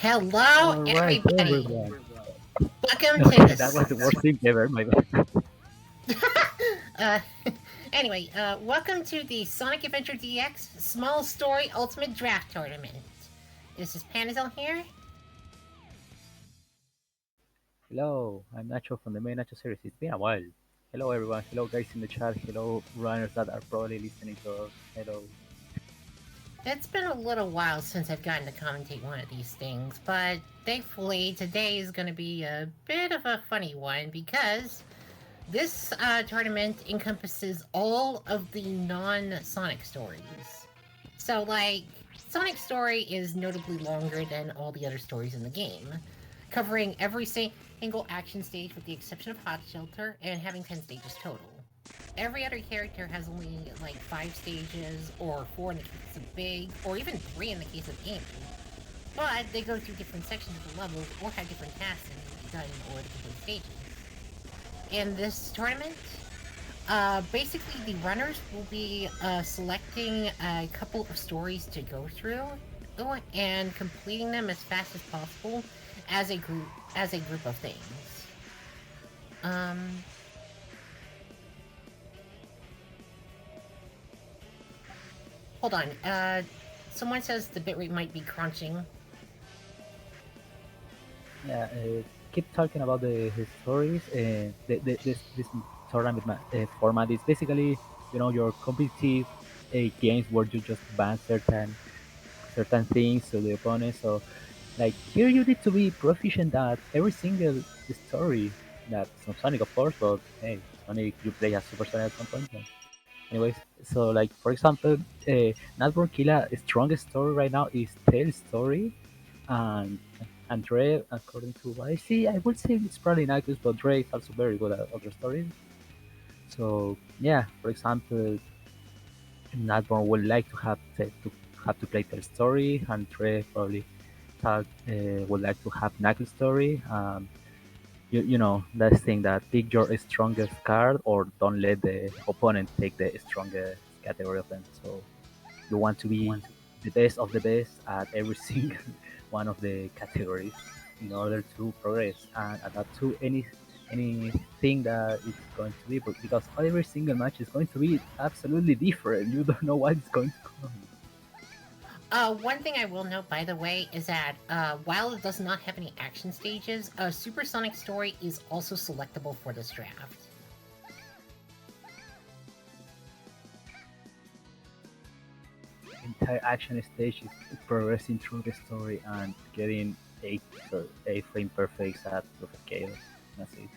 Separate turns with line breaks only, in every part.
Hello,
Alright,
everybody.
everyone.
Welcome to
Okay, that
this.
was the worst thing ever, my bad.
uh, anyway, welcome to the Sonic Adventure DX Small Story Ultimate Draft Tournament. This is Panazel here.
Hello, I'm Nacho from the main Nacho series. It's been a while. Hello, everyone. Hello, guys in the chat. Hello, runners that are probably listening to us. Hello.
It's been a little while since I've gotten to commentate one of these things, but thankfully today is going to be a bit of a funny one because this tournament encompasses all of the non-Sonic stories. So, like, Sonic's story is notably longer than all the other stories in the game, covering every single action stage with the exception of Hot Shelter and having 10 stages total. Every other character has only like 5 stages, or 4 in the case of Big, or even 3 in the case of Amy. But they go through different sections of the levels or have different tasks that need to be done in order to complete stages. In this tournament, basically, the runners will be selecting a couple of stories to go through and completing them as fast as possible as a group of things. Um, hold on. Someone says the bitrate might be crunching.
Yeah, keep talking about his stories. This tournament format is basically, your competitive games where you just ban certain things to the opponent. So, like here, you need to be proficient at every single story. That some Sonic, of course, but hey, Sonic, you play as Super Sonic at some point. So. Anyways, so like for example, Natbornkilla strongest story right now is Tail's story, and Dre, according to what I see, I would say it's probably Knuckles, but Dre is also very good at other stories. So yeah, for example, Natborn would like to play Tail's story, and Dre probably would like to have Knuckles story. You know that thing that pick your strongest card or don't let the opponent take the strongest category of them. So you want to be the best of the best at every single one of the categories in order to progress and adapt to anything that it's going to be, but because every single match is going to be absolutely different. You don't know what is going to come.
One thing I will note, by the way, is that while it does not have any action stages, a Supersonic story is also selectable for this draft.
Entire action stage is progressing through the story and getting a frame perfect at perfect chaos. That's it.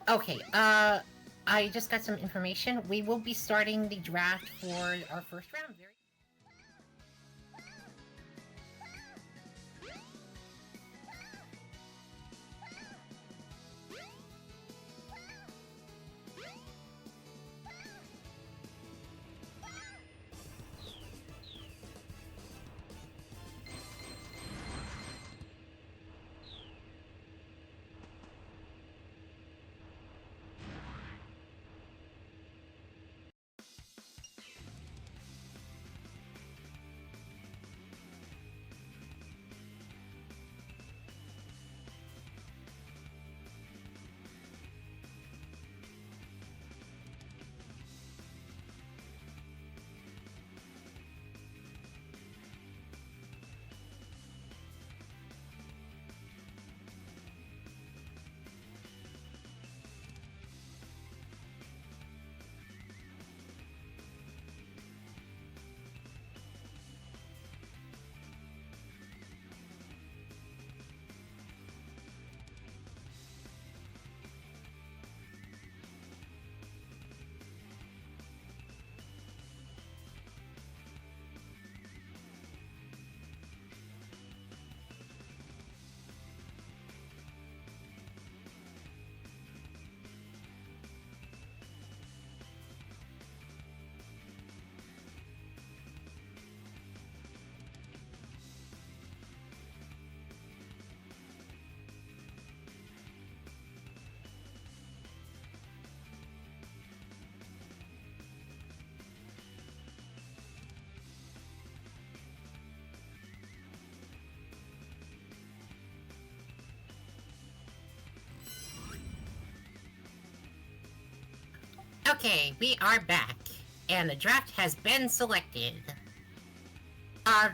Okay, I just got some information. We will be starting the draft for our first round. Okay, we are back, and the draft has been selected.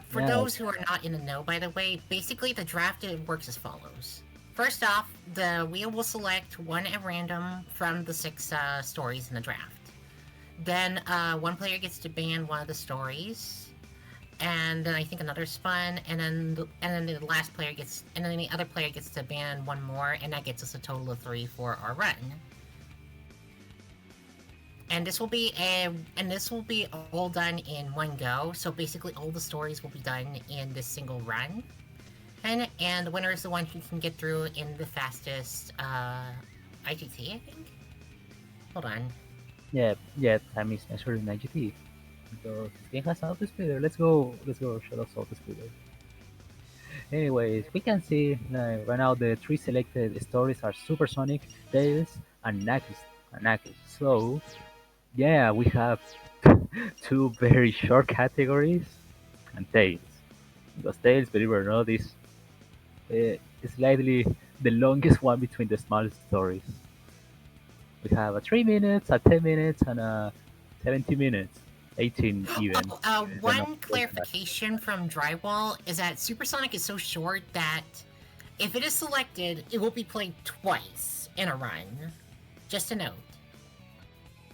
For
Yeah,
those who are not in the know, by the way, basically the draft works as follows. First off, the wheel will select one at random from the six stories in the draft. Then one player gets to ban one of the stories, and then I think another spun, and then the last player gets, and then the other player gets to ban one more, and that gets us a total of 3 for our run. And this will be all done in one go. So basically, all the stories will be done in this single run, and the winner is the one who can get through in the fastest IGT, I think. Hold on.
yeah. Time is measured in IGT. Because this game has an auto speeder. Let's go show us auto speeder. Anyways, we can see right now the three selected stories are Supersonic, Tails, and Knuckles. So yeah, we have two very short categories and Tails. Because Tails, believe it or not, is slightly the longest one between the smallest stories. We have a 3 minutes, a 10 minutes, and a 70 minutes, 18 even.
Oh,
They're not
one
worse than that.
clarification from Drywall is that Supersonic is so short that if it is selected, it will be played twice in a run. Just a note.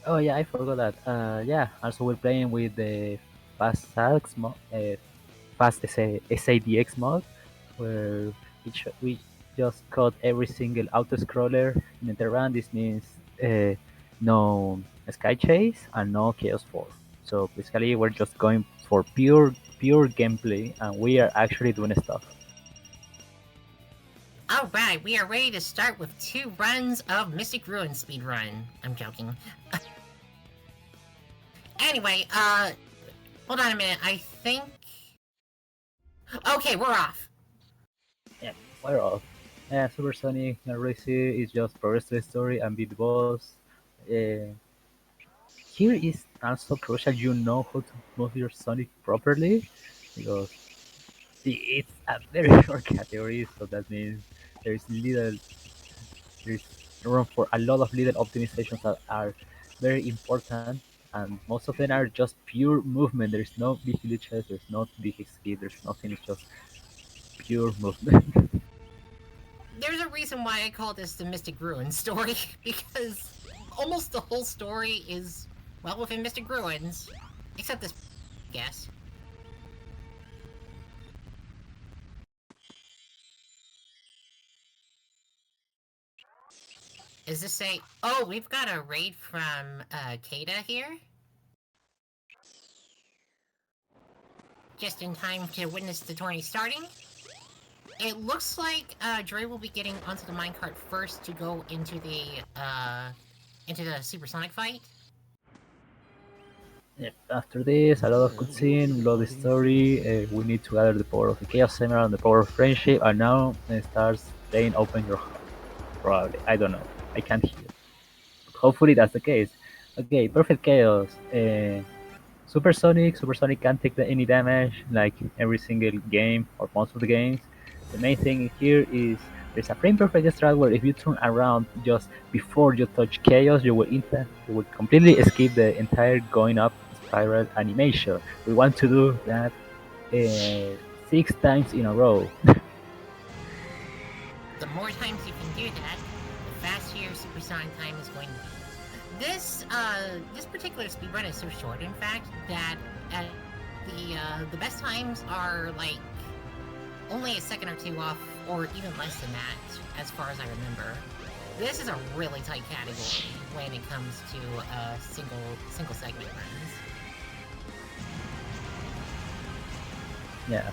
Oh yeah, I forgot that. Yeah, also we're playing with the fast sax fast SADX mod, where we just cut every single auto scroller in the run. This means no sky chase and no chaos 4. So basically, we're just going for pure gameplay, and we are actually doing stuff.
Alright, we are ready to start with 2 runs of Mystic Ruin speedrun. I'm joking. Anyway, hold on a minute. I think. Okay, we're off.
Yeah, we're off. Yeah, Supersonic Racy is just progress to the story and beat the boss. Uh, Here is also crucial you know how to move your Sonic properly because it's a very short category, so that means there's little there's room for a lot of little optimizations that are very important, and most of them are just pure movement. There's no big glitches, there's no big speed, there's nothing, it's just pure movement.
There's a reason why I call this the Mystic Ruin story, because almost the whole story is, well, within Mystic Ruins. Except this, I guess. Is this a... Oh, we've got a raid from, Kada here? Just in time to witness the tourney starting. It looks like, Dre will be getting onto the minecart first to go into the supersonic fight.
Yeah, after this, a lot of cutscene, a lot of story. We need to gather the power of the Chaos Emerald and the power of friendship, and now it starts playing Open Your Heart. Probably. I don't know. I can't hear. Hopefully that's the case. Okay, Perfect Chaos. Supersonic can't take any damage like every single game or most of the games. The main thing here is there's a frame perfect strat where if you turn around just before you touch chaos, you will completely skip the entire going up spiral animation. We want to do that 6 times in a row.
The more times you can do that, the faster your supersonic time is going to be. This particular speedrun is so short, in fact, that the best times are like only a second or two off, or even less than that, as far as I remember. This is a really tight category when it comes to single segment runs.
Yeah.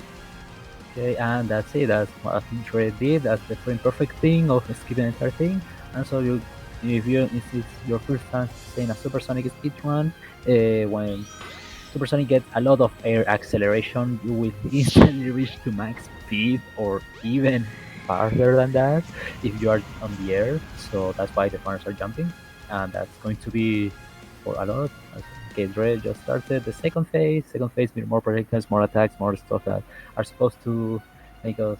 Okay, and that's it. That's what Dre did. That's the frame perfect thing of skipping the entire thing. And so if it's your first time playing a supersonic speedrun, when supersonic gets a lot of air acceleration, you will instantly reach to max speed or even farther than that if you are on the air. So that's why the runners are jumping, and that's going to be for a lot. Okay, Dre just started the second phase. Second phase with more projectiles, more attacks, more stuff that are supposed to make us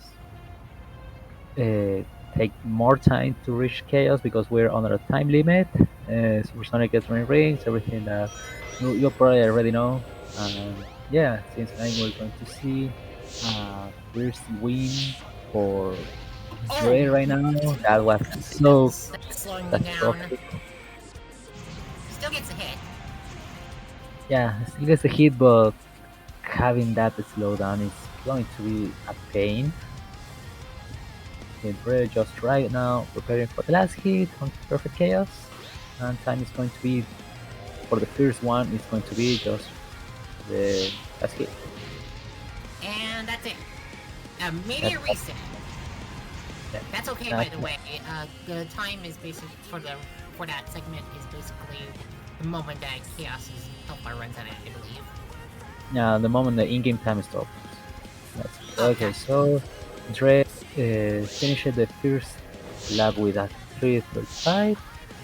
uh, take more time to reach chaos because we're under a time limit. Supersonic gets running rings, everything that you probably already know. Yeah, since then we're going to see first win for
Oh,
Dre right now. That was so
that's slowing me down.
catastrophic.
Still gets a hit.
Yeah, still gets a hit, but having that slowdown is going to be a pain. Dre just right now preparing for the last hit on Perfect Chaos. And time is going to be, for the first one, it's going to be just the last hit.
And that's it.
That's
Immediate
all.
reset.
Yeah.
That's okay, by the way. The time is basically for that segment is basically the moment that Chaos's health bar runs out, I believe.
Yeah, the moment the in-game time stops. That's
Oh,
okay.
gotcha.
So Dre finished the first lap with a 3:35,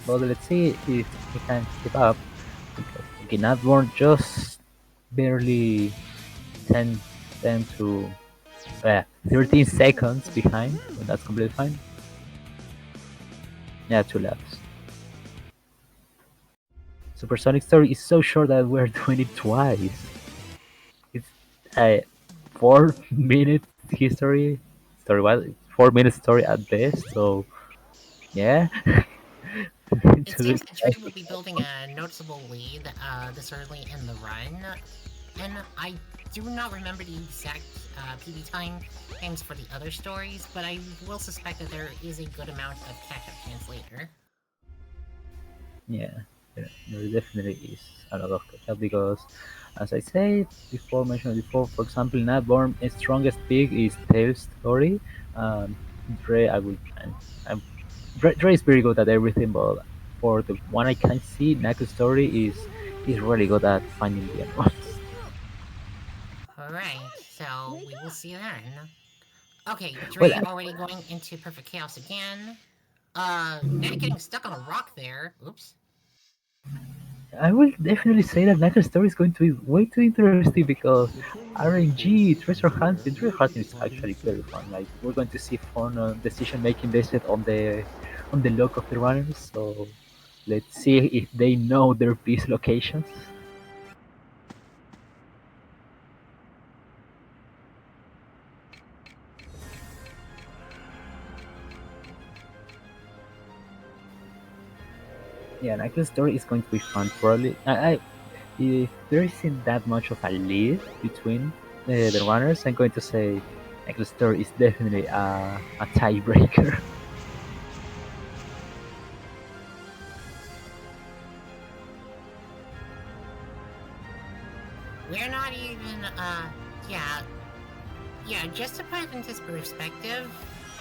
but let's see if he can keep up because okay, Natborn just barely 10, 10 to 13 seconds behind, but that's completely fine. Yeah, 2 laps. Supersonic story is so short that we're doing it twice. It's a 4 minute history story. What? 4 minute story at best. So yeah, it
It seems
doesn't
that Dre
quite
will
make
be
sense.
building a noticeable lead this early in the run, and I do not remember the exact PB times for the other stories, but I will suspect that there is a good amount of catch-up chance later.
Yeah, there definitely is a lot of catch up because, as I said before, mentioned before, for example, Natborn's strongest pick is Tails story. Um, Dre, Dre is very good at everything, but for the one I can see, Naku's story is really good at finding the emeralds.
Alright, so we will see then. Okay,
Well,
Dre already going into Perfect Chaos again. Nat getting stuck on a rock there. Oops.
I will definitely say that Naku's story is going to be way too interesting because RNG, treasure hunting is actually very fun. Like we're going to see fun decision making based on the luck of the runners. So let's see if they know their piece locations. Yeah, Naku's story is going to be fun. Probably, if there isn't that much of a lead between the runners, I'm going to say Naku's story is definitely a tiebreaker.
We're not even, yeah. Yeah, just to put it into perspective,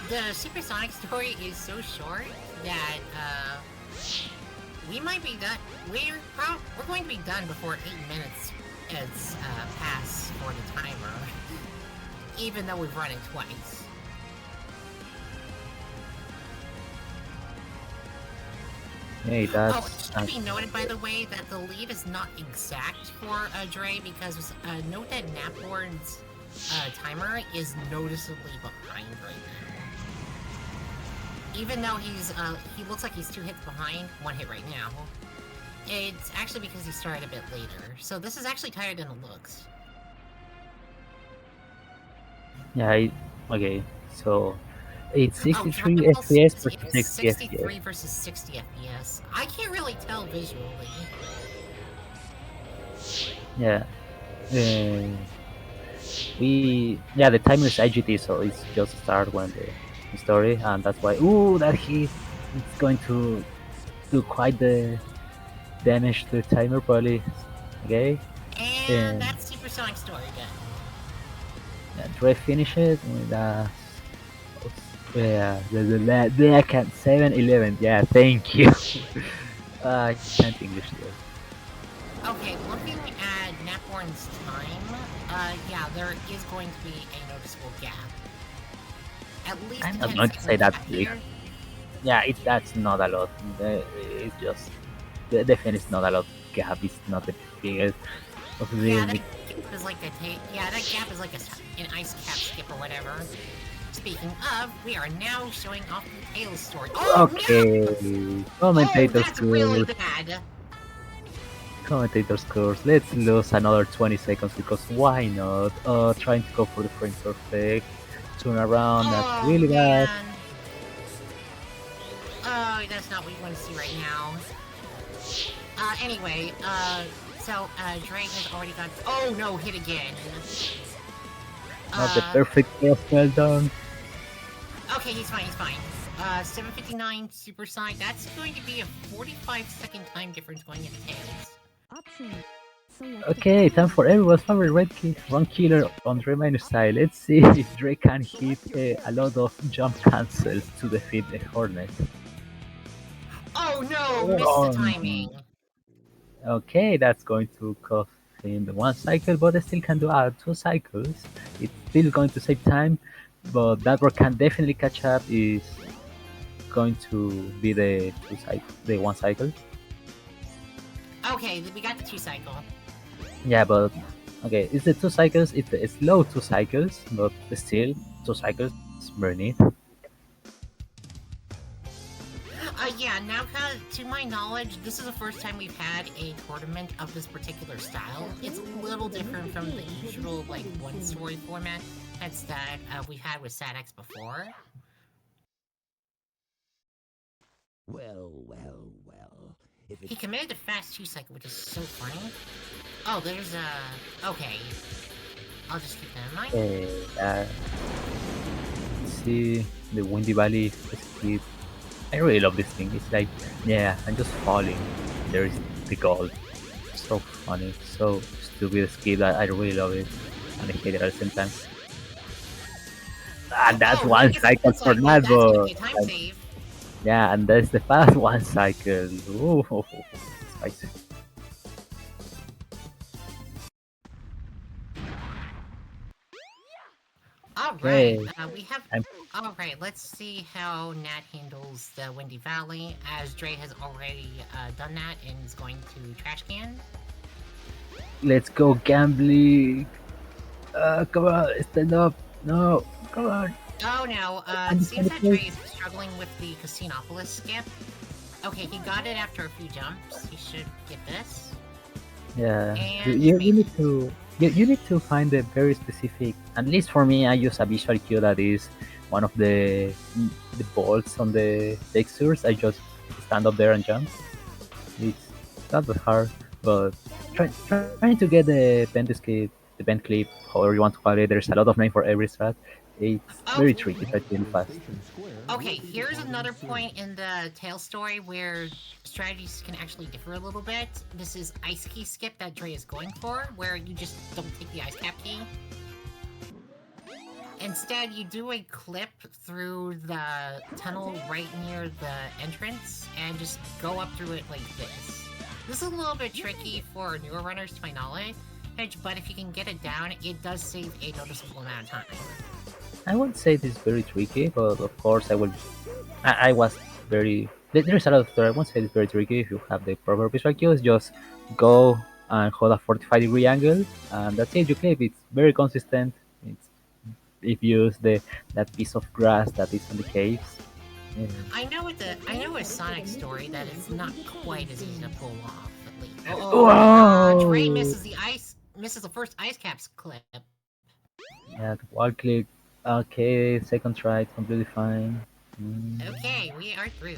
the Supersonic story is so short that, we might be done. We're going to be done before 8 minutes is, passed for the timer. Even though we've run it twice.
Hey,
Oh, it
that's
should be noted, by the way, that the lead is not exact for Dre because note that Napborn's timer is noticeably behind right now. Even though he looks like he's 2 hits behind, 1 hit right now, it's actually because he started a bit later. So this is actually tighter than it looks.
yeah. Okay, so it's
Oh,
63
DreMinus
FPS
is
versus 60 FPS.
63 versus 60 FPS. I can't really tell visually.
Yeah. Uh, the timer is IGT, so it's just start when the story, and that's why. Ooh, that hit! It's going to do quite the damage to the timer, probably. Okay.
And
And
that's Supersonic Story done.
yeah, Dre finishes with yeah, the can 7-11. Yeah, thank you. I can't English there.
Okay, looking at Napborn's time, yeah, there is going to be a noticeable gap. At least
I'm
a
not
10
going to say
second
that
gap
big.
here.
Yeah, that's not a lot. It's just the fan is not a lot. Gap is not the biggest of
Yeah,
the
that gap is like a yeah, that gap is like an ice cap skip or whatever. Speaking of, we are now showing off the Tails story. Oh
Okay,
no! Oh,
commentator
that's really
scores.
bad.
Commentator scores. Let's lose another 20 seconds because why not? Trying to go for the frame perfect. Turn around. That's
Oh
really bad.
man. Oh, that's not what you want to see right now. Anyway, Dre has already got. Oh no, hit again.
Not the perfect cross well done.
Okay, he's fine, 7:59 super side. That's going to be a 45-second time difference going into Tails.
Okay, time for everyone's favorite run killer on DreMinus side. Let's see if Dre can hit a lot of jump cancels to defeat the Hornet.
Oh no, missed the timing.
Okay, that's going to cost him the one cycle, but I still can do 2 cycles. It's still going to save time, but that work can definitely catch up. Is going to be the the 1 cycle.
Okay, we got the 2 cycle.
Yeah, but okay, it's the 2 cycles. It's a slow 2 cycles, but still 2 cycles very neat.
Yeah, now to my knowledge, this is the first time we've had a tournament of this particular style. It's a little different from the usual, like, one-story format that we had with SatX before.
Well.
He committed a fast 2 cycle, which is so funny. Oh, there's okay. I'll just keep that in mind.
See the Windy Valley skip. I really love this thing. It's like, yeah, I'm just falling. There is the gold. So funny, so stupid skip that I really love it, and I hate it at the same time. And that's
Oh,
one
he gets
cycle
one
for
cycle. That's gonna be a
Natborn.
time save.
Yeah, and that's the fast 1 cycle. Ooh, spicy.
Alright,
Okay.
we have... Alright, let's see how Nat handles the Windy Valley, as Dre has already done that and is going to trash can.
Let's go gambling. Come on, stand up. No, come on.
Oh no, it seems that Dre is struggling with the Casinopolis skip. Okay, he got it after a few jumps. He should get this.
Yeah,
And
you need to you need to find a very specific. At least for me, I use a visual cue that is one of the bolts on the textures. I just stand up there and jump. It's not that hard, but trying to get the bend escape, the bend clip, however you want to call it. There's a lot of name for every strat. It's very tricky. Try to get fast.
Okay, here's another point in the Tail story where strategies can actually differ a little bit. This is Ice Key Skip that Dre is going for, where you just don't take the Ice Cap key. Instead, you do a clip through the tunnel right near the entrance and just go up through it like this. This is a little bit tricky for newer runners to my knowledge, but if you can get it down, it does save a noticeable amount of time.
I won't say this is very tricky, but of course I will. I was very. There's a lot of story. I won't say it's very tricky if you have the proper visual cues. Just go and hold a 45-degree angle, and that's it. You clip. It's very consistent. It's if you use that piece of grass that is in the caves. Yeah.
I know with Sonic story that it's not quite as easy to pull off. At least.
Wow!
Dre misses the first ice caps clip.
Yeah, the wall click. Okay, second try, it's completely fine.
Okay, we are through.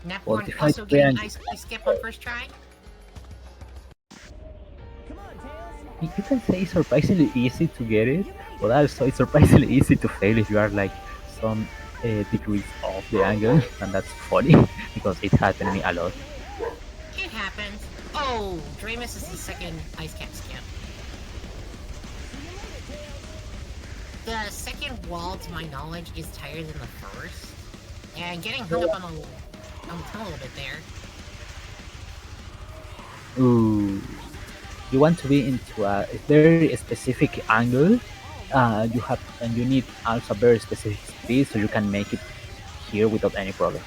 Natborn
45
also getting
triangle.
ice key skip on first try.
You can say it's surprisingly easy to get it, but also it's surprisingly easy to fail if you are like some degrees off the angle, and that's funny because it happened to me a lot.
It happens. Oh, Dre misses the second ice cap skip. The second wall, to my knowledge, is tighter than the first, and getting hung up on the tunnel a little bit there.
Ooh, you want to be into a very specific angle. You need also very specific speed so you can make it here without any problem.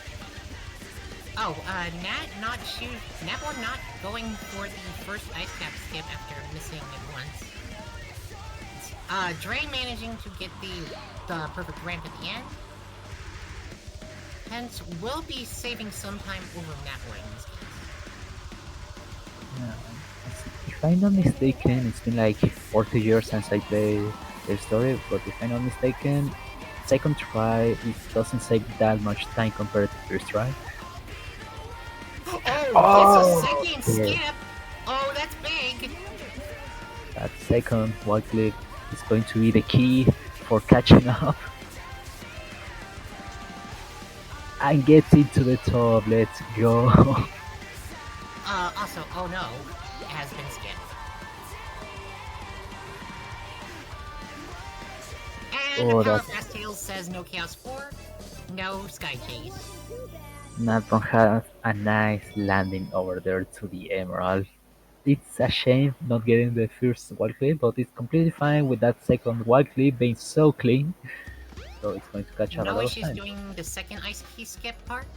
Oh, Natborn not going for the first ice cap skip after missing it once. Dre managing to get the perfect ramp at the end. Hence, we'll be saving some time over Natborn in this case.
Yeah. If I'm not mistaken, it's been like 40 years since I played the story, but if I'm not mistaken, second try it doesn't save that much time compared to first try.
Oh, it's a second
Yeah.
skip! Oh, that's big!
That second wall clip is going to be the key for catching up. And gets into the top, let's go.
Also, oh no, it has been skipped. And
Oh,
Power
that's
Fast Tails says no Chaos 4, no Sky Chase.
Natborn has a nice landing over there to the Emerald. It's a shame not getting the first wall clip, but it's completely fine with that second wall clip being so clean. So it's going to catch up a
No
lot of
issues
time.
doing the second Ice Key skip part,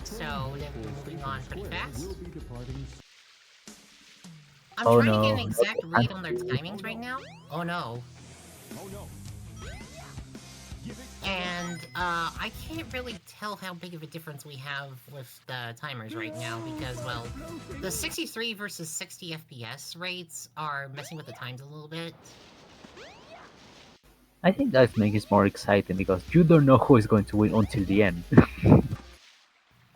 so then we're moving on pretty fast. I'm
Oh
trying to get
no,
an exact read on their timings right now. Oh no. And I can't really tell how big of a difference we have with the timers right now because, well, the 63 versus 60 FPS rates are messing with the times a little bit.
I think that makes it more exciting because you don't know who is going to win until the end.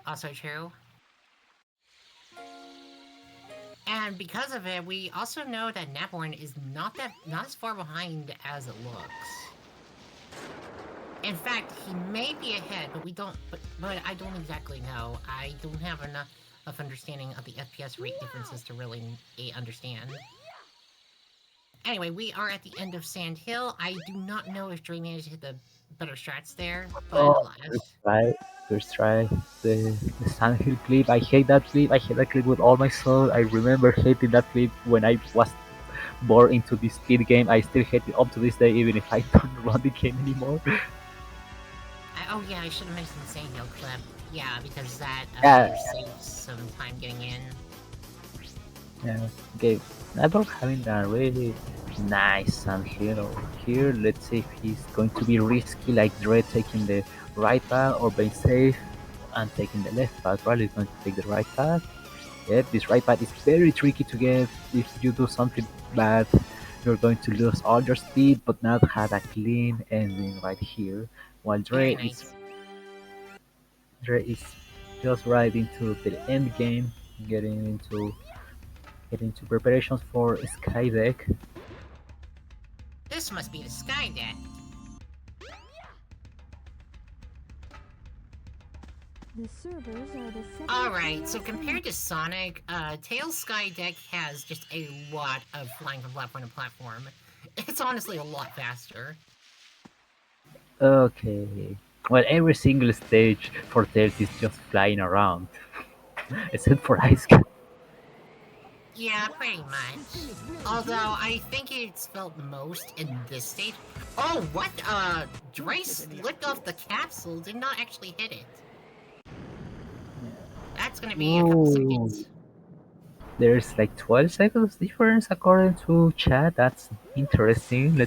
Also true. And because of it, we also know that Natborn is not as far behind as it looks. In fact, he may be ahead, but we don't. But I don't exactly know. I don't have enough of understanding of the FPS rate differences to really understand. Anyway, we are at the end of Sand Hill. I do not know if DreMinus hit the better strats there, but
Oh,
alas.
first try, the Sandhill clip. I hate that clip. I hate that clip with all my soul. I remember hating that clip when I was born into this speed game. I still hate it up to this day, even if I don't run the game anymore.
Oh yeah, I should have mentioned the Sand Hill clip. Yeah, because that
Yeah,
saves some time getting in.
yeah. Okay, Navarro having a really nice Sandhill over here. Let's see if he's going to be risky like Dre taking the right path or being safe and taking the left path. Probably going to take the right path. Yep, this right path is very tricky to get. If you do something bad, you're going to lose all your speed, but now had a clean ending right here. While
Very nice.
Dre is just right into the end game, getting into preparations for Sky Deck.
This must be the Sky Deck.
The servers are the second
Alright, so
floor
compared to Sonic, Tails Sky Deck has just a lot of flying from platform to platform. It's honestly a lot faster.
Okay. Well, every single stage for Tails is just flying around, except for Ice Cat.
Yeah, pretty much. Although, I think it's felt most in this stage. Oh, what? Dre slipped off the capsule, did not actually hit it. That's gonna be a couple
Ooh.
seconds.
There's like 12 seconds difference according to chat. That's interesting.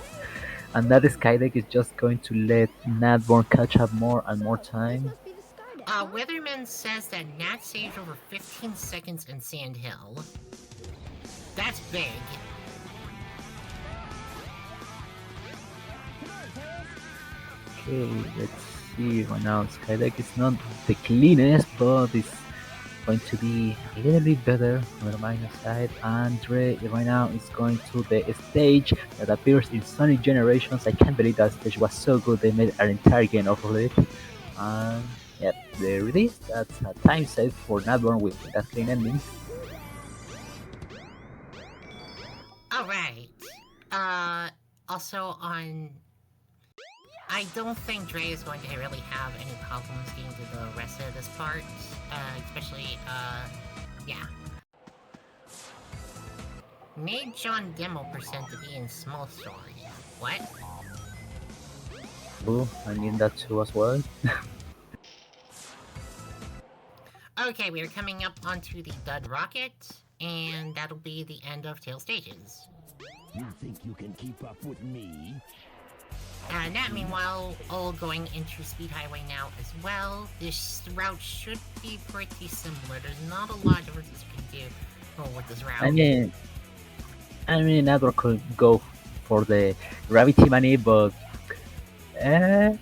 And that Skydeck is just going to let Natborn catch up more and more time.
must be the Sky Deck, huh?
Weatherman says that Nat saved over 15 seconds in Sand Hill. That's big.
Okay, let's see right now. Skydeck is not the cleanest, but it's going to be a little bit better on the minus side. Andre right now is going to the stage that appears in Sonic Generations. I can't believe that stage was so good. They made an entire game off of it. And yep, there it is. That's a time save for Natborn with that clean ending.
Alright. Also on... I don't think Dre is going to really have any problems getting to the rest of this part. Especially, yeah. Need John demo percent to be in small story. What?
Ooh, I need that too as well.
Okay, we are coming up onto the Dud Rocket. And that'll be the end of Tail Stages.
You think you can keep up with me?
And that, meanwhile, all going into Speed Highway now as well. This route should be pretty similar. There's not a lot of differences you can do with this route.
I mean, Network could go for the Gravity Money, but I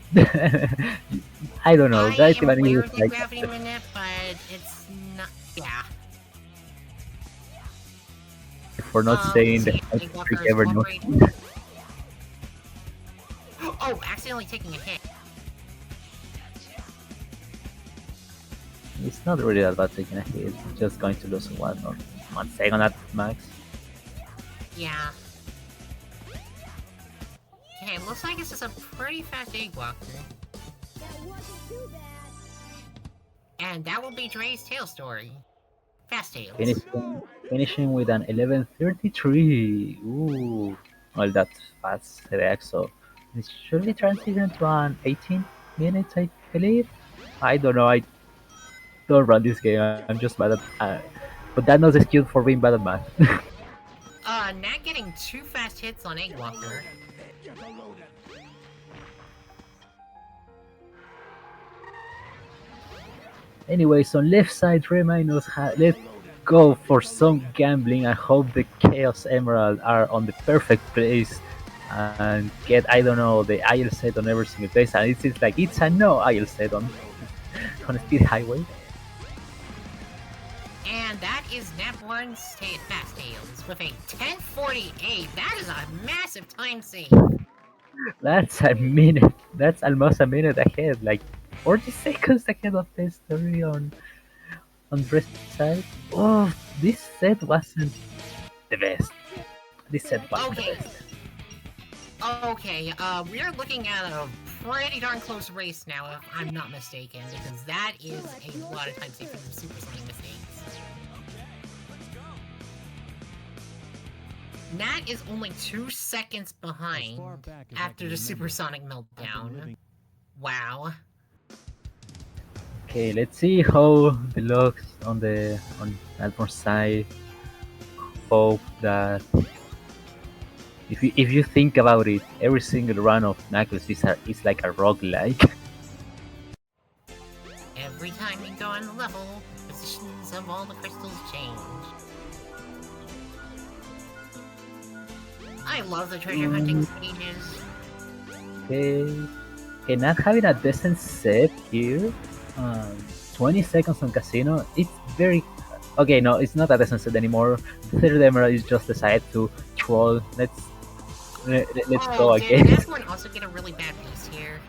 don't know.
I
Gravity
am
Money
aware
is
of the
like
Gravity Minute, but it's not... Yeah.
for not saying the
see,
highest
Walker
trick
is
ever known.
cooperating. Oh, accidentally taking a hit.
It's not really that bad taking a hit. It's just going to lose 1 second at max.
Yeah. Okay, looks like this is a pretty fast egg walker.
That wasn't too bad.
And that will be Dre's tail story. Fast tails.
Finishing with an 11:33. Ooh, well, that's fast headache. So it should be transition to an 18 minutes, I believe. I don't know. I don't run this game. I'm just bad at. But that's not an excuse for being bad at math.
Not getting 2 fast hits on Egg Walker.
Anyways, on left side, DreMinus, let's go for some gambling. I hope the Chaos Emerald are on the perfect place and get, I don't know, the IL set on every single place. And it seems like it's a no IL set on Speed Highway.
And that is Natborn's Fast Tails with a 10:48. That is a massive time save.
That's a minute. That's almost a minute ahead. Like 40 seconds ahead of the story on Dre's side. Oh, this set wasn't the best. This set wasn't the best.
Okay, we're looking at a pretty darn close race now, if I'm not mistaken, because that is a lot of time saving from supersonic mistakes. Nat is only 2 seconds behind after the supersonic meltdown. Wow.
Okay, let's see how the looks on Natborn's side. Hope that if you think about it, every single run of Knuckles is like a roguelike.
Every time you go on the level, positions of all the crystals change. I love the treasure hunting stages.
Okay, not having a decent set here. 20 seconds on Casino. It's very okay. No, it's not a decent set anymore. The third Emerald is just decided to troll. Let's go again.
Did everyone also get a really bad piece here?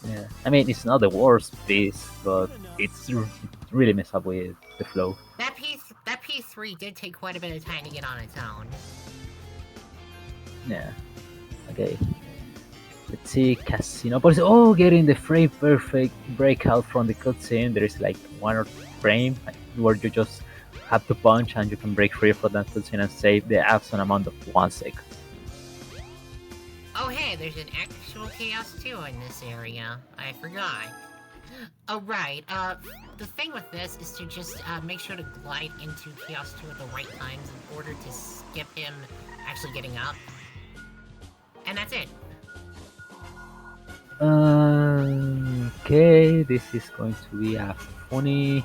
Yeah, I mean it's not the worst piece, but it's really messed up with the flow.
That P3 did take quite a bit of time to get on its own.
Yeah. Okay. Let's see, Casino Police. Oh, getting the frame perfect breakout from the cutscene. There is like 1 frame where you just have to punch and you can break free from that cutscene and save the absolute amount of 1 second.
Oh hey, there's an actual Chaos 2 in this area. I forgot. Oh right, the thing with this is to just make sure to glide into Chaos 2 at the right times in order to skip him actually getting up. And that's it.
Okay, this is going to be a funny.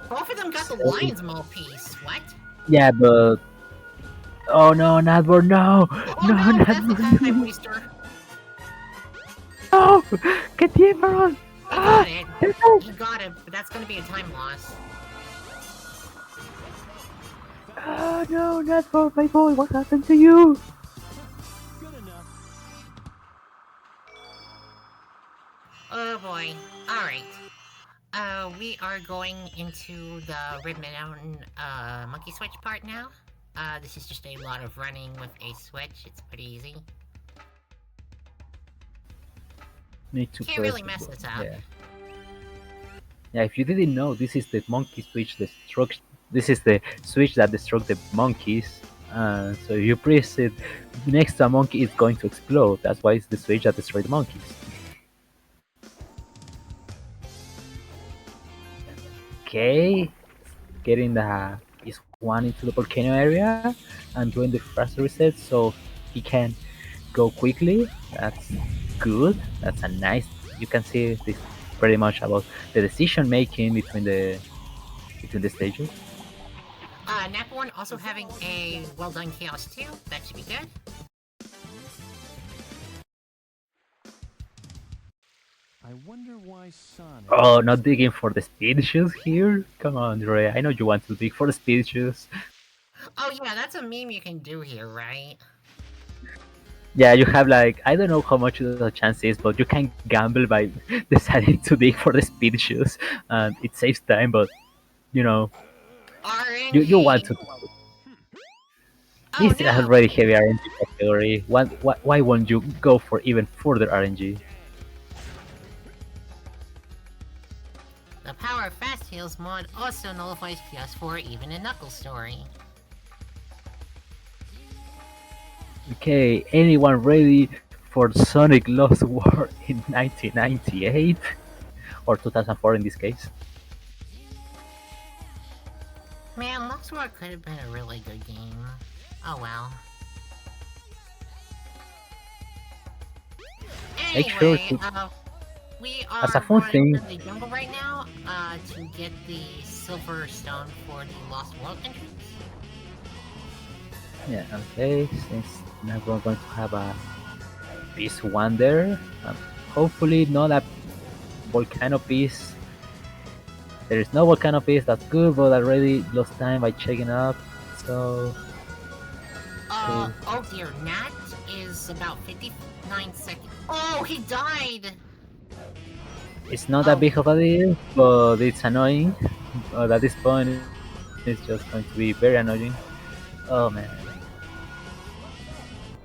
Both of them got the Lion's Maul piece. What?
Yeah, but oh no, Natborn, no,
Oh
no,
no, that's the
Natborn,
time
no,
waster.
no, get the Emerald.
He got it. He got it, but that's gonna be a time loss.
Oh no, Natborn, my boy, what happened to you?
Oh boy. Alright. We are going into the Red Mountain, monkey switch part now. This is just a lot of running with a switch. It's pretty easy.
Need to
Can't
press
really
the
mess
button,
this up.
yeah. Yeah, if you didn't know, this is the monkey switch. This is the switch that destroys the monkeys. So if you press it next to a monkey, it's going to explode. That's why it's the switch that destroys the monkeys. Okay, getting the piece one into the volcano area and doing the first reset so he can go quickly. That's good. That's a nice. You can see this pretty much about the decision making between the stages.
Natborn also having a well done chaos too. That should be good.
I wonder why Sonic.
Oh, not digging for the speed shoes here. Come on, Dre. I know you want to dig for the speed shoes.
Oh yeah, that's a meme you can do here, right?
Yeah, you have like I don't know how much the chance is, but you can gamble by deciding to dig for the speed shoes, and it saves time. But you know, you want
RNG.
to.
Oh
This is
no.
already heavy RNG category. Why won't you go for even further RNG?
The power of Fast Heals mod also nullifies PS4 even in Knuckles Story.
Okay, anyone ready for Sonic Lost War in 1998 or 2004 in this case?
Man, Lost War could have been a really good game. Oh well.
Make sure
Anyway,
to,
we
as a
are
fun
running
thing.
to the jungle right now, to get the silver stone for the Lost World entrance.
Yeah, okay, since now we're going to have a piece one there. Hopefully not a volcano piece. There is no volcano piece, that's good, but already lost time by checking up. So okay.
Oh dear, Nat is about 59 seconds. Oh, he died!
It's not that
Oh.
big of a deal, but it's annoying. But at this point, it's just going to be very annoying. Oh man.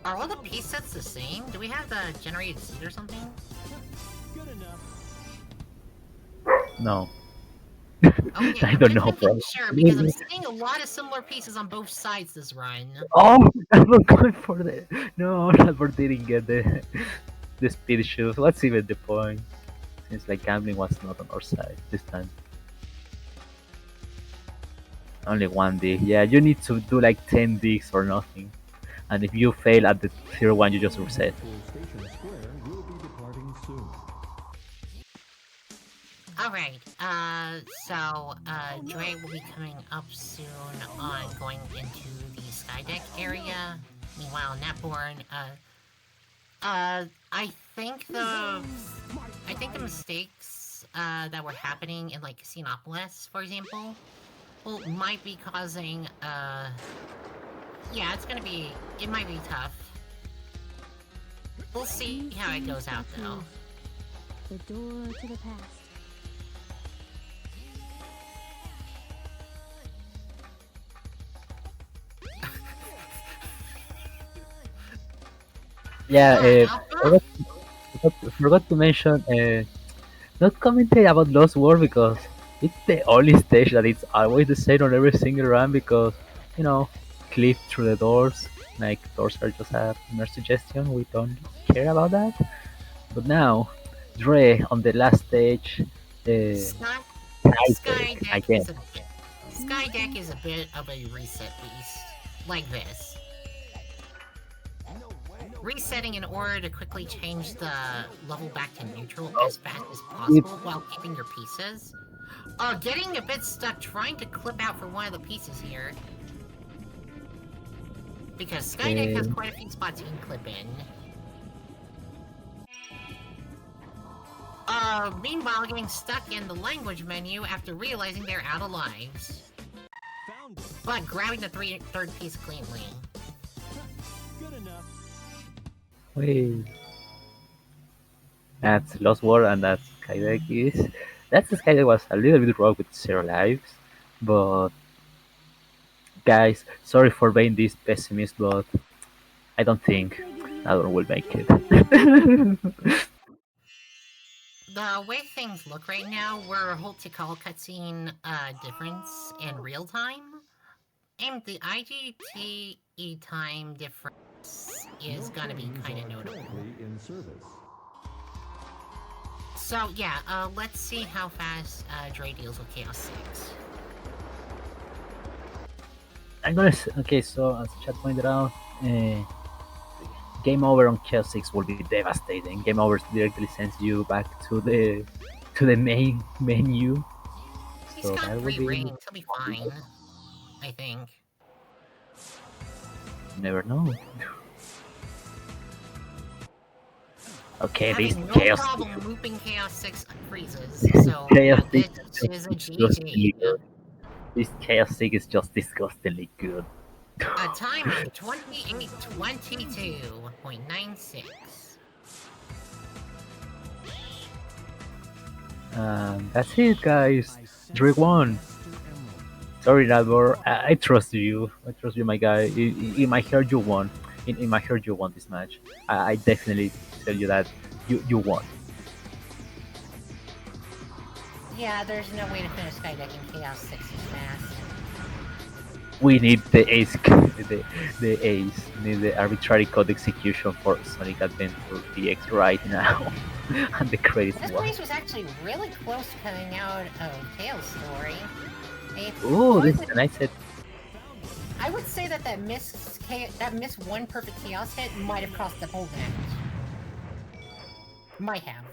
Are all the piece sets the same? Do we have the generated seed or something?
Good enough.
No.
Okay,
I don't know,
I'm
bro.
making sure because I'm seeing a lot of similar pieces on both sides this run.
Oh, I'm not going for the. No, Albert didn't get the speed shoes. What's even the point? Since like gambling was not on our side this time. Only one dig. Yeah, you need to do like 10 digs or nothing. And if you fail at the tier one, you just reset.
Station Square will be departing soon.
Alright, Dre will be coming up soon on going into the Skydeck area. Meanwhile, Natborn, I think the mistakes, that were happening in, like, Casinopolis, for example, well, might be causing, yeah, it might be tough. We'll see how it goes out, though.
The door to the past.
Yeah,
Alpha?
forgot to mention, not commentate about Lost World because it's the only stage that it's always the same on every single run because, you know, clip through the doors. Like, doors are just a mere suggestion, we don't care about that. But now, Dre on the last stage,
Skydeck
again.
Skydeck is a bit of a reset beast. Like this. Resetting in order to quickly change the level back to neutral as fast as possible while keeping your pieces. Getting a bit stuck trying to clip out for one of the pieces here. Because Skydeck has quite a few spots you can clip in. Meanwhile getting stuck in the language menu after realizing they're out of lives. But grabbing the third piece cleanly.
Good enough.
Wait. That's Lost World and that's Skydeck is. That's the Skydeck was a little bit wrong with 0 lives, but guys, sorry for being this pessimist, but I don't think that one will make it.
The way things look right now, we're hold to call cutscene difference in real time. And the IGTE time difference is gonna be kinda notable.
In service.
So yeah, let's see how fast Dre deals with Chaos 6.
I'm gonna. Okay, so as chat pointed out, game over on Chaos 6 will be devastating. Game over directly sends you back to the main menu.
He's
So
got
that will
3
be.
rings. He'll be fine, I think.
You never know. Okay, this
Having no
Chaos
problem looping Chaos 6 freezes,
this
so
Chaos
this
6 is
is
just
a GG.
disgustingly good. This Chaos 6 is just disgustingly good.
A time of 28:22.96.
That's it, guys. Dre won. Sorry, Nadbor. I trust you. I trust you, my guy. In my heart, you won. In my heart, you won this match. I definitely tell you that you won.
Yeah, there's no way to finish skydecking Chaos 6 is fast.
We need the ace, the ace. We need the arbitrary code execution for Sonic Adventure DX right now. And the credits
This
one.
place was actually really close to coming out of Tails' story. It
Oh, this is
wasn't.
a nice set.
I would say that miss one perfect Chaos hit might have cost the whole match. Might have.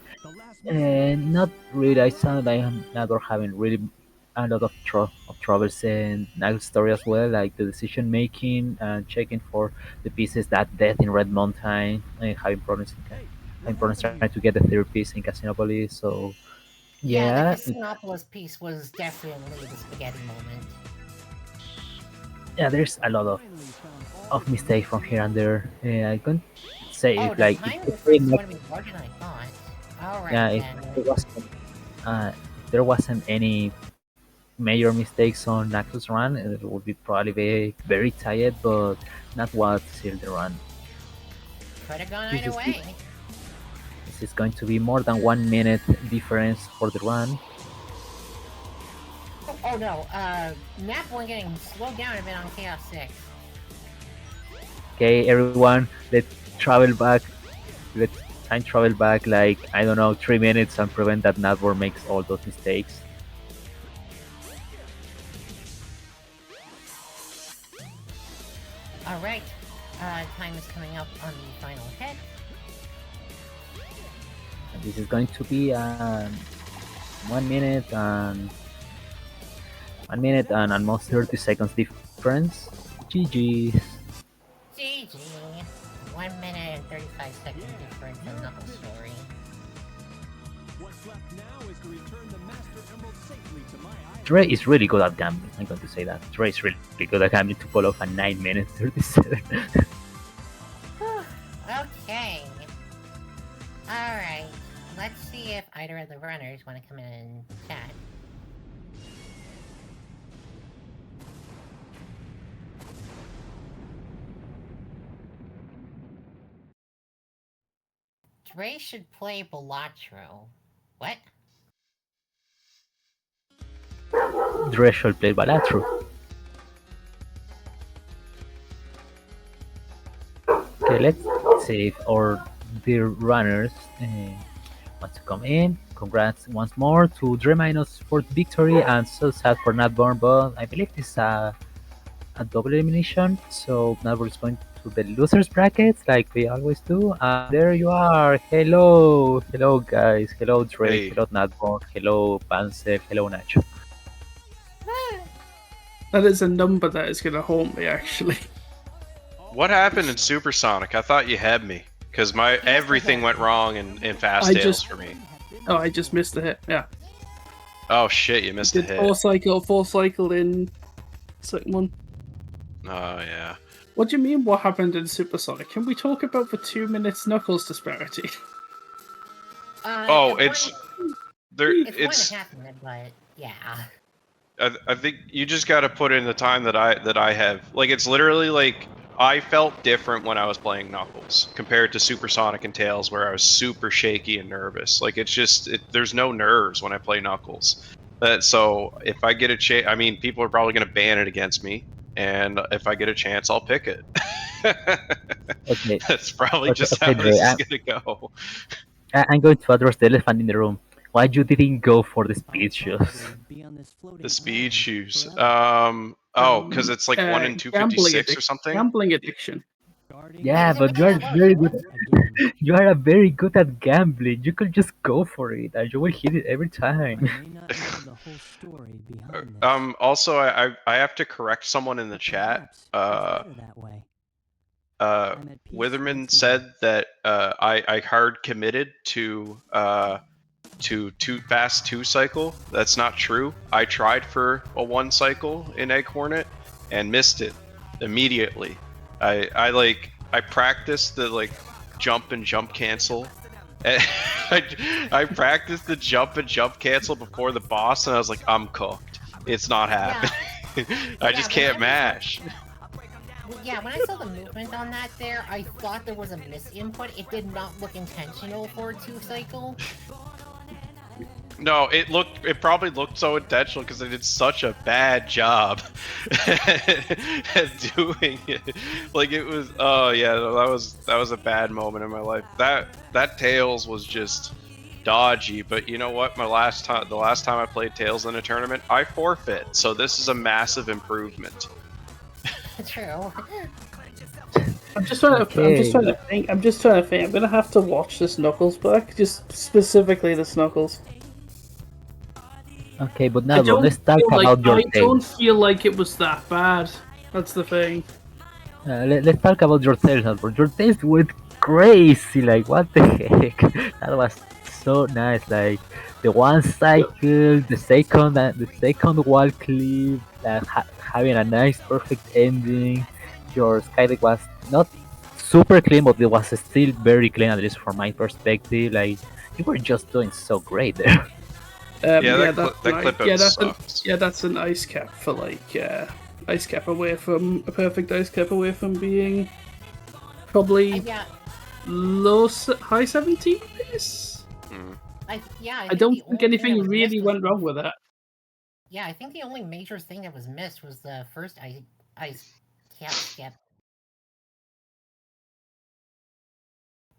And not really. I sound like I'm not having really a lot of troubles in Nagel story as well, like the decision making and checking for the pieces that death in Red Mountain, and having problems trying to get the third piece in Casinopolis. So
Yeah, the
yeah,
Casinopolis piece was definitely the spaghetti moment.
yeah, there's a lot of mistakes from here and there. I can say
Oh,
if
the
like if
time
the
difference is
game,
going to be larger than I thought.
yeah,
Alright
if
then.
there wasn't any major mistakes on Knuckles' run, it would be probably very tired, but not what sealed the run.
Could have gone
This
either
is
way.
this is going to be more than 1 minute difference for the run.
Oh no, Natborn getting slowed down a bit on Chaos 6.
Okay, everyone, let's travel back. Let's time travel back like I don't know 3 minutes and prevent that Natbor makes all those mistakes.
Alright, time is coming up on the final hit.
And this is going to be 1 minute and 1 minute and almost 30 seconds difference. GG's.
GG. 1 minute and 35 seconds difference in the whole story.
What's left now is to return the Master Emerald safely to my island.
Dre is really good at gambling. I'm going to say that. Dre is really good at gambling to pull off a 9 minutes 37.
Okay. Alright. Let's see if either of the runners want to come in and chat. Dre should play Balatro. What?
Dre should play Balatro. Okay, let's see if our dear runners want to come in. Congrats once more to DreMinus for the victory, and so sad for Natborn, but I believe this is a double elimination, so Natborn is going to the losers brackets like we always do. And there you are. Hello, hello guys. Hello Dre.
Hey.
Hello Natborn. Hello Panzer. Hello Nacho.
That is a number that is going to haunt me, actually.
What happened in Supersonic? I thought you had me because my everything went wrong in Fast
I
Tales
just-
for me.
Oh, I just missed the hit. Yeah.
Oh shit, you missed a
Did
hit.
four cycle in second one.
Oh yeah.
What do you mean? What happened in Supersonic? Can we talk about the 2 minutes Knuckles disparity?
Oh,
It's
there.
one and
It's.
a half minute, but yeah.
I think you just got to put in the time that I have. Like it's literally like I felt different when I was playing Knuckles compared to Supersonic and Tails, where I was super shaky and nervous. Like it's just there's no nerves when I play Knuckles. So if I get a chance, I mean, people are probably going to ban it against me, and if I get a chance, I'll pick it.
Okay,
That's probably
okay,
just
okay,
how
Dre.
this is going to go.
I'm going to address the elephant in the room. Why you didn't go for the speed shoes?
The speed shoes. Oh, because it's like 1 in
gambling
256 or something.
Gambling addiction.
Guarding
Yeah,
Is it
but
really
you're
that
very
low?
good.
again.
You are very good at gambling. You could just go for it, and you will hit it every
I
time.
may not know the whole story behind this.
Also, I have to correct someone in the
but
chat.
perhaps it's better that way. I'm at peace
Witherman
once
said that I hard committed to two fast 2 cycle. That's not true. I tried for a 1 cycle in Egg Hornet and missed it immediately. I practiced the like jump and jump cancel. I practiced the jump and jump cancel before the boss, and I was like, I'm cooked. It's not happening. I just can't mash.
Yeah, when I saw the movement on that there, I thought there was a misinput. It did not look intentional for a 2 cycle.
No, it probably looked so intentional because I did such a bad job at doing it. Like it was, oh yeah, that was a bad moment in my life. That Tails was just dodgy, but you know what? The last time I played Tails in a tournament, I forfeit. So this is a massive improvement.
True.
I'm just trying to think. I'm gonna have to watch this Knuckles back, just specifically this Knuckles.
Okay, but
I
now
don't
let's talk
feel
about your
I don't
tails.
feel like it was that bad. That's the thing.
Let's talk about your tails, Albert. Your tails went crazy. Like, what the heck? That was so nice. Like, the 1 cycle, the second wall clip, having a nice, perfect ending. Your Skydeck was not super clean, but it was still very clean, at least from my perspective. Like, you were just doing so great there.
Yeah, that clip sucks.
That's an ice cap for like ice cap away from a perfect ice cap away from being probably
Yeah.
high 17 base.
I
don't
the
think
only thing
anything
that was
really
missed was-
went wrong with that.
Yeah, I think the only major thing that was missed was the first ice cap skip.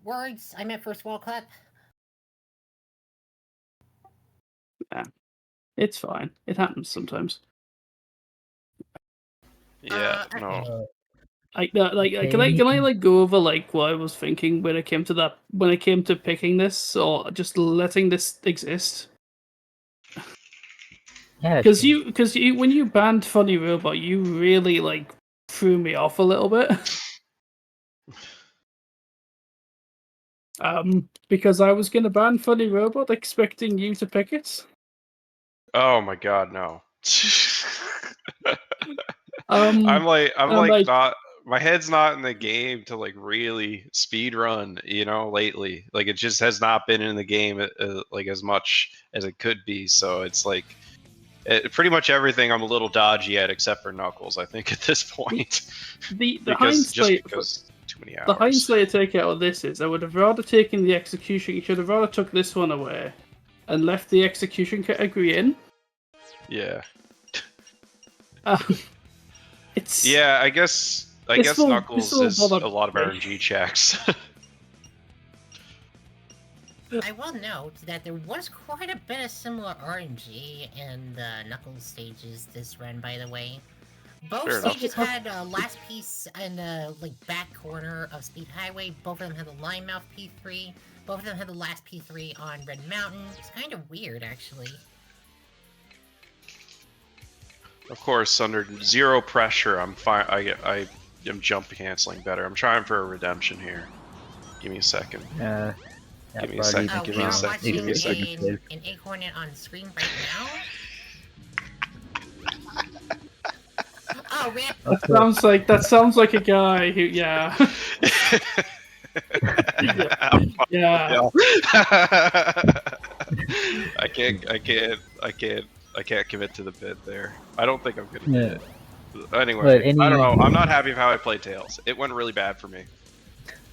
Words, I meant first wall clip.
Yeah, it's fine. It happens sometimes.
Yeah,
Okay.
no.
Can I like go over like what I was thinking when it came to picking this or just letting this exist?
Yeah,
Because you when you banned Funny Robot, you really like threw me off a little bit. Because I was gonna ban Funny Robot, expecting you to pick it.
Oh my god, no.
I'm
like
like-
not, my head's not in the game to like really speed run, you know, lately. Like it just has not been in the game like as much as it could be. So it's like pretty much everything I'm a little dodgy at except for Knuckles, I think, at this point.
The
because
hindsight
too many hours.
the hindsight take out of this is I would have rather taken the execution. You should have rather took this one away and left the execution category in.
Yeah.
It's
Yeah, I guess Knuckles is a lot of
me.
RNG checks.
I will note that there was quite a bit of similar RNG in the Knuckles stages this run, by the way. Both
Fair enough.
stages had a last piece in the back corner of Speed Highway. Both of them had the Line Mouth P3. Both of them had the last P3 on Red Mountain. It's kind of weird, actually.
Of course, under zero pressure, I'm fine. I am jump canceling better. I'm trying for a redemption here. Give me a second.
Yeah,
Give me a second.
Oh,
Give
we
me a
are
second. Give me a second.
watching an Acornet on screen right now. Oh, man.
That sounds like a guy who yeah. Yeah.
I can't commit to the bid there. I don't think I'm gonna
Yeah.
get it. Anyway,
Well,
I don't know. I'm not happy with how I played Tails. It went really bad for me.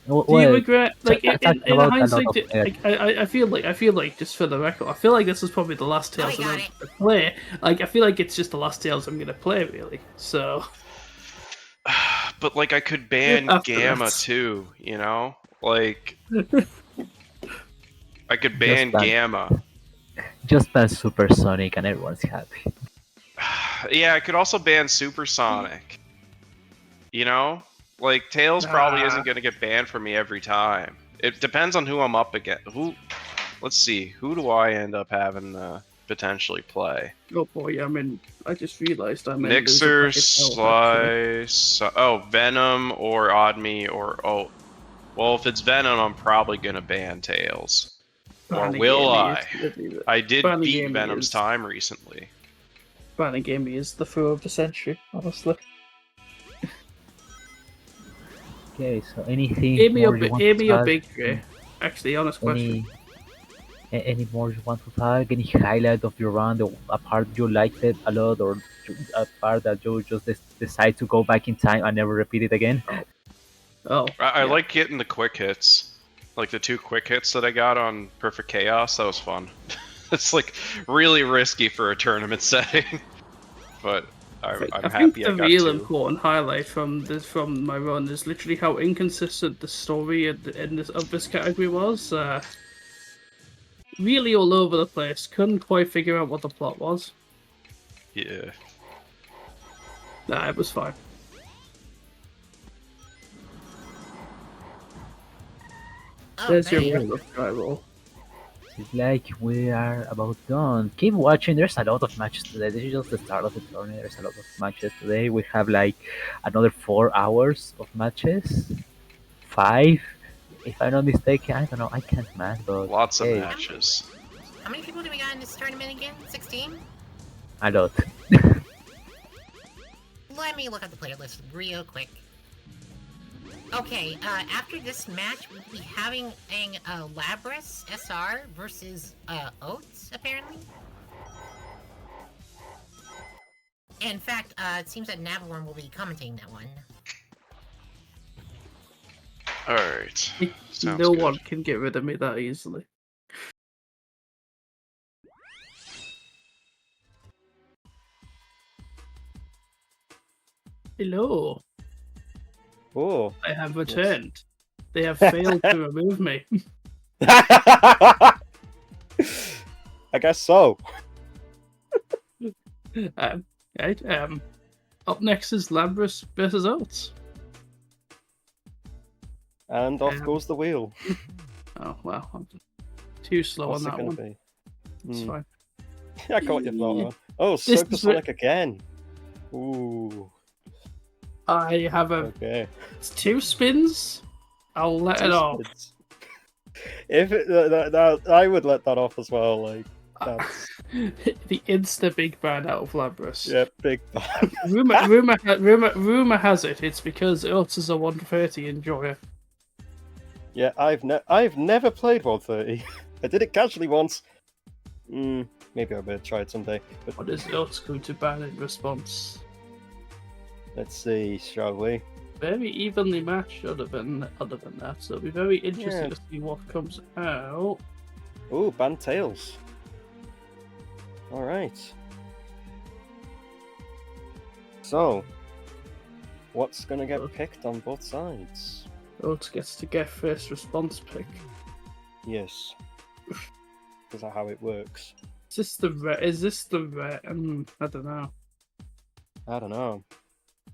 Do you regret
talking
in
about
hindsight?
another
I feel like just for the record, I feel like this is probably the last Tales
Oh, I
I'm
got
gonna play. Like I feel like it's just the last Tales I'm gonna play really. So
But like I could ban
After
Gamma
that.
too, you know? Like I could ban
ban-
Gamma.
just ban Supersonic and everyone's happy.
Yeah, I could also ban Supersonic. You know? Like, Tails probably isn't going to get banned for me every time. It depends on who I'm up against. Let's see. Who do I end up having to potentially play?
Oh boy, I just realised I'm in
Mixer,
loser bracket
Slice... Oh, Venom or Oddme or... Oh, well, if it's Venom, I'm probably going to ban Tails. Or
Banning
will
Amy
I?
is literally
I did
banning
beat
Amy
Venom's
is-
time recently.
Banning Amy is the throw of the century, honestly.
Okay, so anything
Amy
more
or,
you want to
Amy or
tag?
Big J? Actually, honest question.
Any more you want to tag? Any highlight of your round? Or a part you liked it a lot, or a part that you just decide to go back in time and never repeat it again?
Oh,
I
yeah.
like getting the quick hits. Like the 2 quick hits that I got on Perfect Chaos. That was fun. It's like really risky for a tournament setting. But I'm
I think
happy I
the
got
real
2.
important highlight from my run is literally how inconsistent the story of this category was. Really all over the place. Couldn't quite figure out what the plot was.
Yeah.
Nah, it was fine.
Oh,
There's your
man.
roll of dry roll.
It's like we are about done. Keep watching. There's a lot of matches today. This is just the start of the tournament. There's a lot of matches today. We have like another 4 hours of matches. 5, if I'm not mistaken. I don't know. I can't math, but
Lots of
hey,
matches.
How many people do we got in this tournament again? 16?
a lot.
Let me look at the player list real quick. Okay, after this match, we'll be having a Labrys SR versus Oats, apparently. In fact, it seems that Natborn will be commentating that one.
Alright. Sounds
No
good.
one can get rid of me that easily. Hello.
Oh.
I have returned. They have failed to remove me.
I guess so.
Right, up next is Labrys versus Oats.
And off goes the wheel.
Oh, well, I'm too slow
What's
on
it
that
gonna
one.
be?
It's fine.
I got your thought on. Oh,
This is
Supersonic again. Ooh.
I have
Okay.
it's 2 spins. I'll let it off.
Spins. If it, I would let that off as well. Like that's
The insta big ban out of Labrys.
yeah, big ban.
Rumor has it it's because Oats is a 130 enjoyer.
Yeah, I've never played 130. I did it casually once. Maybe I better try it someday. But
What is Oats going to ban in response?
let's see, shall we?
Very evenly matched other than that, so it'll be very interesting to see what comes out.
Ooh, ban tails. Alright. So, what's gonna get picked on both sides?
Oats gets to get first response pick.
Yes. Is that how it works?
Is this the red? I don't know.
I don't know.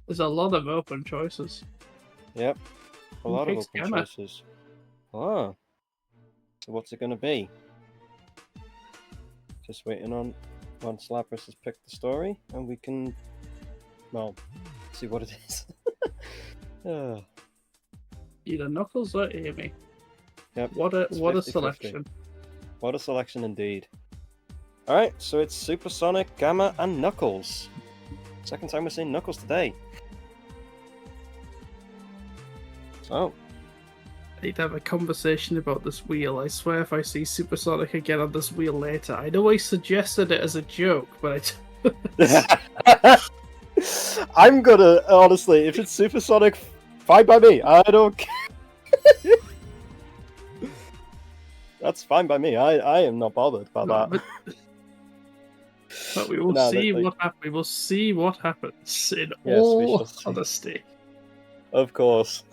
There's a lot of open choices.
Yep. A lot of
picks
open
Gamma?
choices. Ah. So what's it gonna be? Just waiting on once Labrys has picked the story and we can well see what it is. Ah.
Either Knuckles or Amy.
Yep.
What a
it's
what a
50-50.
selection.
What a selection indeed. Alright, so it's Supersonic, Gamma, and Knuckles. Second time we're seeing Knuckles today. So,
I need to have a conversation about this wheel. I swear if I see Supersonic again on this wheel later, I know I suggested it as a joke, but
I'm gonna, honestly, if it's Supersonic, fine by me. I don't care. That's fine by me. I am not bothered about that.
But we will see what happens. We will see what happens in all honesty.
Of course.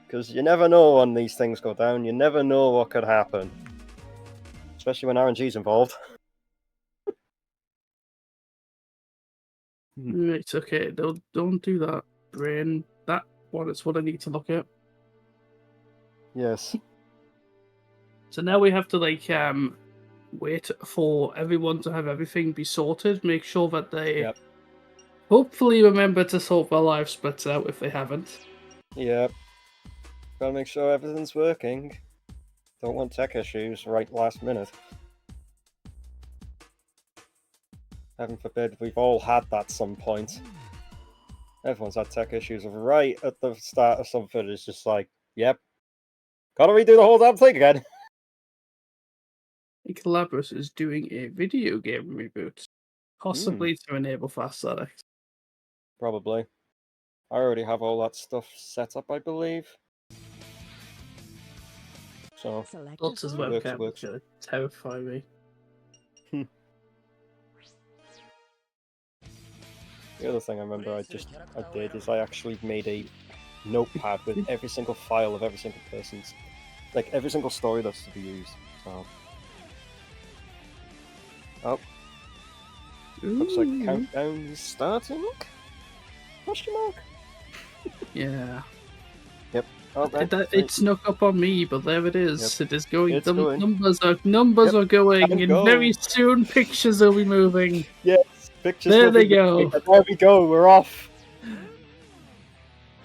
Because you never know when these things go down. You never know what could happen. Especially when RNG's involved.
Right, okay, don't do that, brain. That one is what I need to look at.
Yes.
So now we have to wait for everyone to have everything be sorted. Make sure that they
Yep.
hopefully remember to sort their life splits out if they haven't.
Yep. Gotta make sure everything's working. Don't want tech issues right last minute. Heaven forbid, we've all had that some point. Everyone's had tech issues right at the start of something. It's just like, yep, gotta redo the whole damn thing again.
I think Labrys is doing a video game reboot, possibly to enable fast select.
Probably. I already have all that stuff set up, I believe. So,
Select
Lots of
design.
webcam
works.
is gonna terrify me.
the other thing I remember I did is I actually made a notepad with every single file of every single person's, like every single story that's to be used. So, looks like
Ooh.
countdown is starting. Question mark?
Yeah.
Oh,
It snuck up on me, but there it is. It is going.
It's
The
going.
numbers are going,
Time
and
go.
very soon pictures will be moving.
Yes, pictures.
There
will
they
be
go.
moving. There we go. We're off.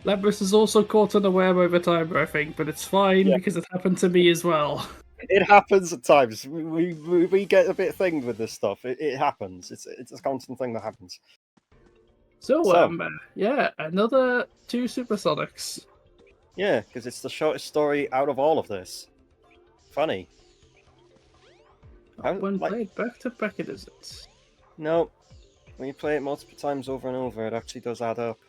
Labrys is also caught unaware by the timer, I think, but it's fine
Yeah.
because it happened to me as well.
It happens at times. We get a bit thinged with this stuff. It happens. It's a constant thing that happens.
So, yeah, another 2 supersonics.
Yeah, because it's the shortest story out of all of this. Funny.
When played back to back, it isn't.
No, when you play it multiple times over and over, it actually does add up.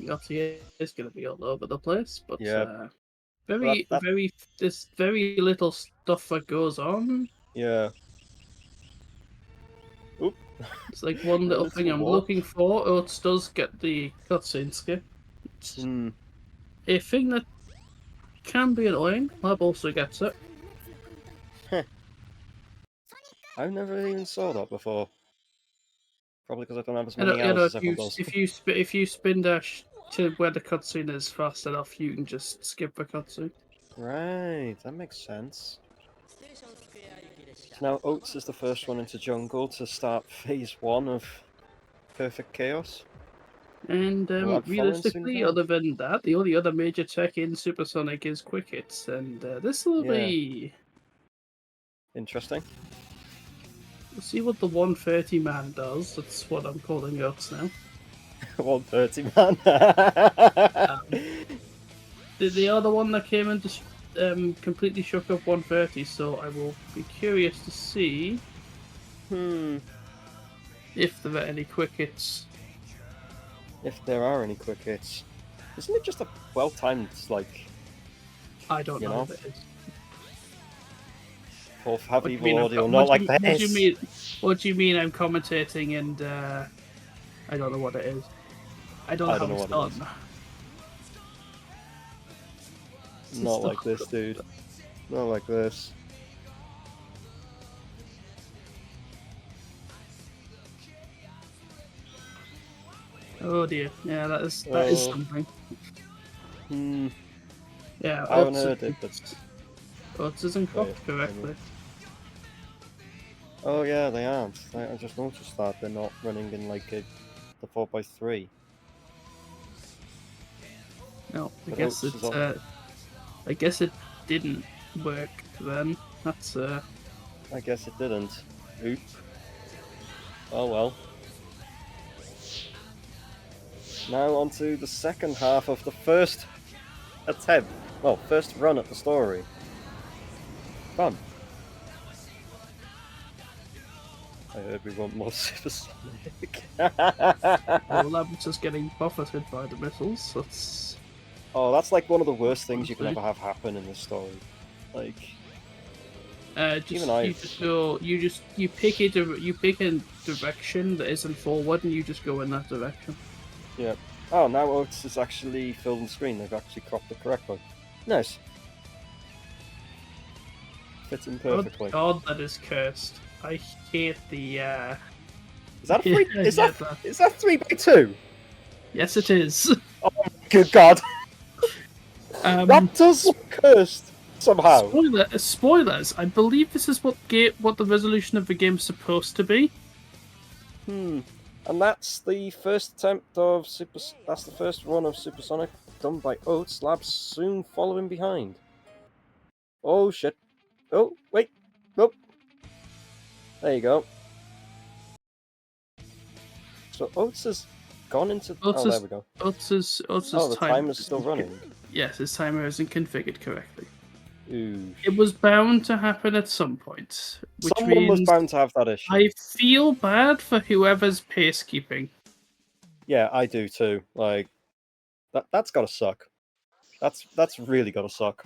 Obviously, it's going to be all over the place, but
Yeah.
there's very little stuff that goes on.
Yeah. Oop.
It's like one little thing I'm
warp.
looking for. Oats does get the cutscene skip. It's a thing that can be annoying. Lab also gets it.
I've never even saw that before. Probably because I don't have as many hours as everyone does.
If you spin dash to where the cutscene is fast enough, you can just skip the cutscene.
Right, that makes sense. So now Oats is the first one into jungle to start phase 1 of Perfect Chaos.
And
Lab
realistically,
following
other than that, the only other major tech in Supersonic is quick hits, and this will be
interesting.
We'll see what the 130 man does. That's what I'm calling Oats now.
130 man.
They are the one that came and just completely shook up 130, so I will be curious to see if there are any quick hits.
If there are any quick hits. Isn't it just a well-timed, like...
I don't know if it is.
Or have evil audio, not like this.
What do you mean I'm commentating and I don't know what it is? I don't know how it's done.
Not like this, dude. Not like this.
Oh dear. Yeah, that is something. Yeah,
I haven't heard it, but...
Oats isn't cooked correctly.
Oh yeah, they aren't. I just noticed that they're not running in like the 4x3.
No, I guess it didn't work then. That's
I guess it didn't. Oop. Oh well. Now on to the second half of the first attempt. Well, first run at the story. Fun. I heard we want more supersonic.
well, Labrys is getting buffeted by the missiles.
That's like one of the worst things you can ever have happen in this story. Like,
you pick a direction that isn't forward, and you just go in that direction.
Yeah. Oh, now Oats is actually filled the screen. They've actually cropped it correctly. Nice. Fits in perfectly.
God, that is cursed. I hate the.
Is that three?
Yeah,
is
yeah,
that 3x2?
Yes, it is.
Good God!
Um,
Raptors were cursed somehow.
spoilers. I believe this is what the resolution of the game's supposed to be.
And that's the first attempt of That's the first run of Supersonic done by Oats Labs, soon following behind. Oh shit! Oh wait! Nope. There you go. So Oats has gone into. There we go.
Oats's
Oh, the timer's still running.
Yes, his timer isn't configured correctly.
Ooh.
It was bound to happen at some point. Which
Someone was
means
bound to have that issue.
I feel bad for whoever's pacekeeping.
Yeah, I do too. Like, that's gotta suck. That's really gotta suck.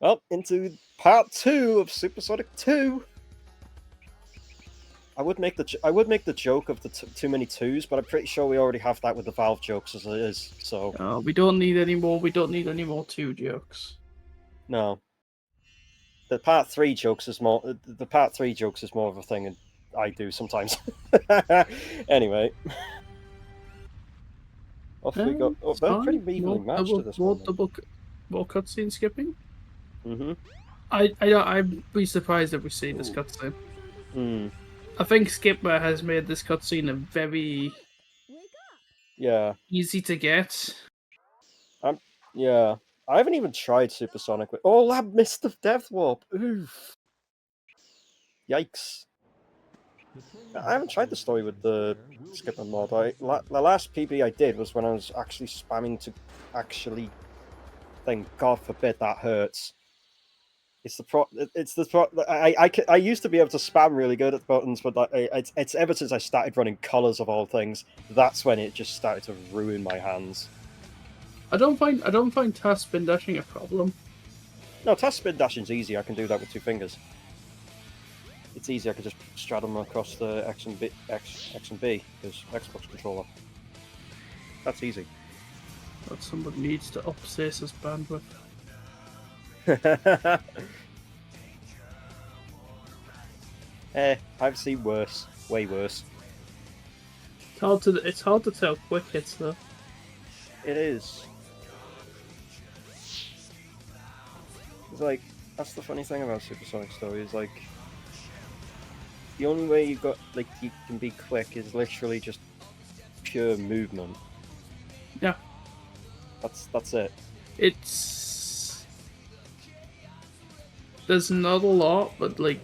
Well, into part 2 of Supersonic 2. I would make the joke of the too many twos, but I'm pretty sure we already have that with the Valve jokes as it is. So
We don't need any more. We don't need any more 2 jokes.
no. The part 3 jokes is more. The part 3 jokes is more of a thing, and I do sometimes. Anyway, off we go. Oh, they're pretty evenly matched at this moment.
More cutscene skipping.
Mm-hmm.
I'd be surprised if we see this cutscene. I think Skipper has made this cutscene a very easy to get.
Yeah. I haven't even tried Supersonic with. Oh, Lab missed the Death Warp. Oof. Yikes. I haven't tried the story with the Skipper mod. The last PB I did was when I was actually spamming to actually think. God forbid that hurts. I used to be able to spam really good at the buttons, but it's ever since I started running colors of all things, that's when it just started to ruin my hands.
I don't find task spin dashing a problem.
No, task spin dashing's easy. I can do that with 2 fingers. It's easy. I can just straddle them across the X and B because Xbox controller. That's easy.
But somebody needs to up Sacer's bandwidth.
I've seen worse. Way worse.
It's hard to tell quick hits though.
It is. It's like, that's the funny thing about Supersonic Story, is like, the only way you can be quick is literally just pure movement.
Yeah.
That's it.
There's not a lot, but like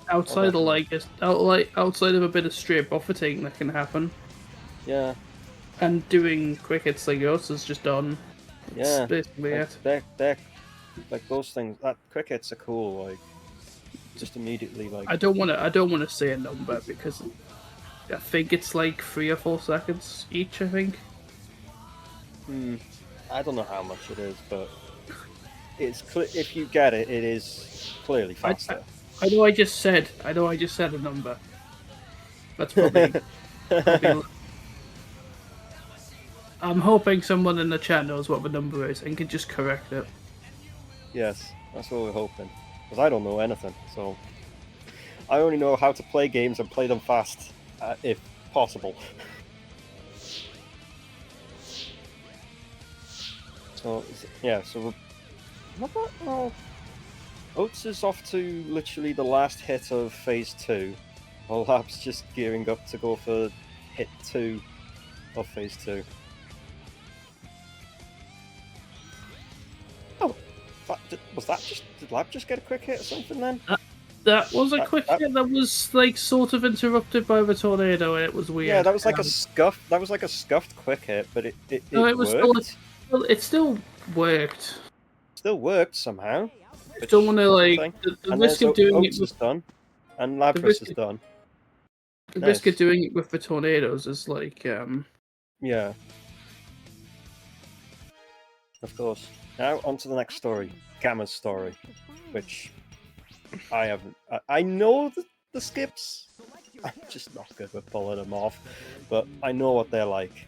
outside of a bit of straight buffeting that can happen.
Yeah.
And doing quick hits like yours is just done.
Yeah.
That's basically it.
They're like those things. That quick hits are cool. Like, just immediately like.
I don't want to say a number because I think it's like 3 or 4 seconds each. I think.
I don't know how much it is, but it's if you get it, it is clearly faster.
I know I just said a number. That's probably. I'm hoping someone in the chat knows what the number is and can just correct it.
Yes, that's what we're hoping. Because I don't know anything, so I only know how to play games and play them fast, if possible. So yeah, so well, Oats is off to literally the last hit of Phase 2, while Lab's just gearing up to go for hit 2 of Phase 2. Oh, did Lab just get a quick hit or something then?
That was a quick hit that was like sort of interrupted by the tornado, and it was weird.
Yeah, that was like a scuffed. That was like a scuffed quick hit, but it
was
worked.
It still worked.
Still worked somehow.
I don't want to like the risk of doing
it was done, and Labrys is done.
The risk of doing it with the tornadoes is like
yeah. Of course. Now on to the next story, Gamma's story, which I haven't. I know the skips. I'm just not good with pulling them off, but I know what they're like.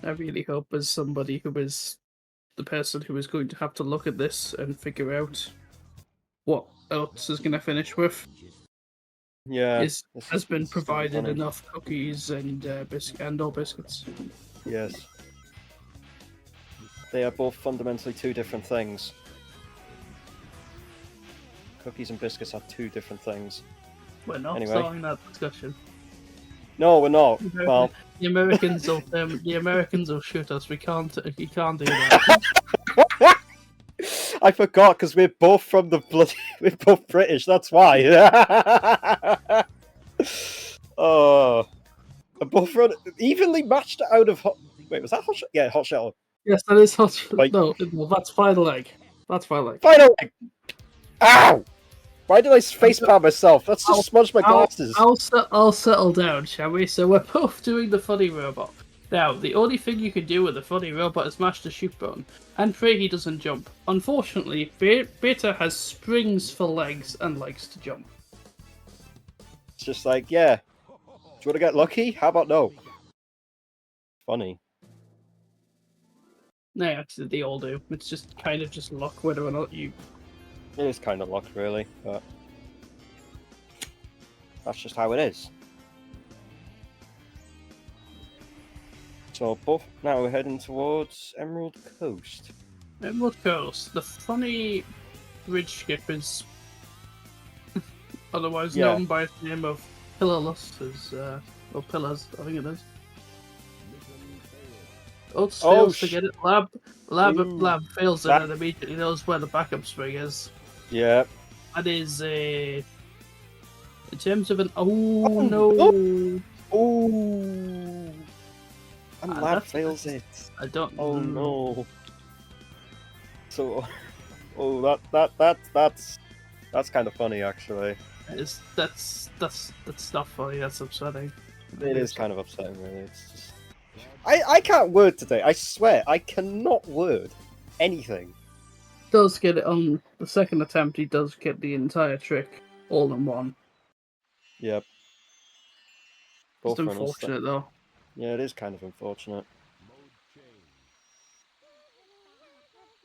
I really hope as somebody who is the person who is going to have to look at this and figure out what Oats is going to finish with
Yeah.
has been
it's gonna be
provided
funny.
enough cookies and or biscuits.
Yes. They are both fundamentally two different things. Cookies and biscuits are two different things.
We're not
Anyway.
starting that discussion.
No, we're not. Well,
The Americans will shoot us. You can't do that.
I forgot because we're both from the bloody. We're both British. That's why. Oh, we're both from evenly matched out of. Wait, was that hot? Yeah, hot shell.
Yes, that is hot.
Like-
No, that's final egg. That's final egg.
Final. Ow! Why did I facepalm myself? That's just smudged my glasses.
I'll settle down, shall we? So we're both doing the funny robot. Now, the only thing you can do with a funny robot is mash the shoot button, and pray he doesn't jump. Unfortunately, Beta has springs for legs and likes to jump.
It's just like, yeah. Do you want to get lucky? How about no? Funny.
No, actually, they all do. It's just kind of just luck whether or not you.
It is kind of luck, really, but that's just how it is. So, both now we're heading towards Emerald Coast.
Emerald Coast, the funny bridge skip is otherwise
Yeah.
known by the name of Pillarless, or Pillars, I think it is. Oats fails to get it. Lab fails it
That-
and immediately knows where the backup spring is.
Yeah.
That is a. In terms of an. Oh,
Oh,
no!
Ooh. And Lab
that's-
fails it.
I don't.
Oh no. So, oh that's kind of funny actually.
That's not funny. That's upsetting.
It is kind of upsetting, really. It's just. I can't word today. I swear, I cannot word anything.
Does get it on the second attempt. He does get the entire trick all in one.
Yep.
It's
Both runners.
unfortunate though.
Yeah, it is kind of unfortunate.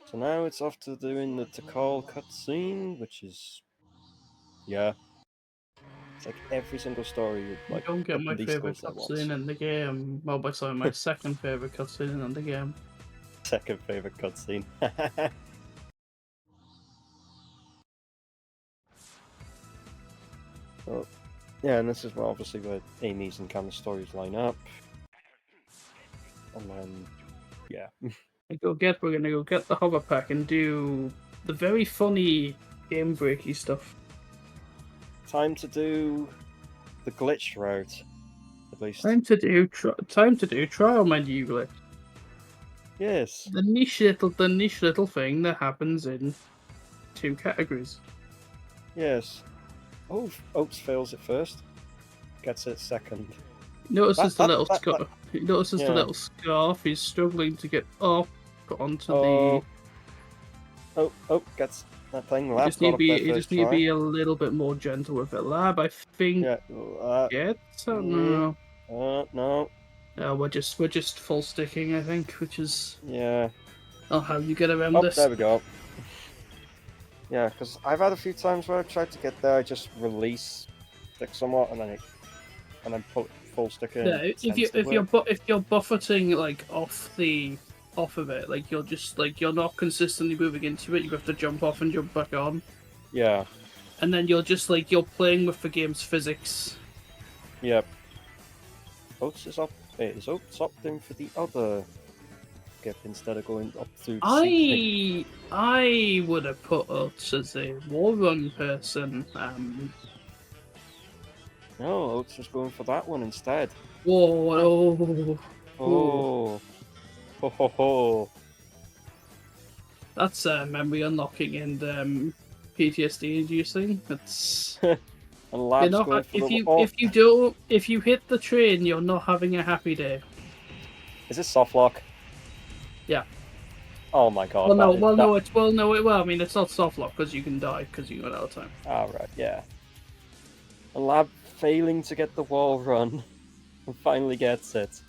So now it's off to doing the Tikal cutscene, which is, yeah, it's like every single story. You,
I
like,
don't get
open
my
these
favorite
doors at once.
cutscene in the game. Well, by sorry, my second favorite cutscene in the game.
Second favorite cutscene. Well, yeah, and this is where obviously where Amy's and Cam's stories line up, and then yeah,
We're gonna go get the hover pack and do the very funny game breaky stuff.
time to do the glitch route, at least.
Time to do trial menu glitch.
Yes.
The niche little thing that happens in 2 categories.
Yes. Oh, Oats fails it first. Gets it second.
He notices the
That-
little
that-
scarf. He notices the
yeah.
little scarf. He's struggling to get up onto
Oh. Oh, gets that thing.
the.
Lab
You just need
got
to
up
be.
there
You
first
just need to
try.
be a little bit more gentle with it. Lab, I think.
Yeah.
Gets. No.
No.
We're just full sticking. I think, which is.
Yeah.
I'll have you get around
Oh,
this.
there we go. Yeah, because I've had a few times where I've tried to get there, I just release stick somewhat, and then put full stick in.
Yeah,
It
if
tends to
you're
work.
if you're buffeting like off of it, like you're not consistently moving into it. You have to jump off and jump back on,
Yeah.
and then you're playing with the game's physics.
Yep. Oats is up. Is Oats opting for the other skip instead of going up through the sea?
I would have put Oats as a wall run person.
No, Oats was going for that one instead.
Whoa,
Oh. Ho ho ho.
that's memory unlocking and PTSD inducing. That's
And
you're
Lab's
not,
going for the...
if you hit the train, you're not having a happy day.
Is this soft lock?
Yeah.
Oh my god.
I mean, it's not soft lock because you can die because you run out of time.
Alright, yeah. And Lab failing to get the wall run and finally gets it.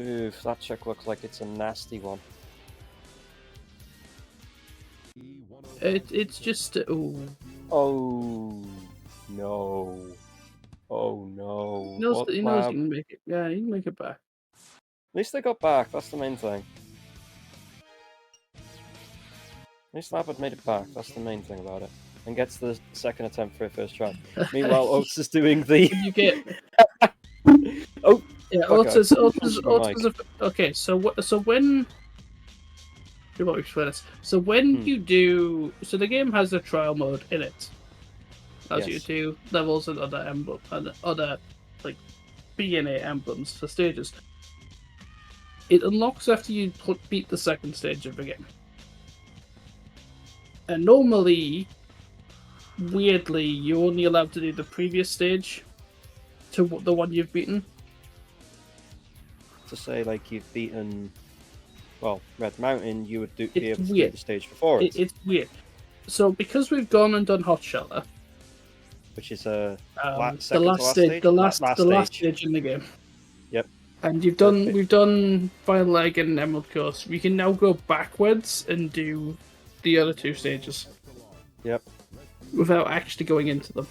Oof, that chick looks like it's a nasty one.
It's just ooh.
Oh no. Oh no.
He knows,
What
he knows
lab?
he can make it. Yeah, he can make it back.
At least they got back, that's the main thing. At least Lab had made it back, that's the main thing about it. And gets the second attempt for a first try. Meanwhile, Oats is doing the...
You get
Oh!
yeah.
fuck, I
Oats
punched my mic.
is okay. So when you want to explain this? So when you do, so the game has a trial mode in it. As you
Yes.
do levels and other emblem and other like B&A emblems for stages. It unlocks after you beat the second stage of the game. And normally, weirdly, you're only allowed to do the previous stage to the one you've beaten.
To say, like, you've beaten... Well, Red Mountain, you would be
It's
able to do
weird.
the stage before it.
It's weird. So because we've gone and done Hot Shelter,
Which is a...
the last stage, the last stage in the game.
Yep.
And we've done Final Egg and Emerald Coast. We can now go backwards and do the other two stages.
Yep.
Without actually going into them.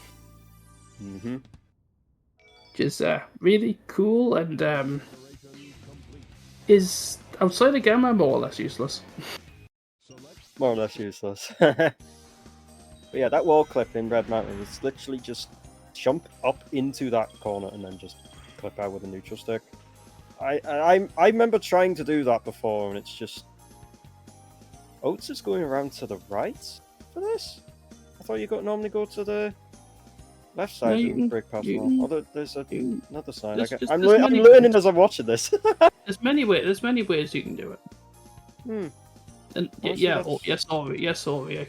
Mm-hmm.
Which is really cool and is outside the gamma more or less useless.
More or less useless. But yeah, that wall clip in Red Mountain is literally just jump up into that corner and then just clip out with a neutral stick. I remember trying to do that before, and it's just... Oats is going around to the right for this? I thought you normally go to the left side and break past them. Oh, there's another side. I'm learning as I'm watching this.
There's many ways you can do it. And yes, Auri. I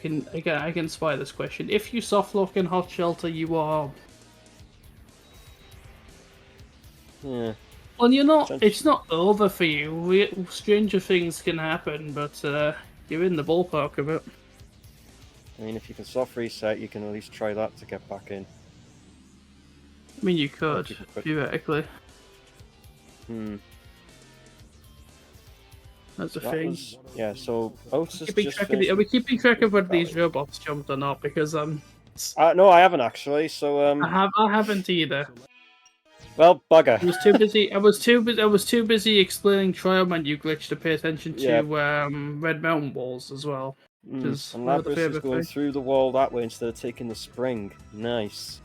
can spy this question. If you softlock in Hot Shelter, you are.
Yeah.
Well, you're not. It's not over for you. Stranger things can happen, but you're in the ballpark of it.
I mean, if you can soft reset, you can at least try that to get back in.
I mean, you could theoretically. That's a thing.
Yeah. So Oats is
Are we keeping track of whether these robots jumped or not? Because
no, I haven't actually. So
I haven't either.
Well, bugger.
I was too busy explaining trial menu glitch to pay attention to Red Mountain walls as well.
And Labrys is going through the wall that way instead of taking the spring. Nice.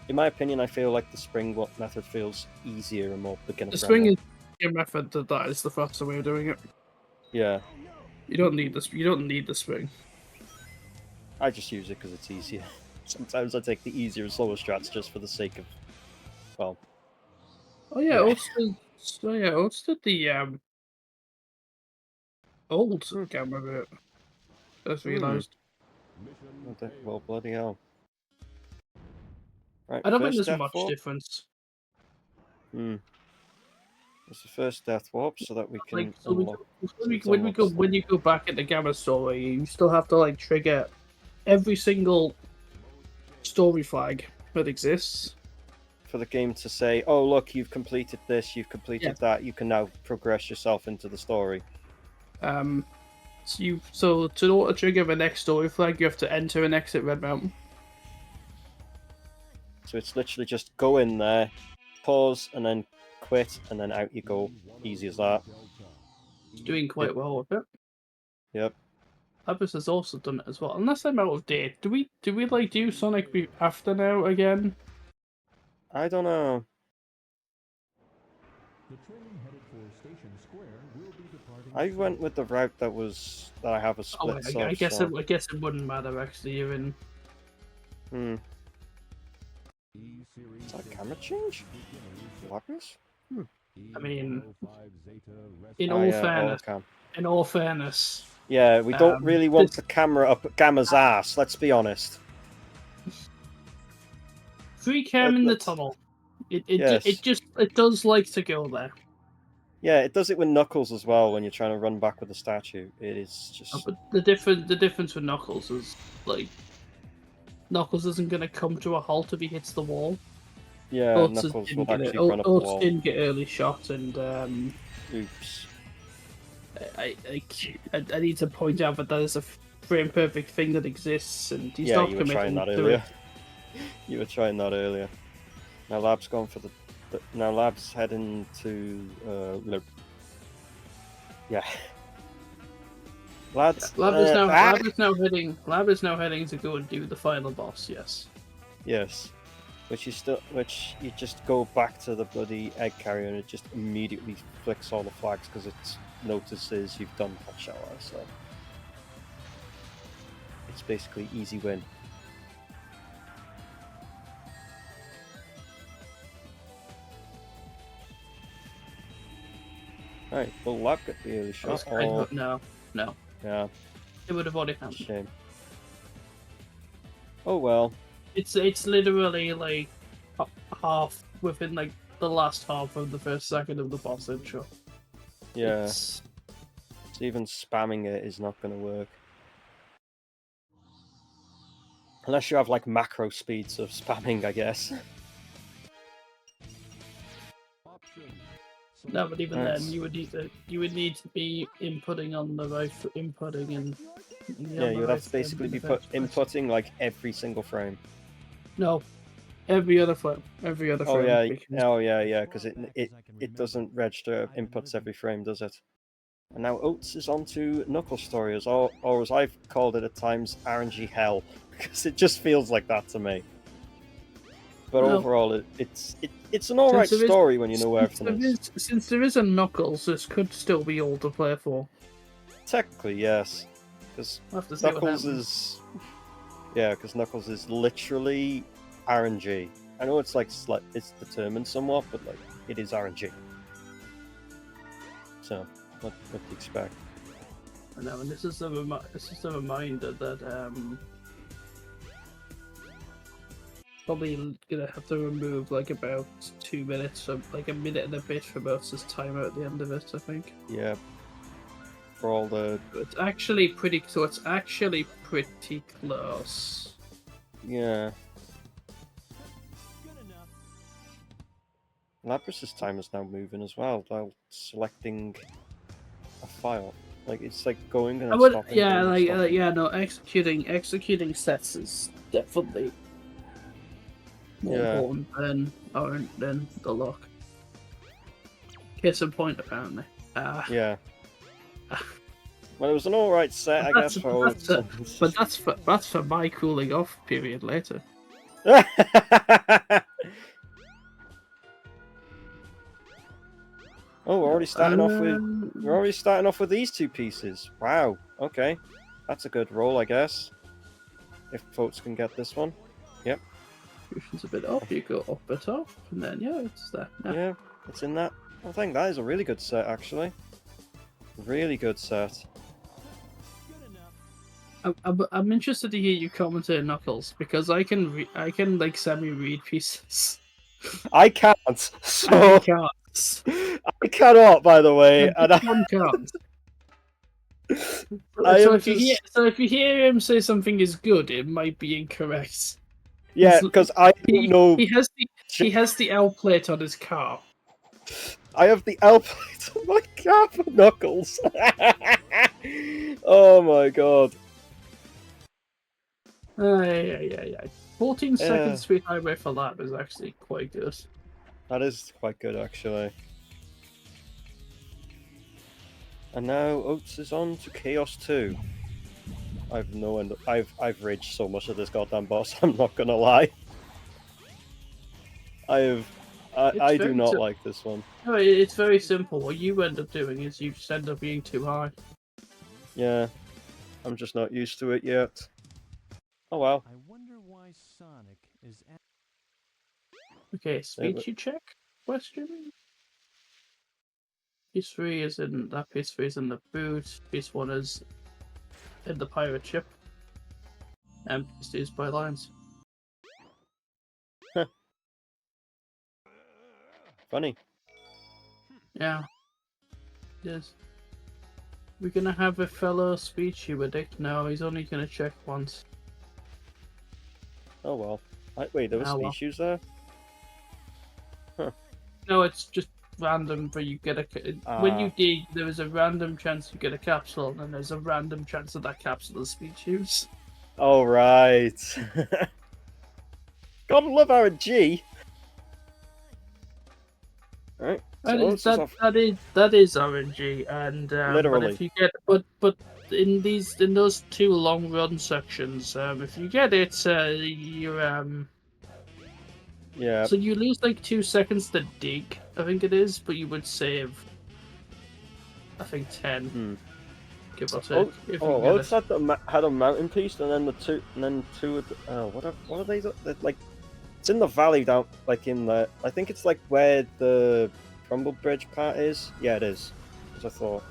In my opinion, I feel like the spring method feels easier and more beginner friendly.
The spring is a method that is the faster way of doing it.
Yeah.
You don't need this. You don't need the spring.
I just use it because it's easier. Sometimes I take the easier and slower strats just for the sake of, well.
Oh yeah, Oats did the old camera bit. Just realised.
Well, bloody hell. Right,
I don't think there's much difference.
It's the first death warp, so that we can.
When you go back at the gamma story, you still have to like trigger every single story flag that exists
for the game to say, "Oh, look, you've completed this, you've completed that. You can now progress yourself into the story."
So to auto trigger the next story flag, you have to enter and exit Red Mountain.
So it's literally just go in there, pause, and then quit, and then out you go. Easy as that.
It's doing quite well with it.
Yep.
Labrys has also done it as well. Unless I'm out of date, do we like do Sonic after now again?
I don't know. I went with the route that I have a split.
I guess it wouldn't matter actually. You're in.
Is that a camera change? Labrys?
I mean, in all fairness.
Yeah, we don't really want the camera up at Gamma's ass. Let's be honest.
Free cam in the tunnel. It does like to go there.
Yeah, it does it with Knuckles as well when you're trying to run back with the statue. It is just.
But the difference with Knuckles is like Knuckles isn't going to come to a halt if he hits the wall.
Yeah,
Oats
Knuckles will actually run up the
Oats
wall.
didn't get early shot, and
Oops.
I need to point out that is a frame perfect thing that exists, and he's
Yeah,
not
you were trying
committing
that
to
earlier.
it.
You were trying that earlier. Now Lab's gone for the now Lab's heading to yeah. Lads,
Lab is now heading to go and do the final boss. Yes.
Yes. Which you just go back to the bloody egg carrier and it just immediately flicks all the flags because it notices you've done hot shower, so it's basically easy win. Right, will Lab get the early shot?
No.
Yeah,
It would have already happened.
shame. Oh well.
It's literally like half within like the last half of the first second of the boss intro.
Yeah.
It's-
So even spamming it is not going to work. Unless you have like macro speeds of spamming, I guess.
No, but even
Nice.
then, you would need to be inputting on the right inputting and
Yeah, you would have to basically be inputting like every single frame.
No, every other frame.
Oh yeah, because it doesn't register inputs every frame, does it? And now Oats is on to Knuckles Story, or as I've called it at times, RNG hell, because it just feels like that to me. But
No.
overall, it's an alright story when you know where everything is.
Since there is a Knuckles, this could still be all to play for.
Technically, yes, because
We'll have to see what
Knuckles
happens.
because Knuckles is literally RNG. I know it's like it's determined somewhat, but like it is RNG. So, what do you expect?
I know, and this is a reminder that probably gonna have to remove like about 2 minutes, or like a minute and a bit for Oats' timer at the end of it. I think.
Yeah. For all the
It's actually pretty. So it's actually pretty close.
yeah. Labrys' time is now moving as well, while selecting a file. Like it's like going and stopping.
Yeah,
going and stopping.
yeah, no, executing sets is definitely more important than the lock. Case in point, apparently.
Yeah. Well, it was an alright set, I guess.
But that's for my cooling off period later.
Oh, we're already starting off with with these two pieces. Wow. Okay, that's a good roll, I guess. If folks can get this one. Yep.
It's a bit up. You go up the top, and then yeah, it's there.
Yeah, it's in that. I think that is a really good set, actually. Really good set.
I'm interested to hear you commentate Knuckles because I can like semi-read pieces.
I can't. So
I can't.
I cannot, by the way. And
One can't.
I
So
am
if you hear him say something is good, it might be incorrect.
yeah, because I don't know.
He has the L plate on his car.
I have the L plate on my car for Knuckles. Oh my god.
Yeah. 14 seconds Sweet Highway for Lab is actually quite good.
That is quite good, actually. And now Oats is on to Chaos 2. I've no end. I've raged so much at this goddamn boss. I'm not gonna lie. I do not like this one.
No, it's very simple. What you end up doing is you just end up being too high.
Yeah, I'm just not used to it yet. Oh well.
I wonder why Sonic is
Okay, speechy check? Question? Piece 3 is in that. Piece 3 is in the boot. Piece 1 is in the pirate ship. And piece 2 is by lines.
Funny.
Yeah. Yes. We're gonna have a fellow speechy with it. No, he's only gonna check once.
Oh well. Wait, there was
Oh, well.
species there?
No, it's just random. But you get when you
Ah.
dig, there is a random chance you get a capsule, and then there's a random chance that capsule is species.
Oh right. Gotta love RNG. Right. So Oats is off.
That is RNG, and but
Literally.
if you get but in those 2 long run sections, if you get it, you're
Yeah.
so you lose like 2 seconds to dig, I think it is, but you would save, I think 10, give or take. If you get
Oats
it.
had a mountain piece, and then two of the, what are they? They're like, it's in the valley down, like in the. I think it's like where the Crumble Bridge part is. Yeah, it is. As I thought.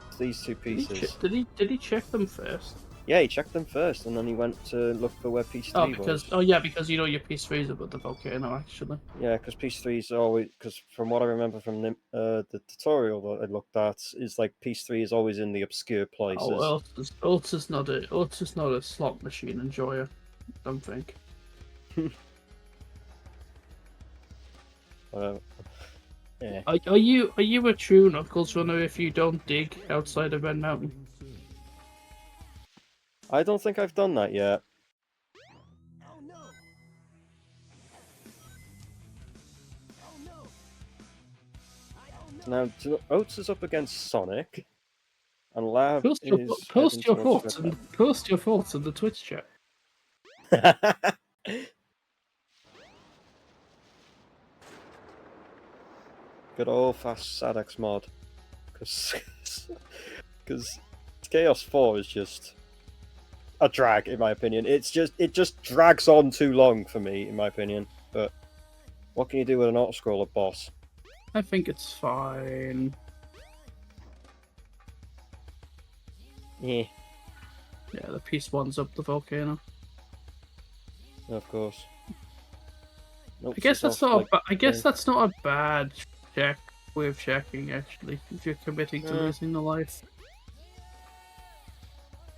It's these 2 pieces.
Did he check them first?
Yeah, he checked them first, and then he went to look for where piece 3 was.
Because you know your piece 3 is about the volcano, actually.
Yeah, because piece 3 is always, because from what I remember from the tutorial that I looked at, is like piece 3 is always in the obscure places.
Oh, Oats is not a slot machine enjoyer, I don't think.
Yeah.
Are you a true Knuckles runner if you don't dig outside of Red Mountain?
I don't think I've done that yet.
Oh no! Oh no!
Now, Oats is up against Sonic, and Lab
Post your thoughts in the Twitch chat.
Good old fast Sadex mod, because Chaos 4 is just a drag in my opinion. It just drags on too long for me in my opinion. But what can you do with an auto-scroller boss?
I think it's fine.
Yeah.
Yeah, the piece 1's up the volcano.
Of course. Nope,
I guess
she's
that's
off,
not.
like,
I guess that's not a bad way of checking actually. If you're committing to losing the life.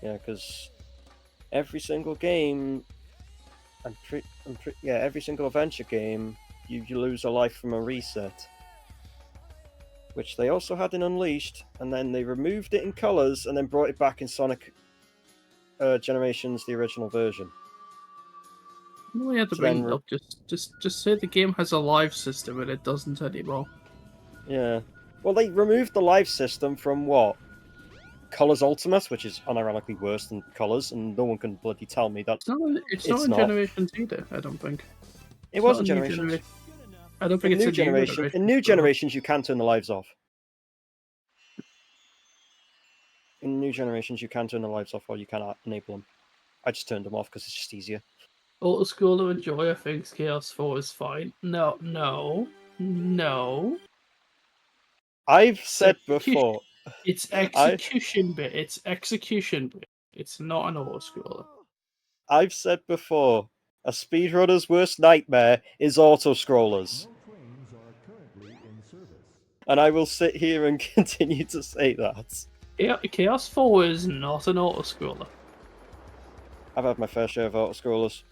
Yeah, because every single game, every single adventure game, you lose a life from a reset. Which they also had in Unleashed, and then they removed it in Colors, and then brought it back in Sonic Generations, the original version.
No, we had to
So
bring
then
it up. Just say the game has a live system and it doesn't anymore.
Yeah. Well, they removed the live system from what? Colors Ultimate, which is unironically worse than Colors, and no one can bloody tell me that
It's not in Generations either, I don't think.
It wasn't Generations.
I don't think
In
it's
new
a
generation. In new generations, you can turn the lives off. In new generations, you can turn the lives off, or you can enable them. I just turned them off because it's just easier.
Auto Scroller Enjoyer thinks Chaos 4 is fine. No.
I've said before.
It's execution bit. It's execution bit. It's not an auto scroller.
I've said before. A speedrunner's worst nightmare is auto scrollers. And I will sit here and continue to say that.
Chaos 4 is not an auto scroller.
I've had my fair share of auto scrollers.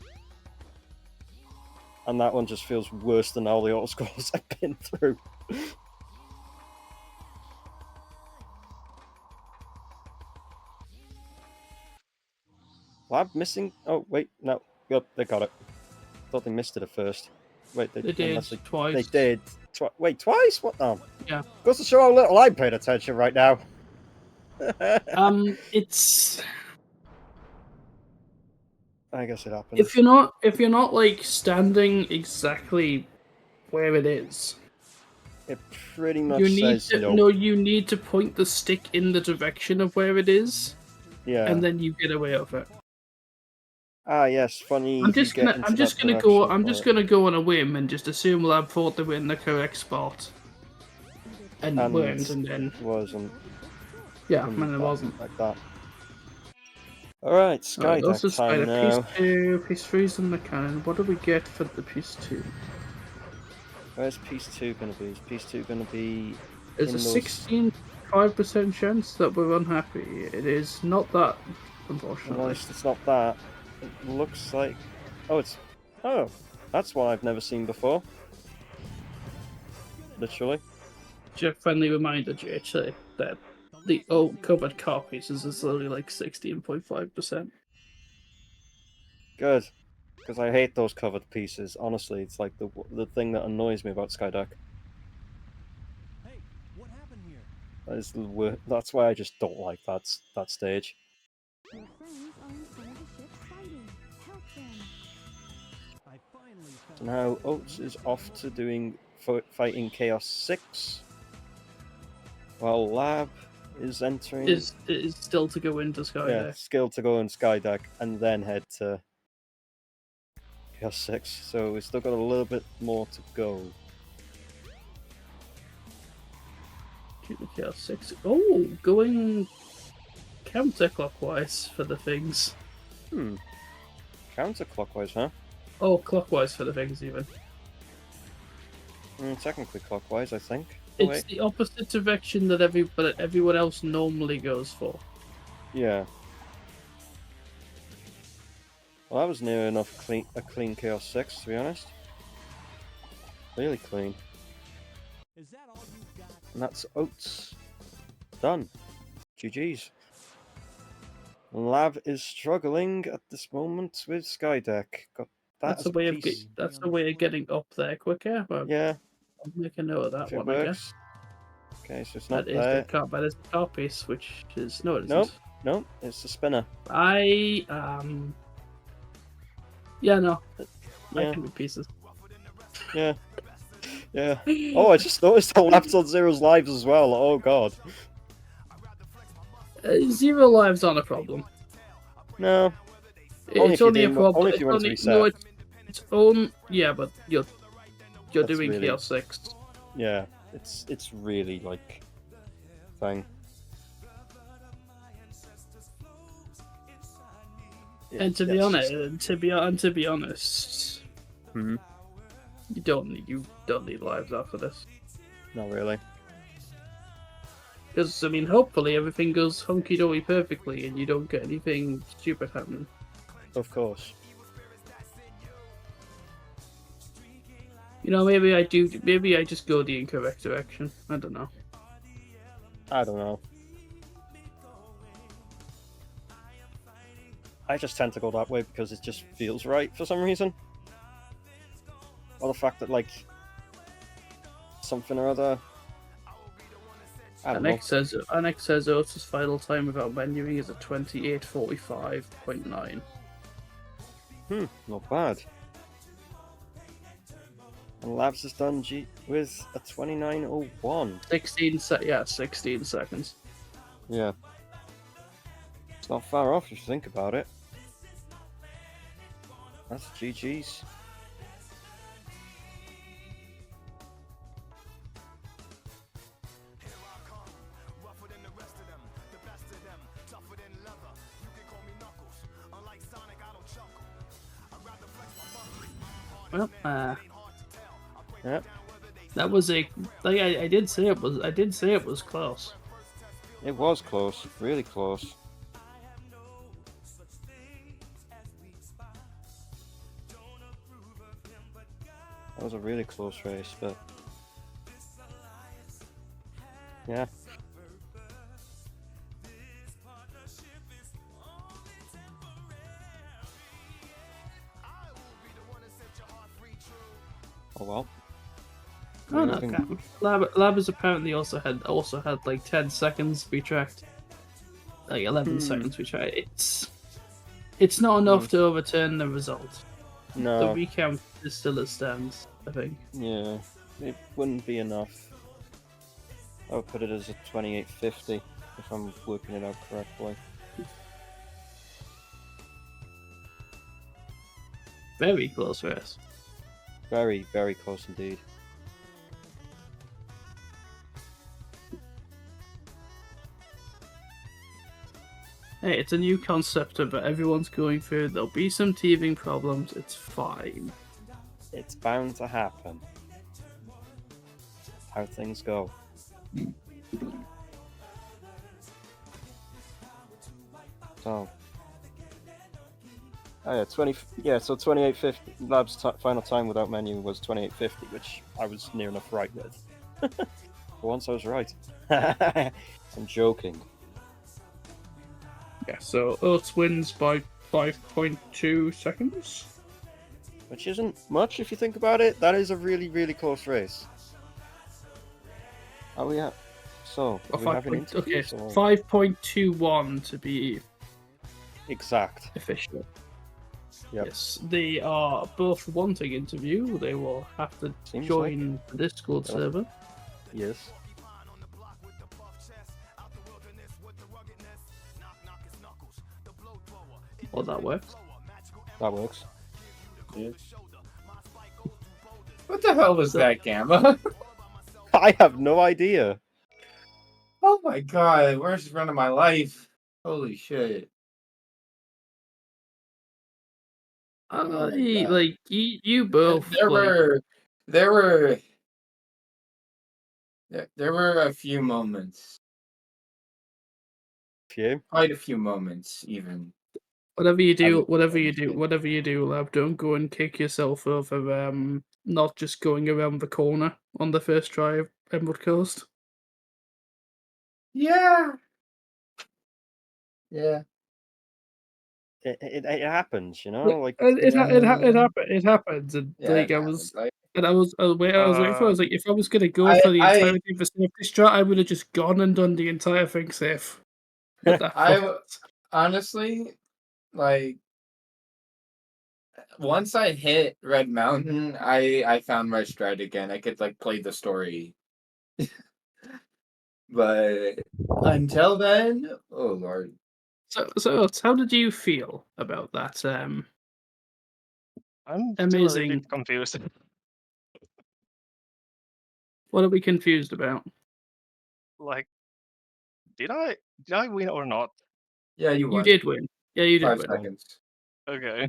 And that one just feels worse than all the auto scrollers I've been through. Lab missing? Oh, wait, no. Yep, they got it. Thought they missed it at first. Wait, they
did twice.
They did. Wait, twice? What? Oh.
Yeah.
Goes to show how little I'm paying attention right now.
It's.
I guess it happens.
If you're not like standing exactly where it is,
it pretty much says no.
No, you need to point the stick in the direction of where it is.
Yeah.
And then you get away with it.
Ah, yes, funny.
I'm just gonna go on a whim and just assume Lab thought they were in the correct spot, and weren't, and then
wasn't.
Yeah, and it wasn't
like that. All right, Skydeck time now.
Piece 2, piece 3's in the cannon. What do we get for the piece 2?
Where's piece 2 gonna be? Is piece 2 gonna be?
There's a 16.5% chance that we're unhappy. It is not that, unfortunately.
At least it's not that. It looks like. Oh, that's one I've never seen before. literally.
Just friendly reminder, JH, that the covered car pieces is only like 16.5%.
Good, because I hate those covered pieces. Honestly, it's like the thing that annoys me about Skydeck.
Hey, what happened here?
That's why I just don't like that stage.
Your friends are in front of the ship fighting. Help them.
I finally found
So now Oats is off to doing fighting Chaos 6, while Lab is entering.
Is still to go into
Yeah,
Skydeck.
skill to go in Skydeck and then head to Chaos 6. So we've still got a little bit more to go.
Chaos 6. Oh, going counterclockwise for the things.
Counterclockwise, huh?
Oh, clockwise for the things even.
Technically clockwise, I think.
It's
wait.
the opposite direction that everyone else normally goes for.
Yeah. Well, that was near enough a clean Chaos 6, to be honest. Really clean.
Is that all you got?
And that's Oats. Done. GG's. Lab is struggling at this moment with Skydeck. Got that
That's
as
a way
piece.
that's a way of getting up there quicker. But
Yeah,
I'll make a note of that
if it
one, I guess.
works. Okay, so it's not
That is
there.
that is the car piece, which is no, it isn't.
Nope. No, it's the spinner.
Yeah, no. I
Yeah.
can do pieces.
Yeah. Yeah. Oh, I just noticed the Lab's on Zero's lives as well. Oh god.
Zero lives aren't a problem.
No. Only
It's
if
only
you
a
do-
problem.
only if you want to reset.
No, it's own. Yeah, but you're
That's
doing
really-
Chaos 6.
Yeah. It's really like thing.
And to be
It's
honest,
Mhm.
you don't need lives after this.
Not really.
Because I mean, hopefully everything goes hunky dory perfectly, and you don't get anything stupid happening.
Of course.
You know, maybe I do. Maybe I just go the incorrect direction. I don't know.
I don't know. I just tend to go that way because it just feels right for some reason. Or the fact that, like, something or other. I don't know.
Annex says Otis' final time without menuing is a 28:45.9.
Not bad. And Labs has done with a 29:01.
16 seconds.
Yeah. It's not far off if you think about it. That's GG's.
Well,
Yeah.
that was I did say it was close.
It was close. Really close. That was a really close race, but yeah. Oh well.
Oh no,
Moving-
okay. Labrys apparently also had like 10 seconds to be tracked. Like 11 seconds to be tracked. It's not enough to overturn the result. The
No.
recount is still as stands, I think.
Yeah. It wouldn't be enough. I would put it as a 28:50 if I'm working it out correctly.
Very close race.
Very, very close indeed.
Hey, it's a new concept of everyone's going through. There'll be some teething problems. It's fine.
It's bound to happen. How things go. So. Oh yeah, so 28:50. Lab's final time without menu was 28:50, which I was near enough right with. For once I was right. I'm joking.
Yeah, so Oats wins by 5.2 seconds.
Which isn't much if you think about it. That is a really, really close race. Are we at? So,
Or
are we having
5.21
interviews? Or...
to be
Exact.
official.
Yep.
Yes, they are both wanting interview. They will have to
Seems
join the Discord
They'll-
server.
Yes.
Well, that works.
That works.
What the hell was that, Gamma?
I have no idea.
Oh my god, worst run of my life. Holy shit. Oh my God.
Like you both.
There
like,
were there were there were a few moments.
Few.
Quite a few moments even.
whatever you do,
would say.
whatever you do, Lab, don't go and kick yourself over not just going around the corner on the first try of Emerald Coast.
Yeah. Yeah.
It happens, you know.
Like,
Like
it happens, and
Yeah,
like
it
I
happens.
was waiting for. I was like, if I was gonna go
I-
for the
I-
entirety of the safety strat, I would have just gone and done the entire thing safe. At that point.
Honestly, like once I hit Red Mountain, I found my stride again. I could like play the story. But until then, oh lord.
So how did you feel about that?
I'm still a
Amazing.
bit confused.
What are we confused about?
Like, did I win or not?
Yeah, you
You
won.
did win. Yeah, you did
5
win.
seconds.
Okay.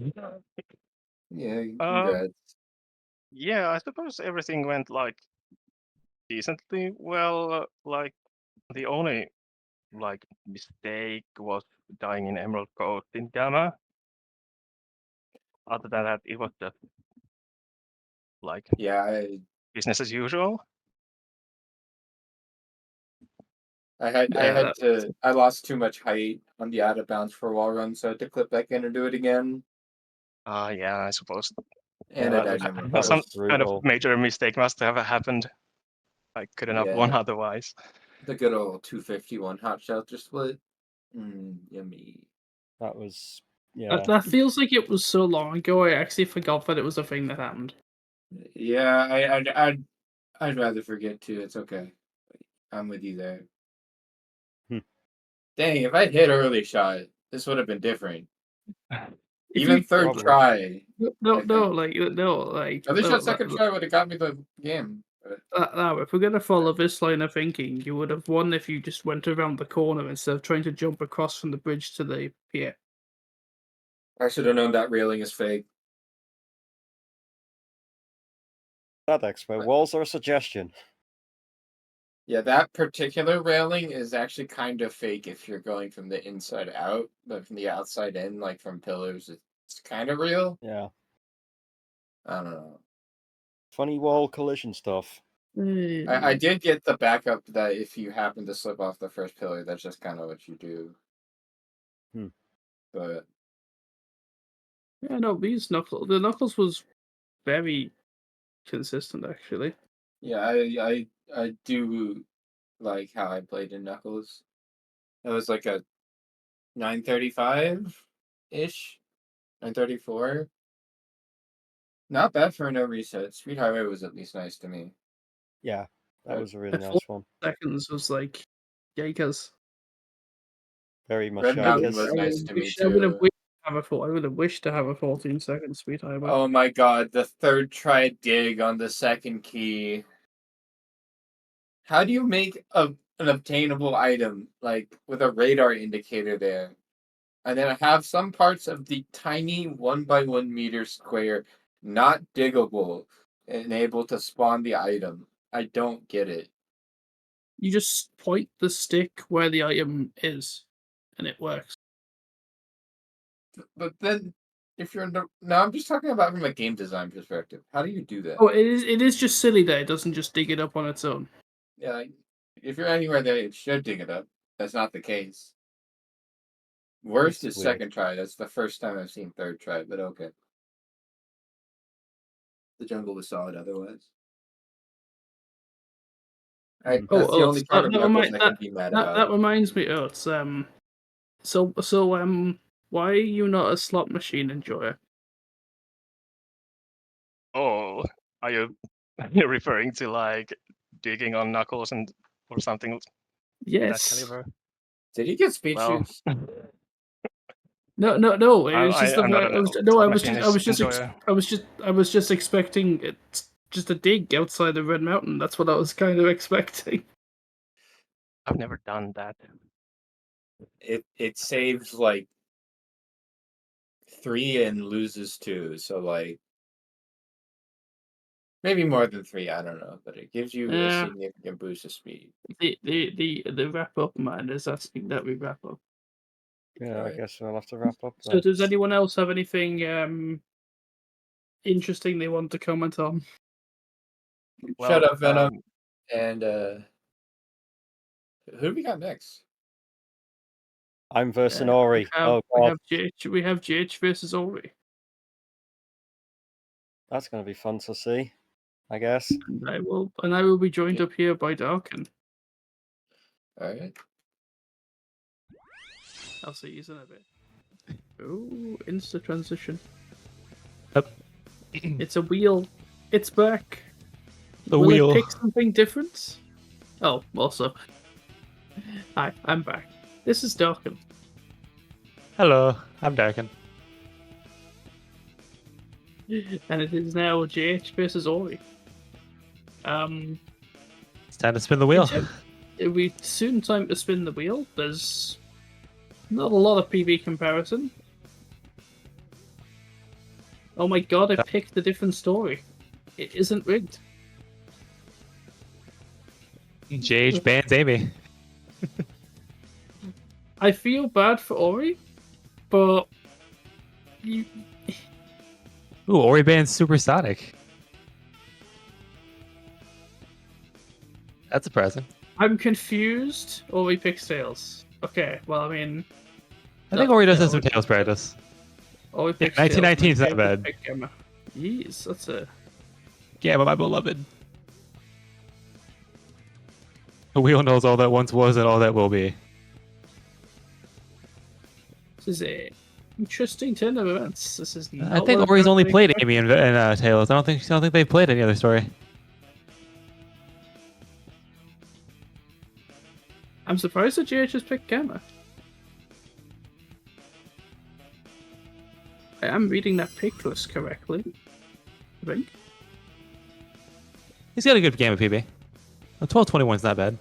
Yeah, congrats.
Yeah, I suppose everything went like decently well. Like the only like mistake was dying in Emerald Coast in Gamma. Other than that, it was just like
Yeah,
business as usual.
Yeah,
I lost too much height on the out of bounds for wall run, so I had to clip back in and do it again.
Yeah, I suppose.
And
Yeah,
I died
that
in
was
Some kind of
brutal.
major mistake must have happened. I couldn't have won
Yeah.
otherwise.
The good old 251 hot shelter split. Yummy.
That was yeah.
that feels like it was so long ago. I actually forgot that it was a thing that happened.
Yeah, I'd rather forget too. It's okay. I'm with you there.
Hmm.
Dang, if I hit early shot, this would have been different.
If
Even
you-
third
Probably.
try.
No,
I
no,
think.
like
Early
no,
shot second try would have got me the game. But
no, if we're gonna follow this line of thinking, you would have won if you just went around the corner instead of trying to jump across from the bridge to the pier.
I should have known that railing is fake.
That expert walls are a suggestion.
Yeah, that particular railing is actually kind of fake if you're going from the inside out, but from the outside in, like from pillars, it's kind of real.
Yeah.
I don't know.
Funny wall collision stuff.
I did get the backup that if you happen to slip off the first pillar, that's just kind of what you do. But
Yeah, no, the Knuckles was very consistent actually.
yeah, I do like how I played in Knuckles. It was like a 935 ish, 934. Not bad for no reset. Speed Highway was at least nice to me.
Yeah, that was a really
At
nice one.
seconds was like, yikers.
Very much
Red
I
Mountain
guess.
was nice to me
I would have
too.
wished I would have wished to have a 14-second speed highway.
Oh my god, the third try dig on the second key. How do you make an obtainable item like with a radar indicator there? And then I have some parts of the tiny 1 by 1 meter square not diggable and able to spawn the item. I don't get it.
You just point the stick where the item is, and it works.
But then if you're no, I'm just talking about from a game design perspective. How do you do that?
Oh, it is just silly that it doesn't just dig it up on its own.
Yeah, like, if you're anywhere that it should dig it up, that's not the case. Worst
It's
is
weird.
second try. That's the first time I've seen third try, but okay. The jungle was solid otherwise. Alright,
Mhm.
that's the only part of
that,
Knuckles I can be mad
that
about.
reminds me, Oats. Why are you not a slot machine enjoyer?
Oh, are you you're referring to like digging on Knuckles and or something that
Yes.
caliber?
Did he get speed
Well,
shoots?
No. It was just the
I'm not
fact.
a
No,
slot machine enjoyer.
I was just expecting it just a dig outside the Red Mountain. That's what I was kind of expecting.
I've never done that.
It saves like 3 and loses 2, so like maybe more than 3. I don't know, but it gives you a
Yeah.
significant boost of speed.
The wrap up man is asking that we wrap up.
Yeah, I
Alright.
guess we'll have to wrap up
So
then.
does anyone else have anything interesting they want to comment on?
Shut
Well,
up, Venom. And who do we got next?
I'm versing Auri. Oh god,
We have GH versus Auri.
that's going to be fun to see, I guess.
And I will be joined up here by Darken.
Alright.
I'll see you in a bit. Oh, insta transition.
Yep.
It's a wheel. It's back.
The
Will
wheel.
it pick something different? Oh, also. Hi, I'm back. This is Darken.
Hello, I'm Darken.
And it is now JH versus Ori.
It's time to spin the wheel.
It'll be soon time to spin the wheel. There's not a lot of PV comparison. Oh my god, I picked a different story. It isn't rigged.
JH bans Amy.
I feel bad for Ori, but you...
Ooh, Ori bans Supersonic. That's surprising.
I'm confused. Ori picks Tails. Okay, well, I mean...
I think Ori does have some Tails practice.
Ori
Yeah,
picks
1919 is
Tails,
not bad.
pick Gamma. Yes, that's a...
Gamma, my beloved. The wheel knows all that once was and all that will be.
This is a interesting turn of events. This is not
I think
what
Ori's only played
expected.
Amy and Tails. I don't think they've played any other story.
I'm surprised that GH has picked Gamma. I am reading that pick list correctly. I think.
He's got a good Gamma PB. 1221's not bad.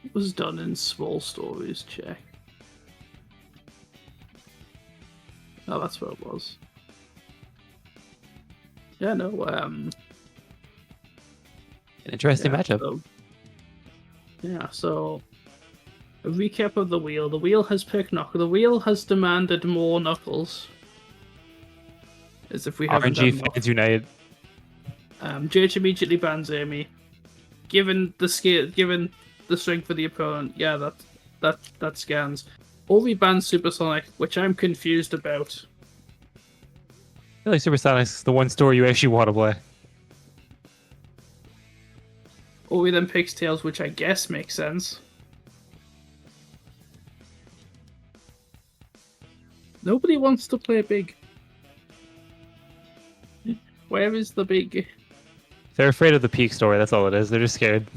It was done in small stories, check. Oh, that's what it was. Yeah, no,
An interesting matchup.
So a recap of the wheel. The wheel has picked Knuckles. The wheel has demanded more Knuckles. As if we haven't
RNG
done enough.
fans unite.
JH immediately bans Amy. Given the strength of the opponent, yeah, that scans. Ori bans Supersonic, which I'm confused about.
I feel like Supersonic's the one story you actually want to play.
Ori then picks Tails, which I guess makes sense. Nobody wants to play big. Where is the big?
They're afraid of the peak story, that's all it is. They're just scared.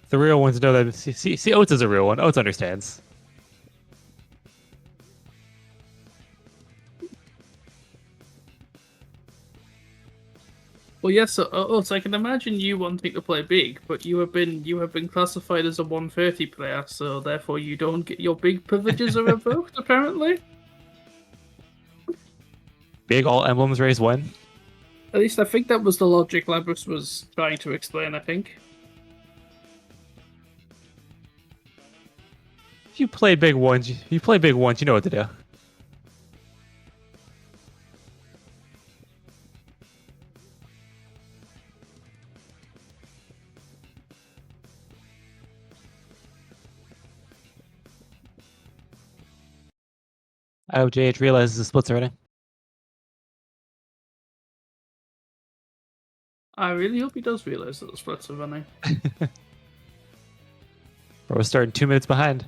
The real ones know that. See, Oats is a real one. Oats understands.
Well, yes. So I can imagine you wanting to play big, but you have been classified as a 130 player, so therefore you don't get your big privileges are revoked. Apparently,
Big all emblems raise 1.
at least I think that was the logic Labrys was trying to explain. I think.
If you play big ones, you know what to do. I hope JH realizes the splits already.
I really hope he does realize that the splits are running.
We're starting 2 minutes behind.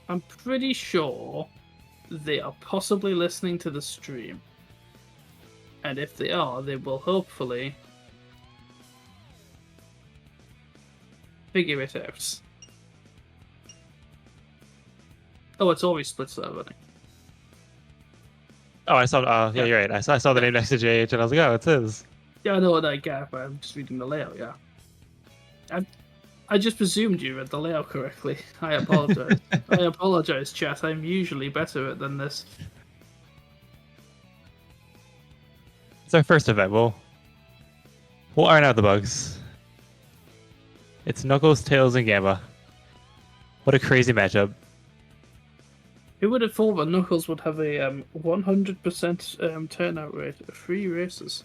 I'm pretty sure they are possibly listening to the stream. And if they are, they will hopefully figure it out. Oh, it's always splits that are running.
Oh, I saw. Yeah, you're right. I saw the name next to JH, and I was like, oh, it's his.
Yeah, I know what I get, but I'm just reading the layout, yeah. I just presumed you read the layout correctly. I apologize. I apologize, chat. I'm usually better at than this.
It's our first event. We'll iron out the bugs. It's Knuckles, Tails, and Gamma. What a crazy matchup.
Who would have thought that Knuckles would have a 100% turnout rate of 3 races?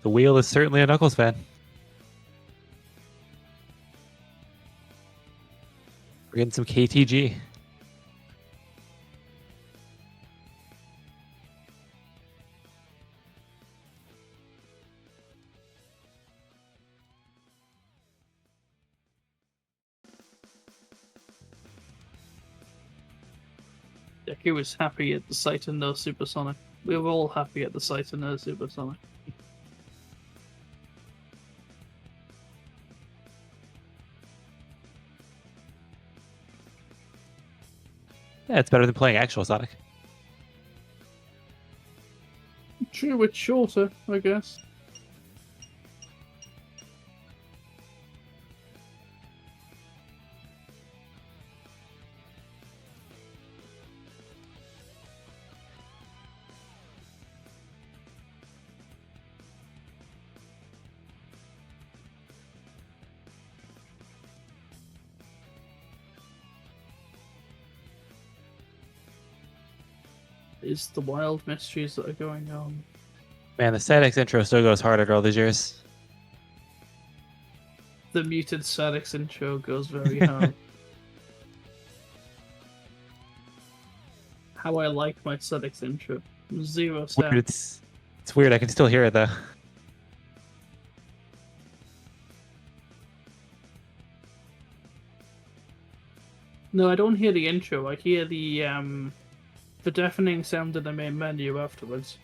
The wheel is certainly a Knuckles fan. We're getting some KTG.
Deku was happy at the sight of no Supersonic. We were all happy at the sight of no Supersonic.
Yeah, it's better than playing actual Sonic.
True, it's shorter, I guess. Is the wild mysteries that are going on.
Man, the Static intro still goes hard after all these years.
The muted Sadix intro goes very hard. How I like my Sadix intro. 0 sound.
Weird. It's weird. I can still hear it though.
No, I don't hear the intro. I hear the deafening sound of the main menu afterwards.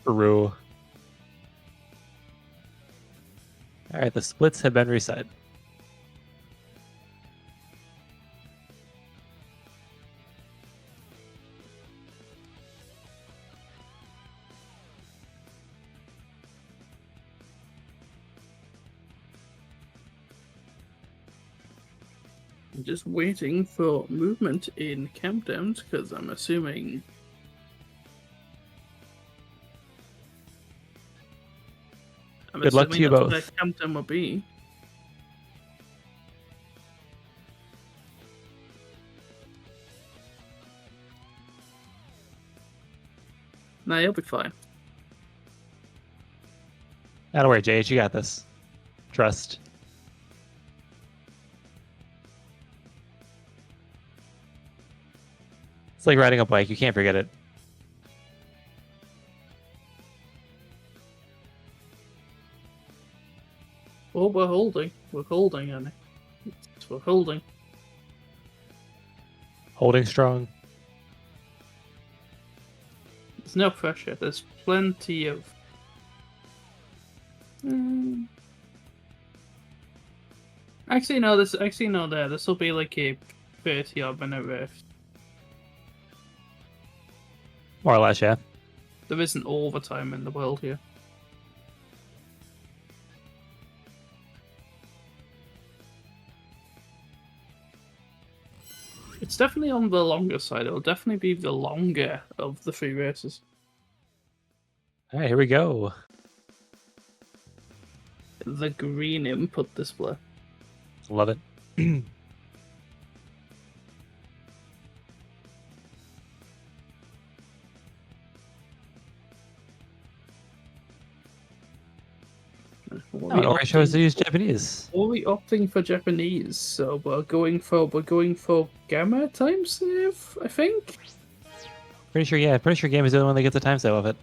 Peru. Alright, the splits have been reset.
I'm just waiting for movement in countdowns because I'm assuming.
Good luck to you both.
What a countdown will be. Nah, you'll be fine.
Don't worry, JH, you got this. Trust. It's like riding a bike. You can't forget it.
Oh, we're holding. We're holding, Annie. We're holding.
Holding strong.
There's no pressure. There's plenty of. Actually, no. There. This will be like a 30-odd minute rift.
More or less, yeah.
There isn't all the time in the world here. It's definitely on the longer side. It'll definitely be the longer of the 3 races.
All right, here we go.
The green input display.
Love it. Ori chose to use Japanese.
Are we opting for Japanese? So we're going for Gamma time save, I think.
Pretty sure, yeah. Pretty sure Game is the only one that gets a time save of it.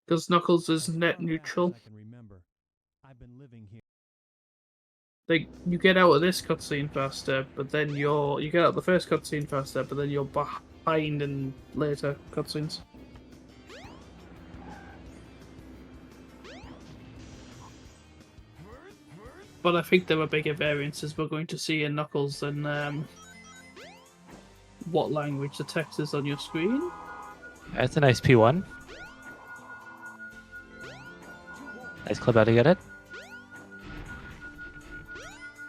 Because Knuckles is net neutral.
I can remember. I've been living here.
Like you get out of this cutscene faster, but then you get out of the first cutscene faster, but then you're behind in later cutscenes. But I think there are bigger variances we're going to see in Knuckles than what language the text is on your screen.
That's a nice P1. Nice clip out to get it.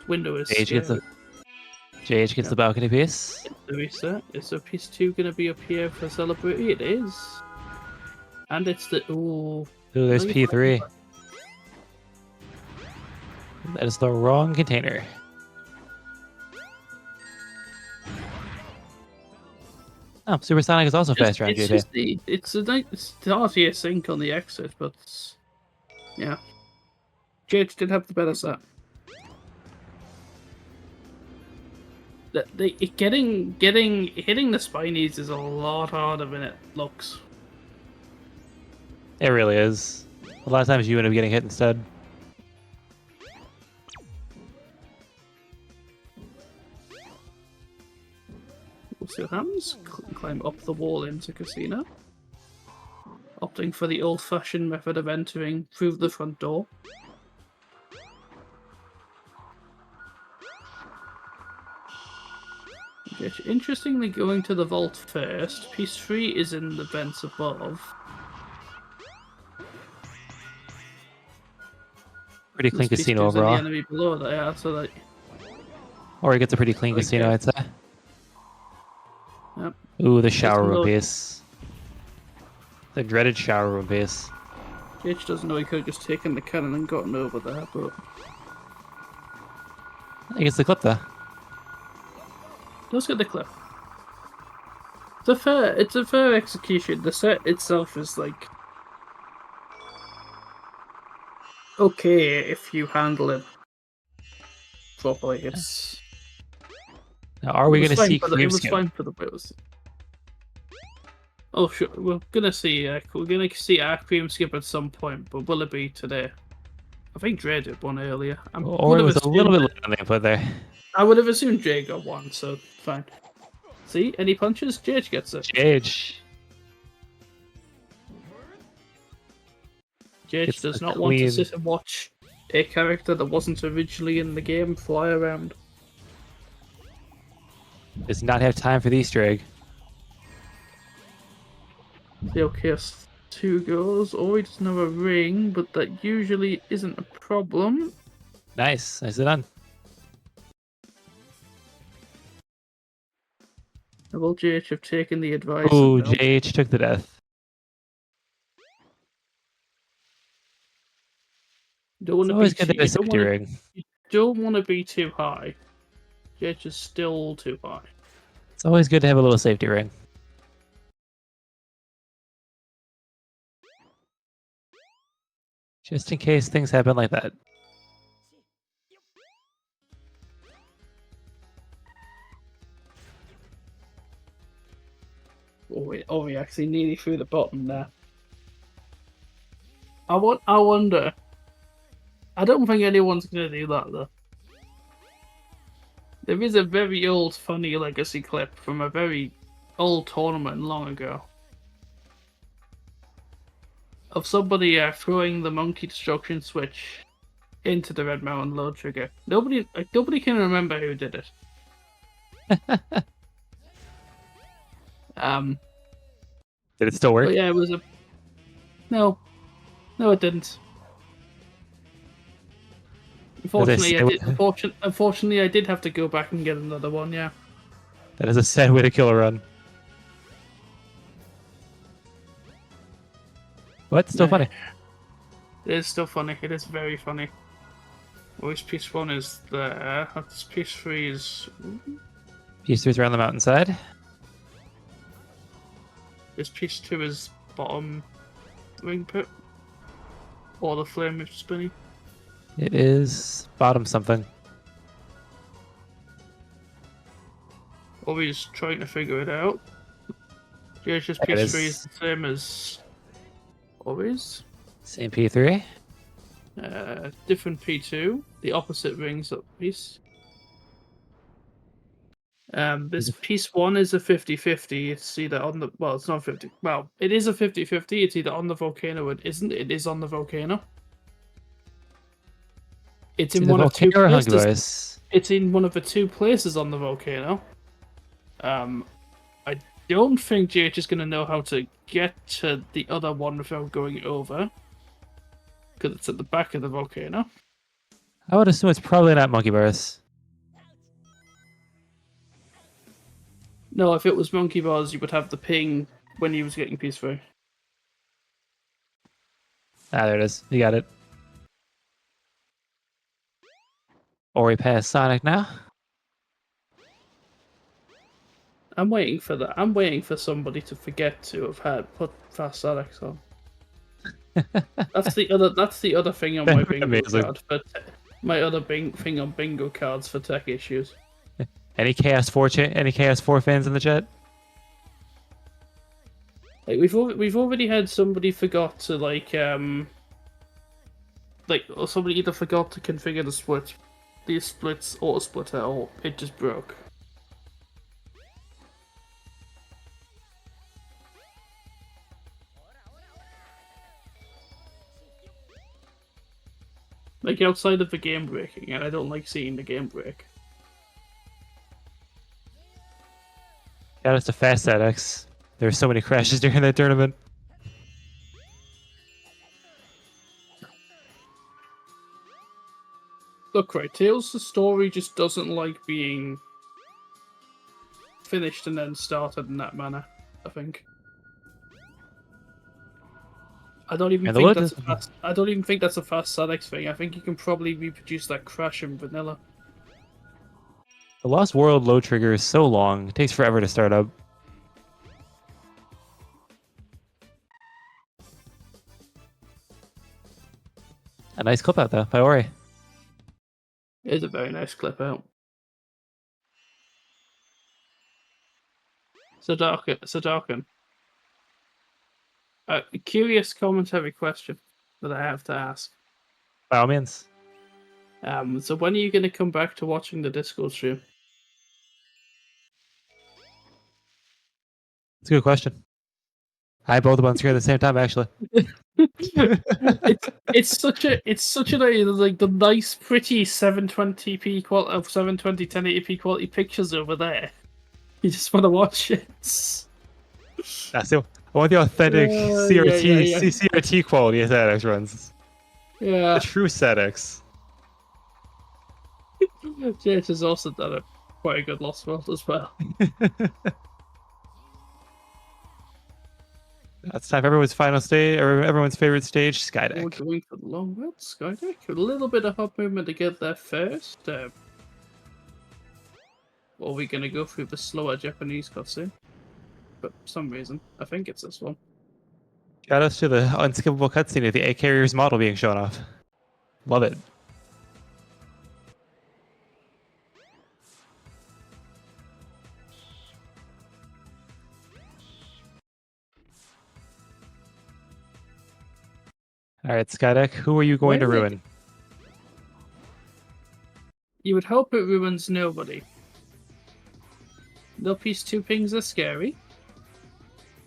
Window is
JH gets the balcony piece.
the reset. Is the piece 2 going to be up here for celebrity? It is. And it's the... Ooh,
There's P3. That is the wrong container. Oh, Supersonic is also faster on GT.
It's the RTA sync on the exit, but yeah, JH did have the better set. Hitting the spinies is a lot harder than it looks.
It really is. A lot of times you end up getting hit instead.
We'll see what happens. Climb up the wall into Casino. Opting for the old-fashioned method of entering through the front door. Interestingly, going to the vault first. Piece 3 is in the vents above.
Pretty clean
Piece
casino
2's in
overall.
the enemy below that, yeah, so that...
Or he gets a pretty clean casino, I'd say.
Yep.
Ooh, the shower room base. The dreaded shower room base.
JH doesn't know he could have just taken the cannon and gotten over there, but...
I guess the clip though.
Let's get the clip. It's a fair execution. The set itself is like... okay if you handle it properly. It's...
Now, are we going to see cream
It was
skin?
fine for the wheels. Oh, sure. We're gonna see our cream skip at some point, but will it be today? I think Dre did one earlier.
Or it was a little bit late on the input there.
I would have assumed Jay got one, so fine. See, any punches? JH gets it.
JH.
JH does not want to sit and watch a character that wasn't originally in the game fly around.
Does not have time for the Easter egg.
The OKS 2 goes. Ori doesn't have a ring, but that usually isn't a problem.
Nice. Nicely done.
Will JH have taken the advice?
Ooh, JH took the death.
Don't
It's always good to have a safety ring.
You don't want to be too high. JH is still too high.
It's always good to have a little safety ring. Just in case things happen like that.
Oh, we actually nearly threw the bottom there. I wonder. I don't think anyone's going to do that, though. There is a very old funny legacy clip from a very old tournament long ago of somebody throwing the monkey destruction switch into the Red Mountain load trigger. Nobody can remember who did it.
Did it still work?
But yeah, it was a no, it didn't. Unfortunately, unfortunately, I did have to go back and get another one. Yeah.
That is a sad way to kill a run. What? Still funny.
It is still funny. It is very funny. Always piece 1 is there. That's piece 3 is.
Piece 3 is around the mountainside.
This piece 2 is bottom ring pit. Or the flame is spinning.
It is bottom something.
Always trying to figure it out. Yeah, it's just piece 3 is the same as always.
Same P3.
Different P2. The opposite rings up piece. This piece 1 is a 50-50. It's either on the... Well, it's not 50. Well, it is a 50-50. It's either on the volcano or it isn't. It is on the volcano. It's in one of two places. It's in one of the 2 places on the volcano. I don't think JH is going to know how to get to the other one without going over. Because it's at the back of the volcano.
I would assume it's probably not monkey bars.
No, if it was monkey bars, you would have the ping when he was getting piece 3.
Ah, there it is. You got it. Ori past Sonic now.
I'm waiting for that. I'm waiting for somebody to forget to have put fast Sonic on. That's the other thing on my bingo card. But my other thing on bingo cards for tech issues.
Any Chaos 4 fans in the chat?
Like we've already had somebody forgot to or somebody either forgot to configure the splits auto splitter, or it just broke. Like outside of the game breaking, and I don't like seeing the game break.
Shout out to Fast ZX. There were so many crashes during that tournament.
Look, right, Tales' story just doesn't like being finished and then started in that manner, I think. I don't even think that's a fast ZX thing. I think you can probably reproduce that crash in vanilla.
The Lost World load trigger is so long, it takes forever to start up. A nice clip out though, by Ori.
It is a very nice clip out. So Darken. A curious commentary question that I have to ask.
By all means.
So when are you going to come back to watching the Discord stream?
It's a good question. I had both of them on screen at the same time, actually.
it's such a like the nice, pretty 720p quality of 720 1080p quality pictures over there. You just want to watch it.
That's it. I want the authentic CRT quality of ZX runs.
Yeah.
The true ZX.
JH has also done quite a good Lost World as well.
That's time for everyone's final stage, or everyone's favorite stage, Skydeck.
We're going for the long road, Skydeck. A little bit of hop movement to get there first. Or are we going to go through the slower Japanese cutscene? For some reason, I think it's this one.
Shout outs to the unskippable cutscene of the A Carrier's model being shown off. Love it. Alright, Skydeck, who are you going to ruin?
You would hope it ruins nobody. No piece 2 pings are scary.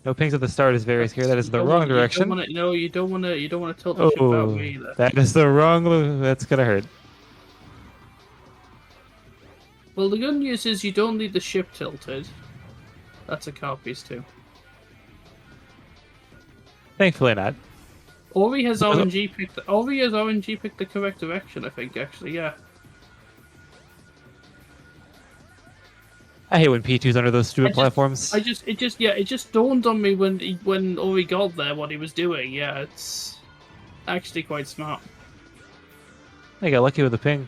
No pings at the start is very scary. That is the wrong direction.
You don't want to tilt the ship out way either.
That is the wrong. That's gonna hurt.
Well, the good news is you don't need the ship tilted. That's a card piece too.
Thankfully not.
Auri has RNG picked. Auri has RNG picked the correct direction. I think actually, yeah.
I hate when P2's under those stupid platforms.
It just dawned on me when Ori got there what he was doing. Yeah, it's actually quite smart.
I got lucky with the ping.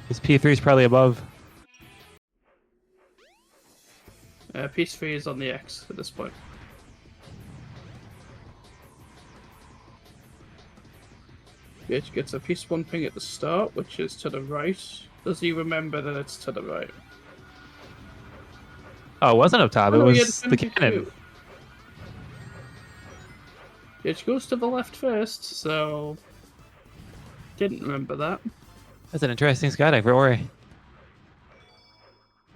His P3 is probably above.
Piece 3 is on the X at this point. Bitch gets a piece 1 ping at the start, which is to the right. Does he remember that it's to the right?
Oh, it wasn't up top.
Oh,
it
no, he
was
had
the
22.
cannon.
Bitch goes to the left first, so didn't remember that.
That's an interesting skydive for Ori.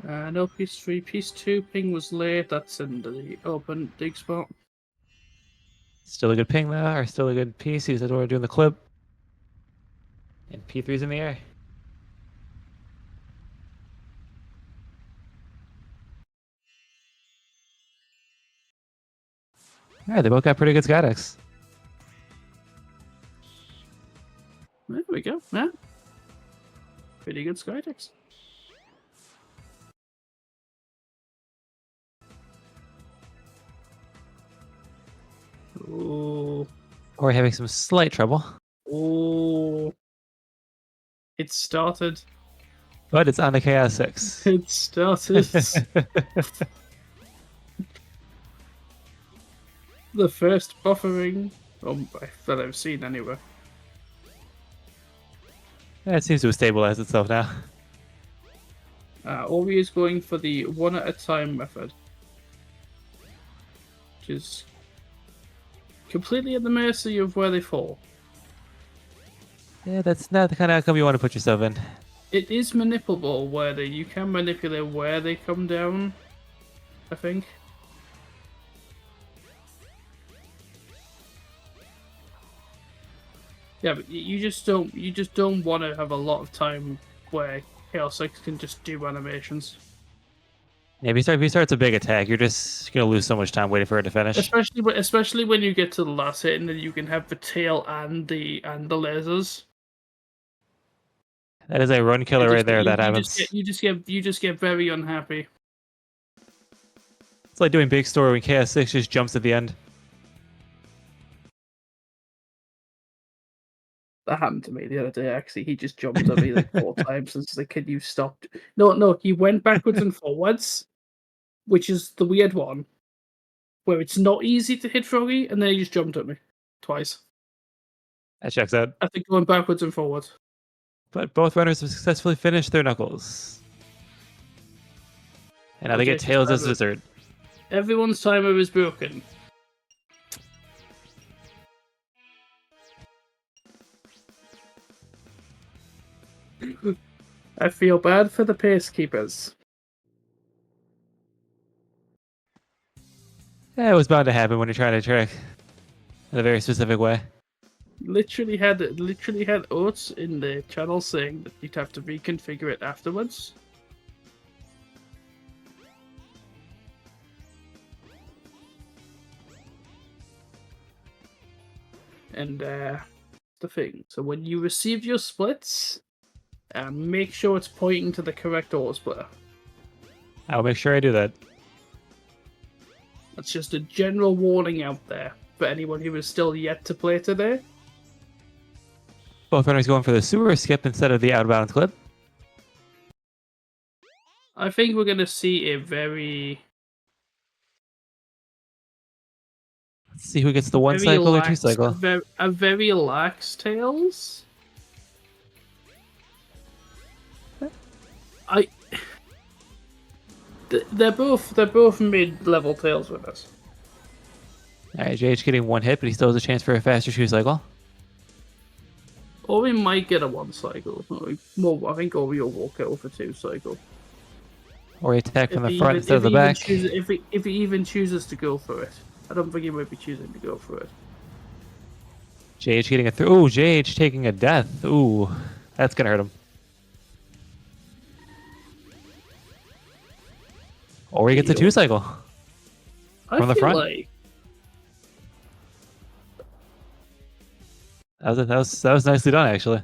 No piece 3. Piece 2 ping was late. That's in the open dig spot.
Still a good ping though, or still a good piece. He's at Ori doing the clip. And P3's in the air. Alright, they both got pretty good skydives.
There we go. Yeah. Pretty good skydex. Oh.
Ori having some slight trouble.
Oh. It started.
But it's on the Chaos 6.
It started. The first buffering that I've seen anyway.
Yeah, it seems to have stabilized itself now.
Ori is going for the one at a time method, which is completely at the mercy of where they fall.
Yeah, that's not the kind of outcome you want to put yourself in.
It is manipulable where you can manipulate where they come down, I think. Yeah, but you just don't want to have a lot of time where Chaos 6 can just do animations.
Yeah, if you start a big attack, you're just gonna lose so much time waiting for it to finish.
Especially when you get to the last hit and then you can have the tail and the lasers.
That is a run killer right there. That happens.
You just get very unhappy.
It's like doing big story when Chaos 6 just jumps at the end.
That happened to me the other day, actually. He just jumped at me like 4 times and said, "Can you stop?" No, he went backwards and forwards, which is the weird one, where it's not easy to hit Froggy, and then he just jumped at me twice.
That checks out.
I think going backwards and forwards.
But both runners have successfully finished their knuckles. And now they get tails as dessert.
Everyone's timer is broken. I feel bad for the pacekeepers.
Yeah, it was bound to happen when you're trying to trick in a very specific way.
Literally had Oats in the channel saying that you'd have to reconfigure it afterwards. And the thing. So when you receive your splits, make sure it's pointing to the correct auto splitter.
I'll make sure I do that.
That's just a general warning out there for anyone who is still yet to play today.
Both runners going for the sewer skip instead of the outbound clip.
I think we're going to see a very...
Let's see who gets the one cycle or two cycle.
A very lax Tails. They're both mid-level Tails with us.
Alright, JH getting one hit, but he still has a chance for a faster two cycle.
Or we might get a one cycle. I think Ori will walk out for 2 cycle.
Or he attack from the front instead of the back.
If he even chooses to go for it. I don't think he might be choosing to go for it.
JH getting a through. Ooh, JH taking a death. Ooh, that's gonna hurt him. Ori gets a 2-cycle.
I
From the
feel
front.
like
That was nicely done, actually.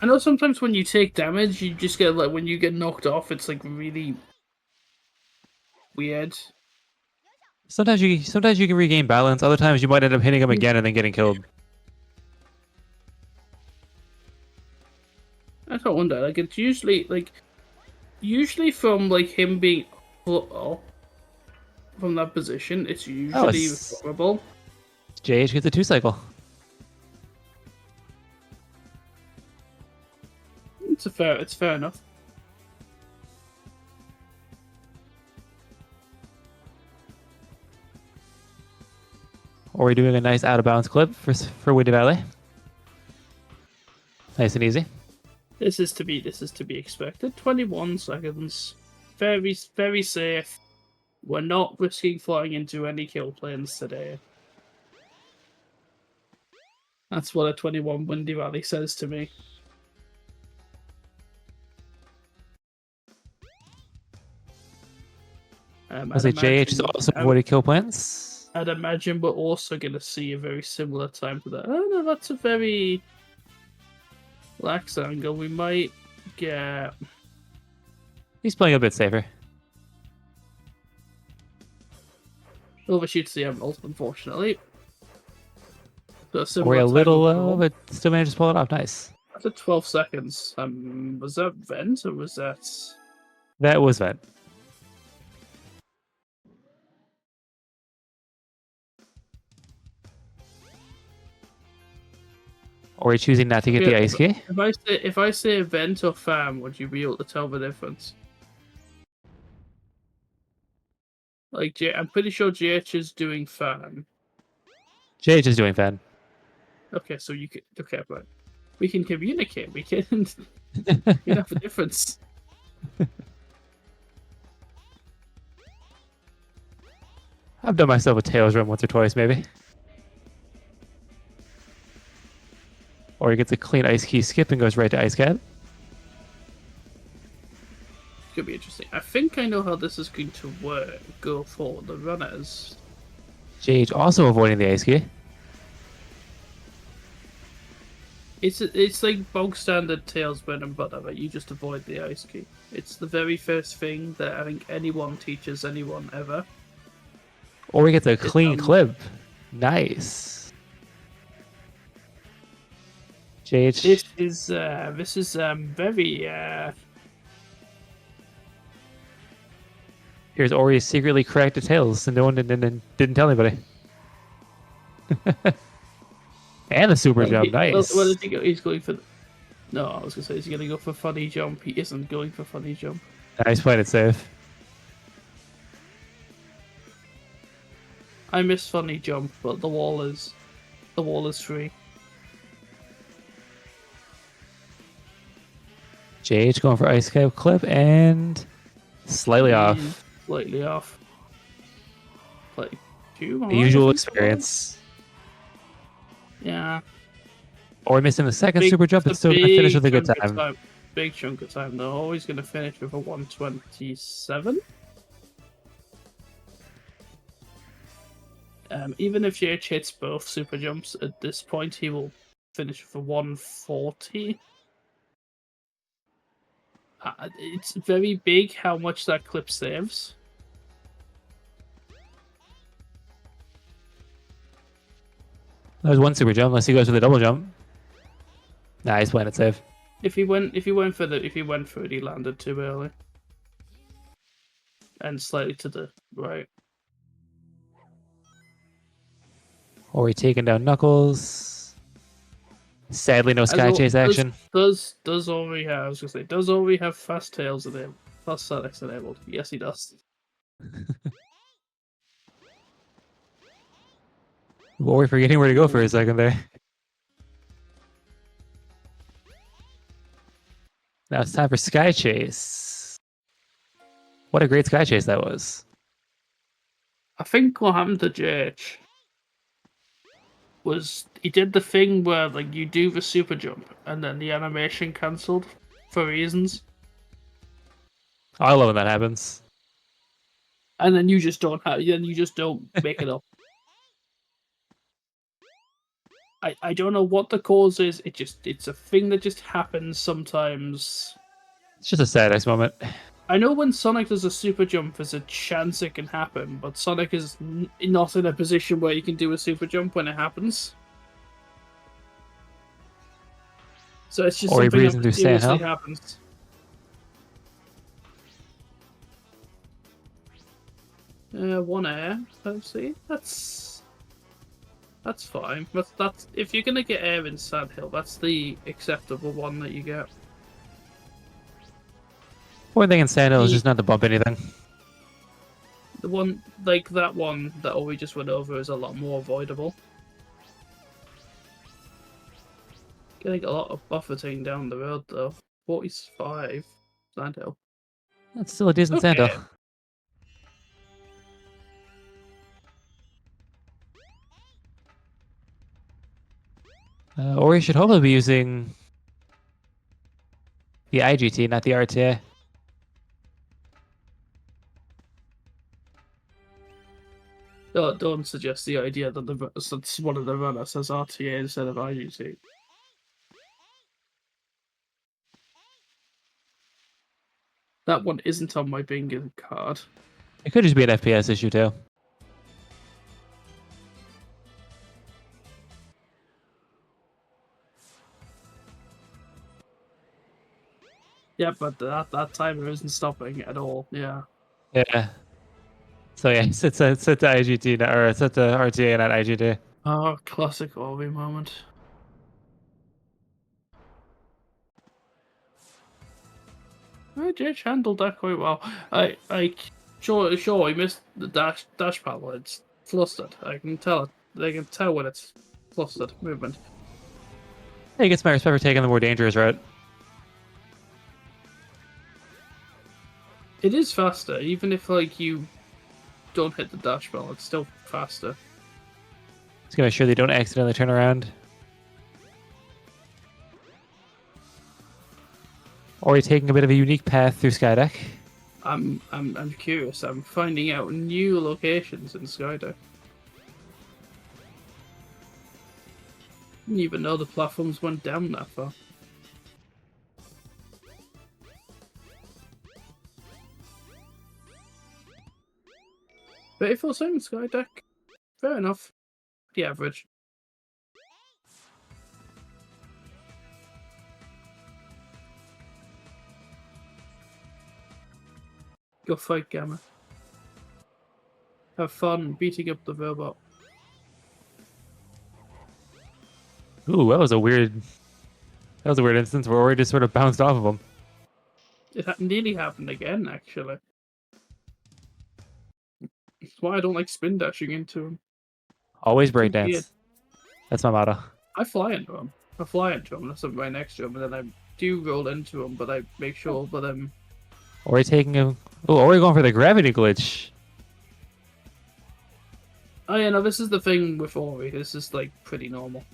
I know sometimes when you take damage, you just get like when you get knocked off, it's like really weird.
Sometimes you can regain balance. Other times you might end up hitting him again and then getting killed.
I don't wonder. Like it's usually from like him being from that position, it's usually vulnerable.
JH gets a 2-cycle.
It's fair enough.
Ori doing a nice out of bounds clip for Windy Valley. Nice and easy.
This is to be expected. 21 seconds. Very, very safe. We're not risking flying into any kill planes today. That's what a 21 Windy Valley says to me.
I say JH is also avoided kill plans.
I'd imagine we're also going to see a very similar time to that. Oh no, that's a very lax angle. We might get...
He's playing a bit safer.
Overshoots the emerald, unfortunately.
Ori a little low, but still managed to pull it off. Nice.
After 12 seconds. Was that vent or was that...
That was vent. Ori choosing not to get the ice key.
If I say vent or farm, would you be able to tell the difference? Like, I'm pretty sure GH is doing farm.
JH is doing fan.
Okay, so you can... Okay, but we can communicate. We can... you have a difference.
I've done myself a Tails run once or twice, maybe. Or he gets a clean ice key skip and goes right to ice cap.
Could be interesting. I think I know how this is going to work. Go for the runners.
JH also avoiding the ice key.
It's like bog standard Tails bread and butter, but you just avoid the ice key. It's the very first thing that I think anyone teaches anyone ever.
Or he gets a clean clip. Nice. JH.
This is very
Here's Ori secretly corrected Tails, and no one didn't tell anybody. And the super jump, nice.
Well, he go? He's going for... No, I was going to say, he's going to go for funny jump. He isn't going for funny jump.
Nice, played it safe.
I miss funny jump, but the wall is free.
JH going for ice cap clip and slightly off.
Slightly off. Like two.
The usual experience.
Yeah.
Or missing the second super jump, but still going to finish with a good time.
Big chunk of time. They're always going to finish with a 127. Even if JH hits both super jumps at this point, he will finish with a 140. It's very big how much that clip saves.
There's one super jump unless he goes for the double jump. Nah, he's playing it safe.
If he went for it, he landed too early. And slightly to the right.
Ori taking down Knuckles. Sadly, no sky chase action.
Does Ori have? I was gonna say, does Ori have fast tails enabled? Fast Sonics enabled? Yes, he does.
Ori forgetting where to go for a second there. Now it's time for sky chase. What a great sky chase that was.
I think what happened to JH was he did the thing where like you do the super jump and then the animation cancelled for reasons.
I love when that happens.
And then you just don't make it up. I don't know what the cause is. It's a thing that just happens sometimes.
It's just a sad moment.
I know when Sonic does a super jump, there's a chance it can happen, but Sonic is not in a position where you can do a super jump when it happens. So it's just
Or he
something
breathes
that
into sand,
mysteriously
huh?
happens. One air. Let's see. That's fine. That's if you're gonna get air in Sandhill, that's the acceptable one that you get.
One thing in Sandhill is just not to bump anything.
The one like that one that we just went over is a lot more avoidable. Getting a lot of buffeting down the road though. 45 Sandhill.
That's still a decent
Okay.
Sandhill. Or you should hopefully be using the IGT, not the RTA.
Don't suggest the idea that one of the runners has RTA instead of IGT. That one isn't on my bingo card.
It could just be an FPS issue too.
Yeah, but that timer isn't stopping at all. Yeah.
Yeah. So yeah, it's set to IGT or it's set to RTA, not IGT.
Oh, classic Auri moment. Judge handled that quite well. Sure, he missed the dash paddle. It's flustered. I can tell it. They can tell when it's flustered movement.
He gets my respect for taking the more dangerous route.
It is faster, even if like you don't hit the dash bell. It's still faster.
Just gonna make sure they don't accidentally turn around. Or you're taking a bit of a unique path through Skydeck.
I'm curious. I'm finding out new locations in Skydeck. Didn't even know the platforms went down that far. $34 Skydeck. Fair enough. The average. Go fight Gamma. Have fun beating up the robot.
Ooh, that was a weird instance where Ori just sort of bounced off of him.
It nearly happened again, actually. That's why I don't like spin dashing into him.
Always
Too weird.
breakdance. That's my motto.
I fly into him. Unless I'm right next to him, and then I do roll into him, but I make sure but
Ori taking a... Ooh, Ori going for the gravity glitch.
Oh yeah, no, this is the thing with Ori. This is like pretty normal.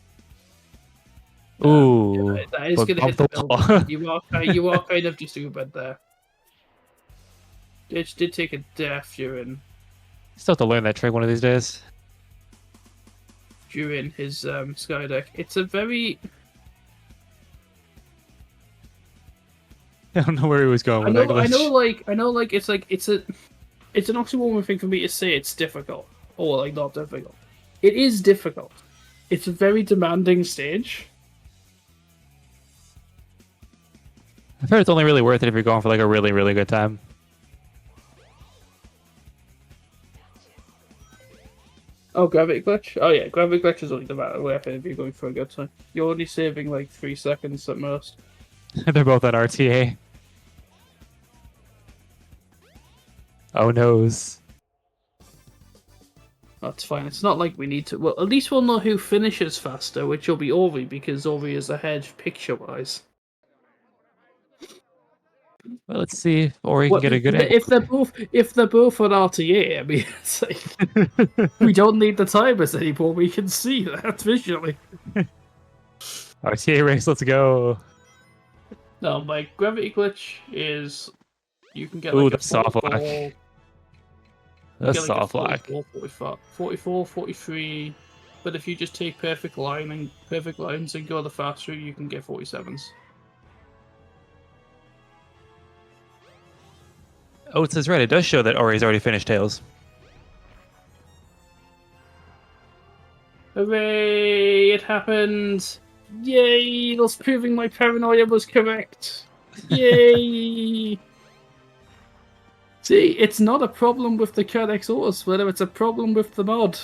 Ooh.
Yeah, that is
but
gonna hit
bump
the
the wall.
building. You are kind of just a bit there. It did take a death during
Still have to learn that trick one of these days.
His Skydeck. It's a very...
I don't know where he was going with that glitch.
I know, it's an oxymoron thing for me to say it's difficult or like not difficult. It is difficult. It's a very demanding stage.
I've heard it's only really worth it if you're going for like a really, really good time.
Oh, gravity glitch? Oh yeah, gravity glitch is only the matter worth it if you're going for a good time. You're only saving like 3 seconds at most.
They're both on RTA. Oh noes.
That's fine. It's not like we need to... Well, at least we'll know who finishes faster, which will be Auri, because Auri is ahead picture-wise.
Well, let's see if Ori can get a good hit.
If they're both on RTA, I mean, it's like, we don't need the timers anymore. We can see that visually.
RTA race, let's go.
No, my gravity glitch is You can get
Ooh,
like a
the soft
44,
lock.
you
The
get like a
soft lock.
44, 45, 44, 43. But if you just take perfect lines and go the fast route, you can get 47s.
Oats is right. It does show that Auri's already finished Tails.
Hooray! It happened! Yay! Thus proving my paranoia was correct. Yay! See, it's not a problem with the Codex Auto Splitter, it's a problem with the mod.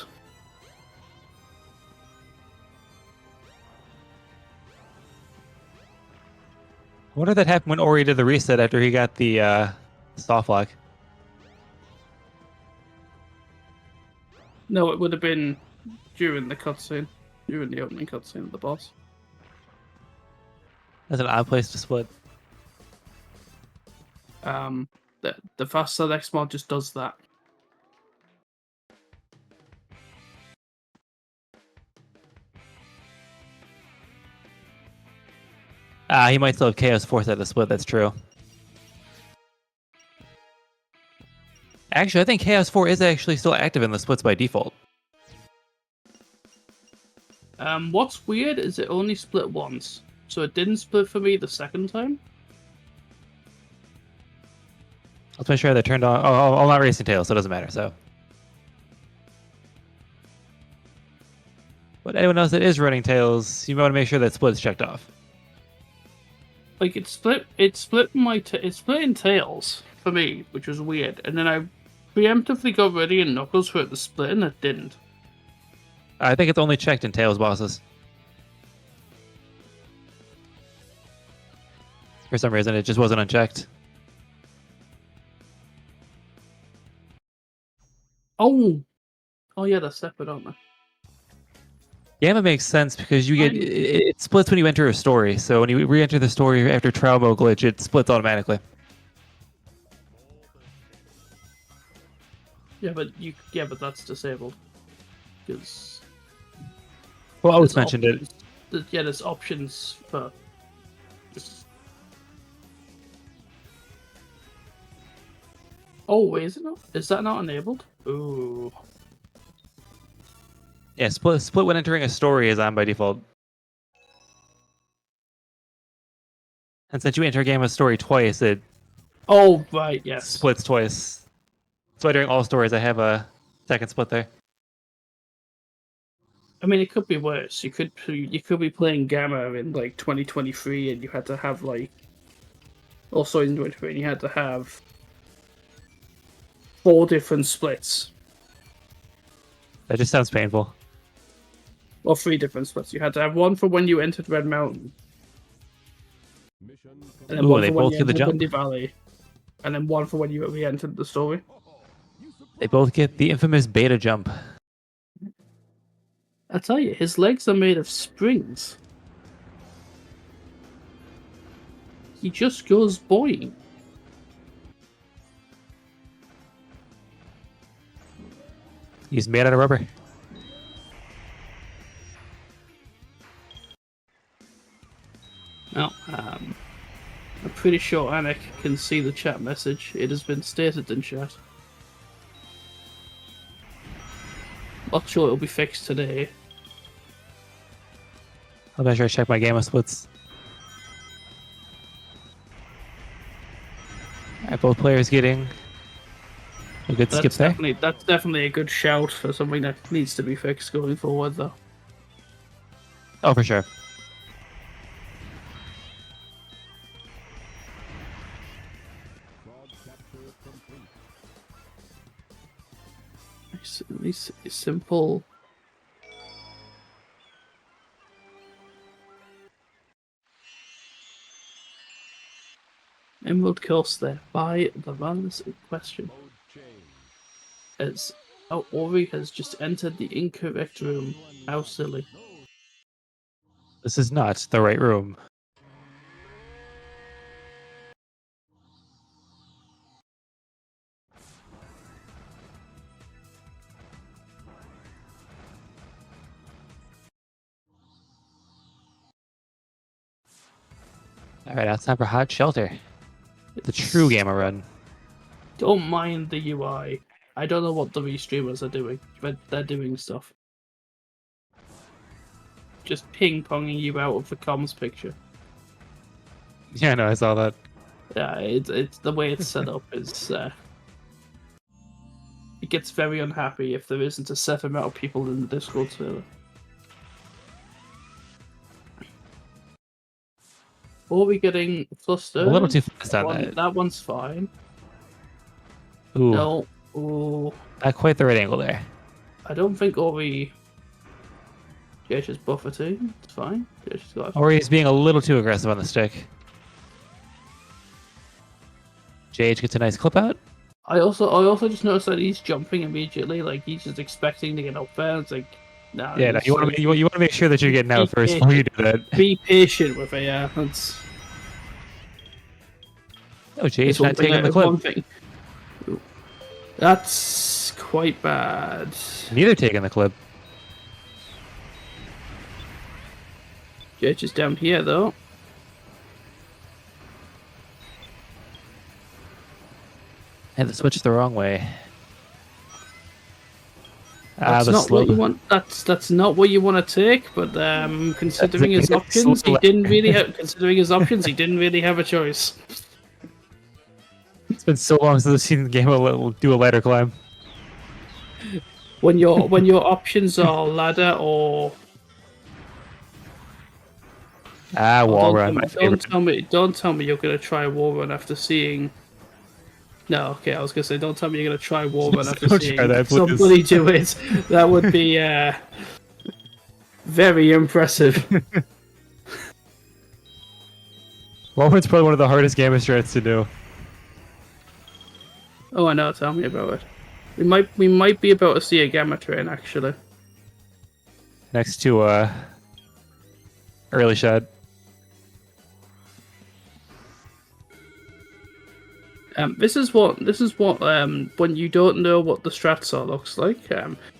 I wonder if that happened when Auri did the reset after he got the soft lock.
No, it would have been during the cutscene. During the opening cutscene of the boss.
That's an odd place to split.
The Fast Select mod just does that.
He might still have Chaos Force at the split, that's true. Actually, I think Chaos 4 is actually still active in the splits by default.
What's weird is it only split once. So it didn't split for me the second time.
Let's make sure they're turned on. Oh, I'm not racing Tails, so it doesn't matter, so. But anyone else that is running Tails, you want to make sure that split's checked off.
Like it split it split in Tails for me, which was weird. And then I preemptively got ready in Knuckles for it to split and it didn't.
I think it's only checked in Tails bosses. For some reason, it just wasn't unchecked.
Oh yeah, they're separate, aren't they?
Gamma makes sense because you get it splits when you enter a story. So when you re-enter the story after trial mode glitch, it splits automatically.
Yeah, but that's disabled because.
Well, Oats mentioned it.
Yeah, there's options for. Oh, wait, is it not? Is that not enabled? Ooh.
Yeah, split when entering a story is on by default. And since you enter a Gamma story twice, it
Oh, right, yes.
splits twice. That's why during all stories I have a second split there.
I mean, it could be worse. You could be playing Gamma in like 2023, and you had to have like. Also in 2023, and you had to have 4 different splits.
That just sounds painful.
Or 3 different splits. You had to have one for when you entered Red Mountain. And then
Ooh,
one
they
for when
both
you
get the
entered
jump.
Windy Valley. And then one for when you re-entered the story.
They both get the infamous beta jump.
I tell you, his legs are made of springs. He just goes boing.
He's made out of rubber.
Well, I'm pretty sure Anik can see the chat message. It has been stated in chat. Not sure it'll be fixed today.
I'll make sure I check my Gamma splits. Alright, both players getting a good skip there.
That's definitely a good shout for something that needs to be fixed going forward, though.
Oh, for sure.
Nice, simple. Emerald Coast there by the runs in question. As Auri has just entered the incorrect room. How silly.
This is not the right room. Alright, now it's time for Hot Shelter. The true Gamma run.
don't mind the UI. I don't know what the restreamers are doing, but they're doing stuff. Just ping-ponging you out of the comms picture.
Yeah, no, I saw that.
Yeah, it's the way it's set up is... it gets very unhappy if there isn't a set amount of people in the Discord server. Are we getting flustered?
A little too fast on that.
That one's fine.
Ooh,
No. Ooh.
not quite the right angle there.
I don't think Ori... Jesh is buffeting. It's fine. Jesh has got...
Or he's being a little too aggressive on the stick. JH gets a nice clip out.
I also just noticed that he's jumping immediately. Like, he's just expecting to get up there. It's like... Nah,
Yeah, no, you want to make sure that you're getting out first before you do that.
Be patient with it, yeah. That's...
Oh, JH not taking the
One
clip.
thing. Ooh. That's quite bad.
Neither taking the clip.
JH is down here, though.
And the switch the wrong way.
That's not what you want. That's not what you want to take. But considering his options, he didn't really have. Considering his options, he didn't really have a choice.
It's been so long since I've seen the game do a ladder climb.
When your options are ladder or
wall run.
Don't tell me you're gonna try wall run after seeing. No, okay, I was gonna say, don't tell me you're gonna try wall run after seeing somebody do it. That would be very impressive.
Wall run's probably one of the hardest gamma strats to do.
Oh, I know. Tell me about it. We might be about to see a gamma train actually.
Next to early shot.
This is what when you don't know what the strats are looks like.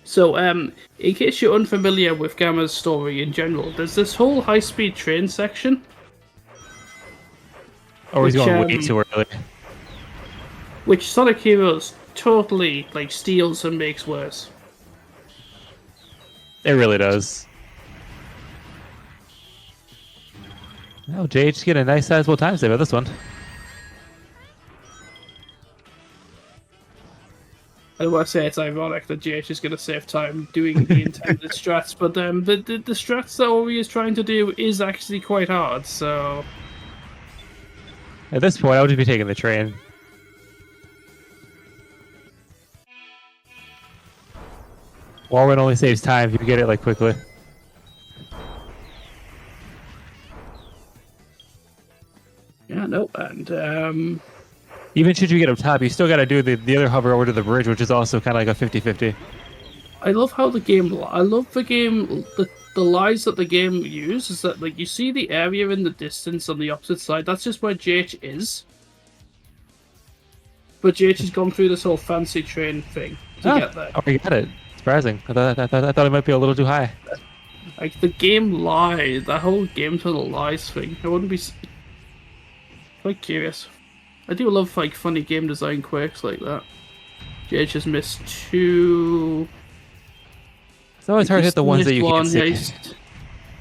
So in case you're unfamiliar with Gamma's story in general, there's this whole high-speed train section.
Oh, he's going way too early.
Which Sonic Heroes totally like steals and makes worse.
It really does. Oh, JH's getting a nice sizable time save with this one.
I want to say it's ironic that GH is going to save time doing the intended strats, but the strats that Ori is trying to do is actually quite hard, so...
At this point, I would just be taking the train. Wall run only saves time if you get it like quickly.
Yeah, no, and
even should you get up top, you still got to do the other hover over to the bridge, which is also kind of like a 50-50.
I love how the game... I love the game... The lies that the game use is that, like, you see the area in the distance on the opposite side. That's just where JH is. But JH has gone through this whole fancy train thing to get there.
Oh, you got it. Surprising. I thought it might be a little too high.
Like, the game lies. That whole game total lies thing. I wouldn't be... quite curious. I do love, like, funny game design quirks like that. JH has missed two...
It's always hard to hit the ones that you can see
yeah,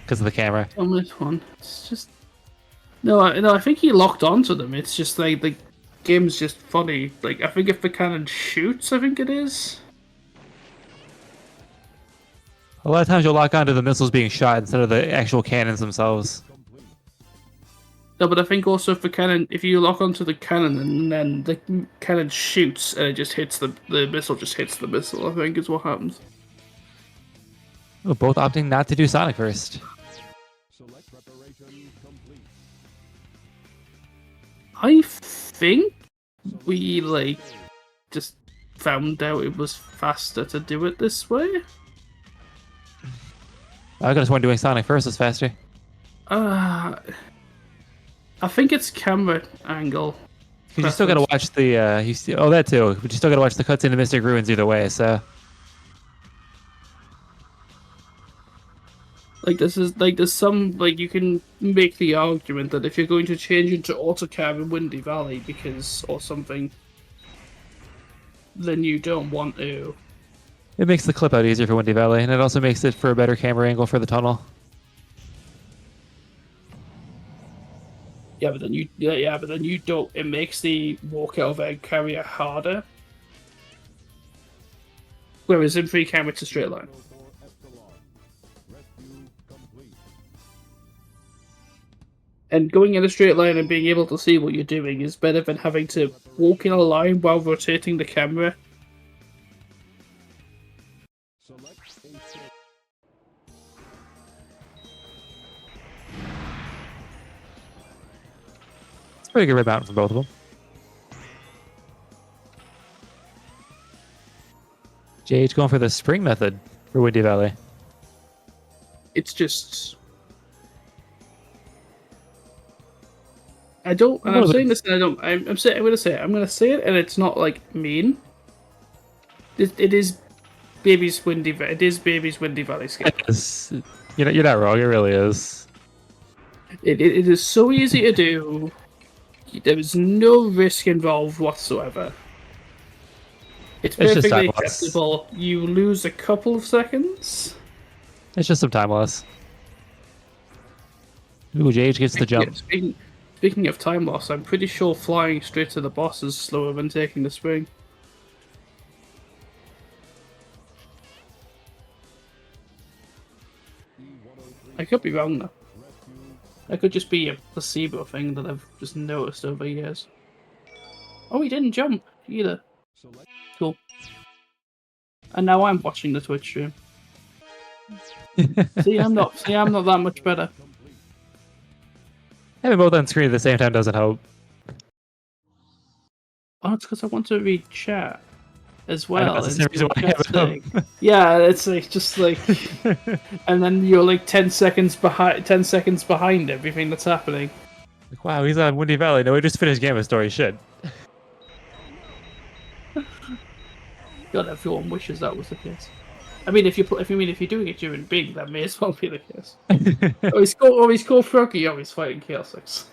because of the camera.
On this one, it's just no. I think he locked onto them. It's just like the game's just funny. Like I think if the cannon shoots, I think it is.
A lot of times you'll lock onto the missiles being shot instead of the actual cannons themselves.
No, but I think also if you lock onto the cannon and then the cannon shoots and it just hits the missile, just hits the missile. I think is what happens.
We're both opting not to do Sonic first.
Select preparation complete.
I think we like just found out it was faster to do it this way.
I could have sworn doing Sonic first was faster.
I think it's camera angle.
Because you still gotta watch the that too. But you still gotta watch the cutscene to Mystic Ruins either way. So.
Like there's some like you can make the argument that if you're going to change into autocam in Windy Valley or something, then you don't want to.
It makes the clip out easier for Windy Valley, and it also makes it for a better camera angle for the tunnel.
Yeah, but then you don't. It makes the walk out of egg carrier harder. Whereas in free camera, it's a straight line. And going in a straight line and being able to see what you're doing is better than having to walk in a line while rotating the camera.
It's a pretty good red mountain for both of them. JH going for the spring method for Windy Valley.
It's just... I don't... And I'm saying this and I don't... I'm going to say it. I'm going to say it and it's not, like, mean. It is baby's Windy Valley. It is baby's Windy Valley scale.
You're not wrong. It really is.
It is so easy to do. There is no risk involved whatsoever. It's perfectly acceptable. You lose a couple of seconds.
It's just some time loss. Ooh, JH gets the jump.
Speaking of time loss, I'm pretty sure flying straight to the boss is slower than taking the spring. I could be wrong though. That could just be a placebo thing that I've just noticed over years. Oh, he didn't jump either. Cool. And now I'm watching the Twitch stream. See, I'm not that much better.
Having both on screen at the same time doesn't help.
Oh, it's because I want to read chat as well.
That's the same reason why I have it up.
Yeah, it's like just like, and then you're like 10 seconds behind everything that's happening.
Like, wow, he's on Windy Valley. No, we just finished Gamma Story. Shit.
God, everyone wishes that was the case. I mean, if you're doing it during Big, that may as well be the case. He's called Froggy. Oh, he's fighting Chaos X.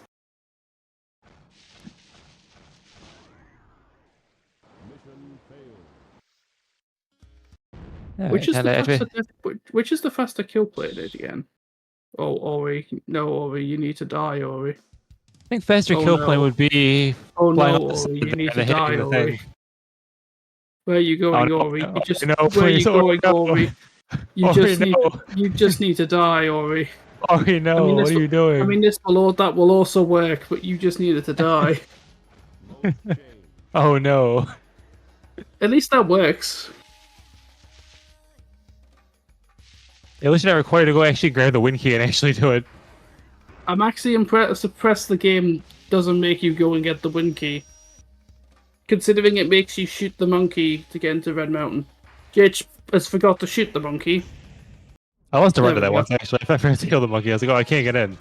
Yeah,
Which is the faster kill play did again? Oh, Ori, no, Ori, you need to die, Ori.
I think faster kill play would be.
Oh no, Ori, you need to die, Ori. Where are you going, Ori? Where are you going, Ori? You just need to die, Ori.
Ori, no, what are you doing?
I mean, that will also work, but you just needed to die.
Oh no.
At least that works.
At least you're not required to go actually grab the win key and actually do it.
I'm actually impressed the game doesn't make you go and get the win key. Considering it makes you shoot the monkey to get into Red Mountain. JH has forgot to shoot the monkey.
I lost a run to that once actually. If I forgot to kill the monkey, I was like, oh, I can't get in.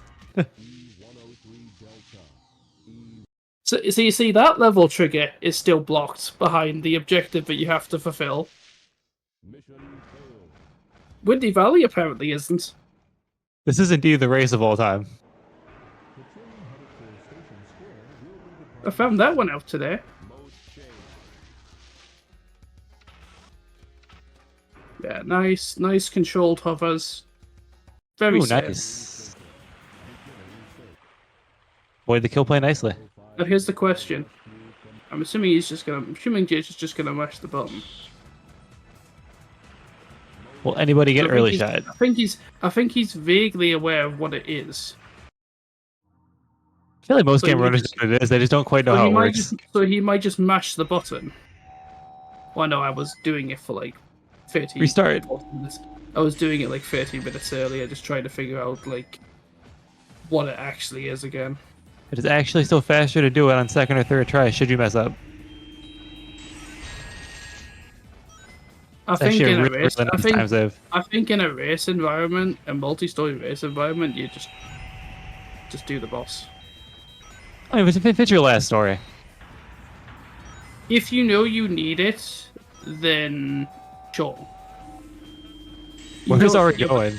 So you see, that level trigger is still blocked behind the objective that you have to fulfill. Windy Valley apparently isn't.
This is indeed the race of all time.
I found that one out today. Yeah, nice controlled hovers. Very safe.
Nice. Boy, the kill play nicely.
Now here's the question. I'm assuming Jace is just gonna mash the button.
Will anybody get early shot?
I think he's vaguely aware of what it is.
I feel like most game runners know what it is. They just don't quite know how it works.
So he might just mash the button. Well, no, I was doing it for like 30
Restart.
minutes. I was doing it like 30 minutes earlier, just trying to figure out like what it actually is again.
It is actually still faster to do it on second or third try should you mess up.
I think in a race environment, a multi-story race environment, you just do the boss.
I mean, if it's your last story.
If you know you need it, then sure.
Where's Auri going?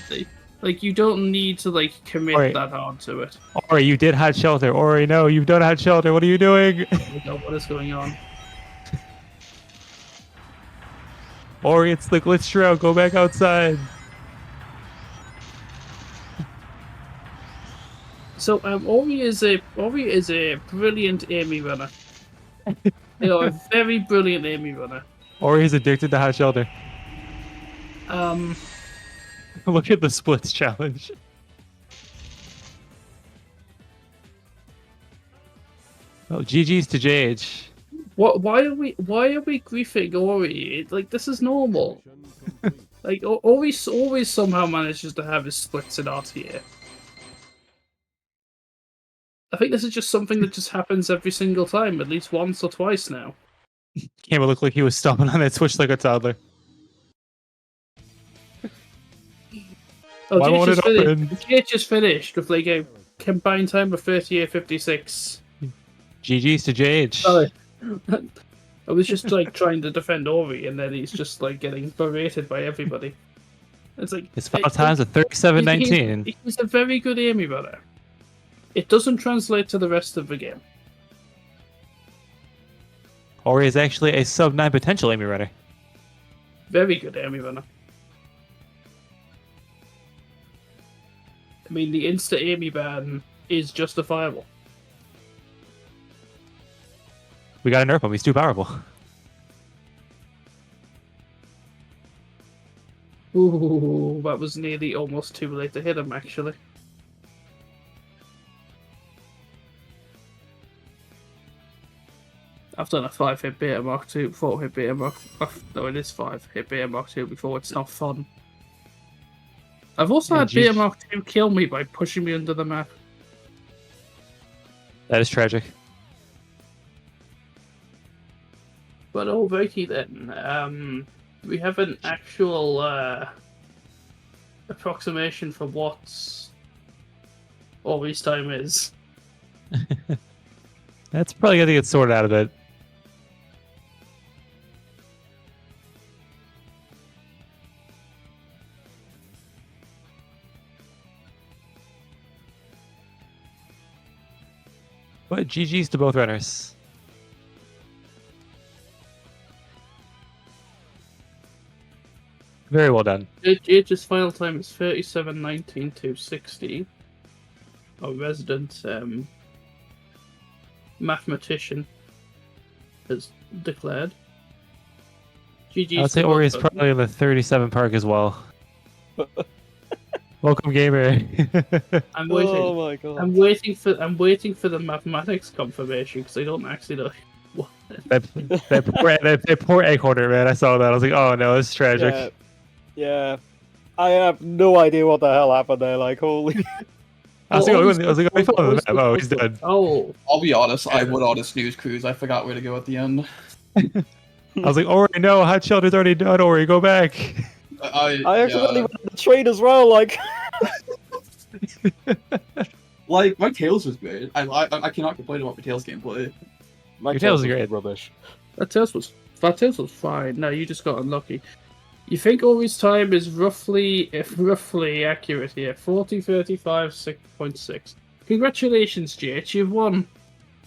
Like, you don't need to like commit that hard to it.
Ori, you did hot shelter. Ori, no, you've done hot shelter. What are you doing?
I don't know what is going on.
Ori, it's the glitch trail. Go back outside.
So Ori is a brilliant Amy runner. They are a very brilliant Amy runner.
Ori's addicted to hot shelter.
Um,
Look at the splits challenge. Oh, GG's to JH.
why are we griefing Ori? Like, this is normal. Like, Ori always somehow manages to have his splits in RTA. I think this is just something that just happens every single time, at least once or twice now.
Campbell looked like he was stomping on that switch like a toddler.
Oh,
Why won't it open?
GH just finished with like a combined time of 38:56.
GG's to JH.
Sorry. I was just like trying to defend Ori, and then he's just like getting berated by everybody. It's like
His final time's at 37:19.
He's a very good Amy runner. It doesn't translate to the rest of the game.
Ori is actually a sub-9 potential Amy runner.
Very good Amy runner. I mean, the insta Amy ban is justifiable.
We gotta nerf him. He's too powerful.
Ooh, that was nearly almost too late to hit him, actually. I've done a 5-hit beta Mark 2, 4-hit beta Mark... No, it is 5-hit beta Mark 2 before. It's not fun. I've also had beta Mark 2 kill me by pushing me under the map.
That is tragic.
But alrighty then. We have an actual approximation for what Ori's time is.
That's probably gonna get sorted out a bit. But GG's to both runners. Very well done.
JH's final time is 37:19:60. Our resident mathematician has declared. GG's.
I would say Ori is probably in the 37 park as well. Welcome, gamer.
I'm waiting.
Oh my god.
I'm waiting for the mathematics confirmation because I don't actually know what.
that poor egg holder, man. I saw that. I was like, oh no, it's tragic.
Yeah. I have no idea what the hell happened there. Like, holy.
I was like, oh, he fell on the map. Oh, he's dead.
Oh.
I'll be honest, I went on a snooze cruise. I forgot where to go at the end.
I was like, Ori, no, hot shelter's already done. Ori, go back.
I accidentally went on the train as well. Like,
like my Tails was great. I cannot complain about my Tails gameplay.
my
Your Tails is
was
great.
Rubbish.
That Tails was fine. No, you just got unlucky. You think Ori's time is roughly accurate here. 40:35:6.6. Congratulations, JH, you've won.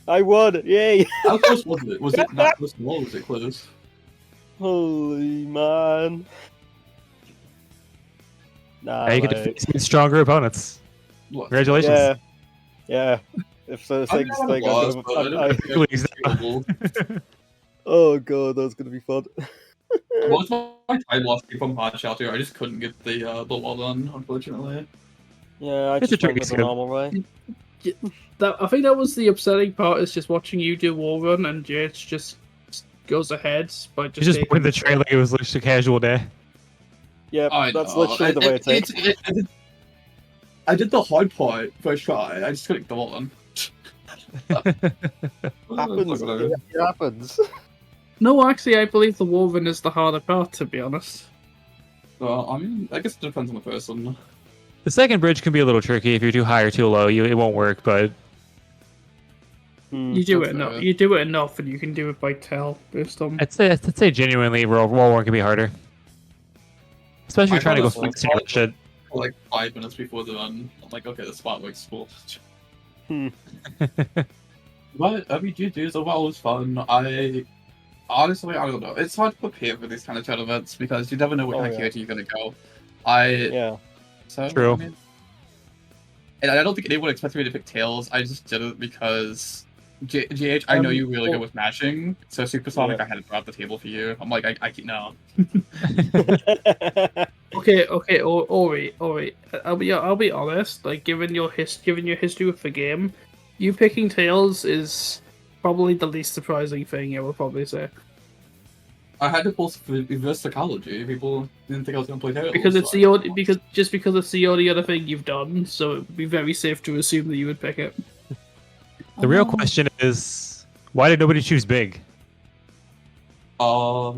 I won! Yay!
How close was it? Was it not close at all? Was it close?
Holy man. Nah,
Now you get to face stronger opponents.
What?
Congratulations.
Yeah. If so,
I'm
things
not
like
a boss, but I don't think
Please.
it's doable.
oh god, that's gonna be fun.
Most of my time lost from Hot Shelter. I just couldn't get the wall done, unfortunately.
Yeah, I
It's
just
a
went
tricky
the
skill.
normal way.
I think that was the upsetting part, is just watching you do wall run and JH just goes ahead by
You
just
just
taking
win the train like it was just a casual day.
Yep,
I
that's
know.
literally the way it takes.
I did the hard part first try. I just couldn't get the wall done.
Happens. It happens.
No, actually, I believe the wall run is the harder part, to be honest.
Well, I mean, I guess it depends on the person.
The second bridge can be a little tricky if you're too high or too low. It won't work, but
You do
that's
it enough.
fair.
You do it enough, and you can do it by tell based on.
I'd say genuinely, wall run can be harder. Especially if you're trying to go
thought it was
flex and your shit.
For like 5 minutes before the run, I'm like, okay, the spot works cool.
Hmm.
But I mean, GG's, the wall was fun. I Honestly, I don't know. It's hard to prepare for these kind of tournaments because you never know what kind of character you're gonna go. So
True.
I mean, and I don't think anyone expected me to pick Tails. I just did it because GH, I know you're really good with mashing, so Supersonic, I had it out the table for you. I'm like, I can no.
Okay, Ori. I'll be honest. Like, given your history with the game, you picking Tails is probably the least surprising thing I would probably say.
I had to pull reverse psychology. People didn't think I was gonna play Tails.
Because it's the only because it's the only other thing you've done, so it would be very safe to assume that you would pick it.
The real question is, why did nobody choose Big?
Because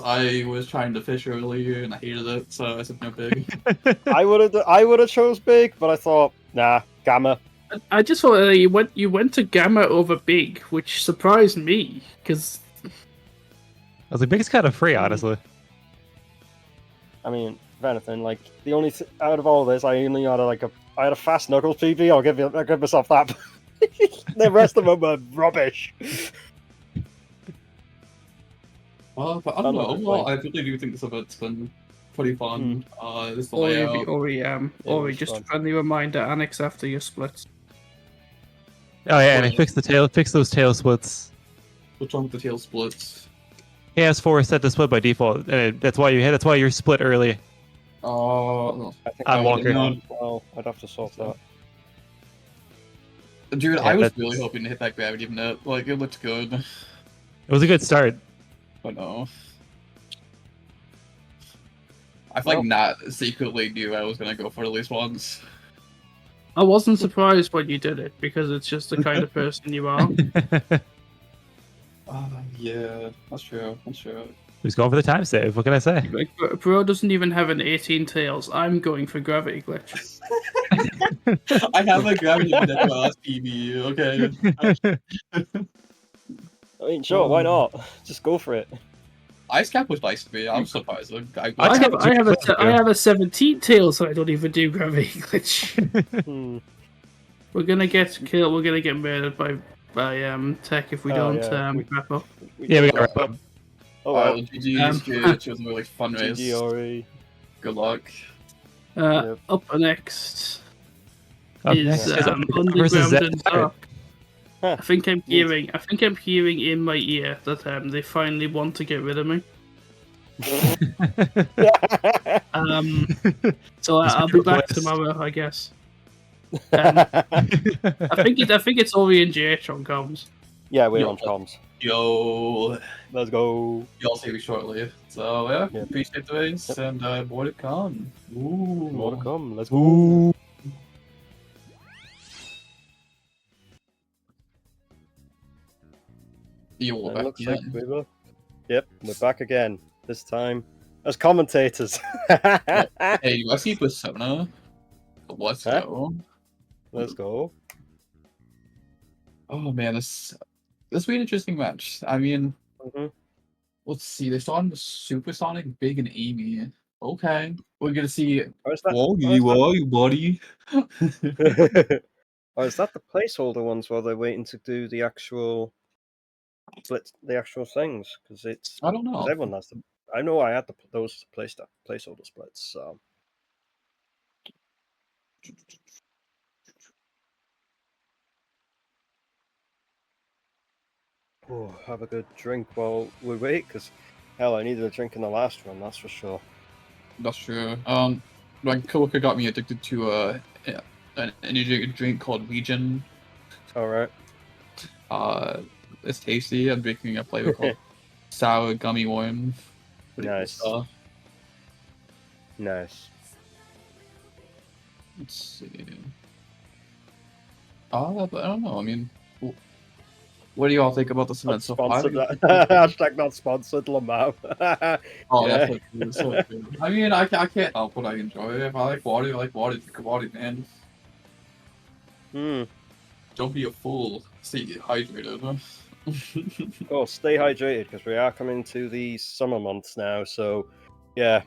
I was trying to fish earlier and I hated it, so I said no Big.
I would have chose Big, but I thought, nah, Gamma.
I just thought you went to Gamma over Big, which surprised me because
I was like, Big is kind of free, honestly.
I mean, if anything, like the only out of all this, I only had I had a fast Knuckles PV. I'll give myself that. The rest of them were rubbish.
But I don't know. Overall, I really do think this event's been pretty fun. This the layout.
Ori, just a friendly reminder: annex after your splits.
Oh yeah, and I fix those tail splits.
What's wrong with the tail splits?
KS4 is set to split by default, and that's why you're split early.
Oh,
I think
on Walker.
Well, I'd have to sort that.
Dude,
Yeah,
I was really hoping to hit that gravity net. Like, it looked good.
It was a good start.
But no. I feel like not secretly knew I was gonna go for it at least once.
I wasn't surprised when you did it because it's just the kind of person you are.
Yeah, that's true.
Who's going for the time save? What can I say?
Like, Bro doesn't even have an 18 tails. I'm going for gravity glitch.
I have a gravity net last PB, okay?
I mean, sure, why not? Just go for it.
Ice cap was nice to me. I'm surprised.
I have a 17 tails, so I don't even do gravity glitch. We're gonna get killed. We're gonna get murdered by Tech if we don't wrap up.
Yeah, we got wrap up.
Oh well.
GG's, it was a really fun race.
GG, Auri.
Good luck.
Up next
Up
is
next is
Underground and Dark.
Huh.
I think I'm hearing in my ear that they finally want to get rid of me. So I'll be back tomorrow, I guess. I think it's Ori and JH on comms.
Yeah, we're on comms.
Yo,
let's go.
Y'all see me shortly. So yeah, appreciate the race and more to come. Ooh,
more to come. Let's go.
Looks
like we will. Yep, we're back again. This time as commentators.
Hey, I see Persona. Let's go.
Let's go.
Oh man, this will be an interesting match. I mean, let's see. They're starting Supersonic, Big, and Amy. Okay, we're gonna see. Whoa, you are you, buddy?
Or is that the placeholder ones while they're waiting to do the actual split, the actual things? Because it's
I don't know.
Because everyone has them. I know I had those placeholder splits. So. Oh, have a good drink while we wait, because hell, I needed a drink in the last one, that's for sure.
That's true. My coworker got me addicted to an energy drink called Legion.
All right.
It's tasty. I'm drinking a flavor called sour gummy worm.
Nice. Nice.
Let's see. But I don't know. I mean, what do you all think about this event so far?
Hashtag not sponsored, Lamau.
Oh, yeah. That's so good. I mean, I can't help what I enjoy. If I like water, drink water, man. Don't be a fool. Stay hydrated.
Of course, stay hydrated, because we are coming to the summer months now, so yeah.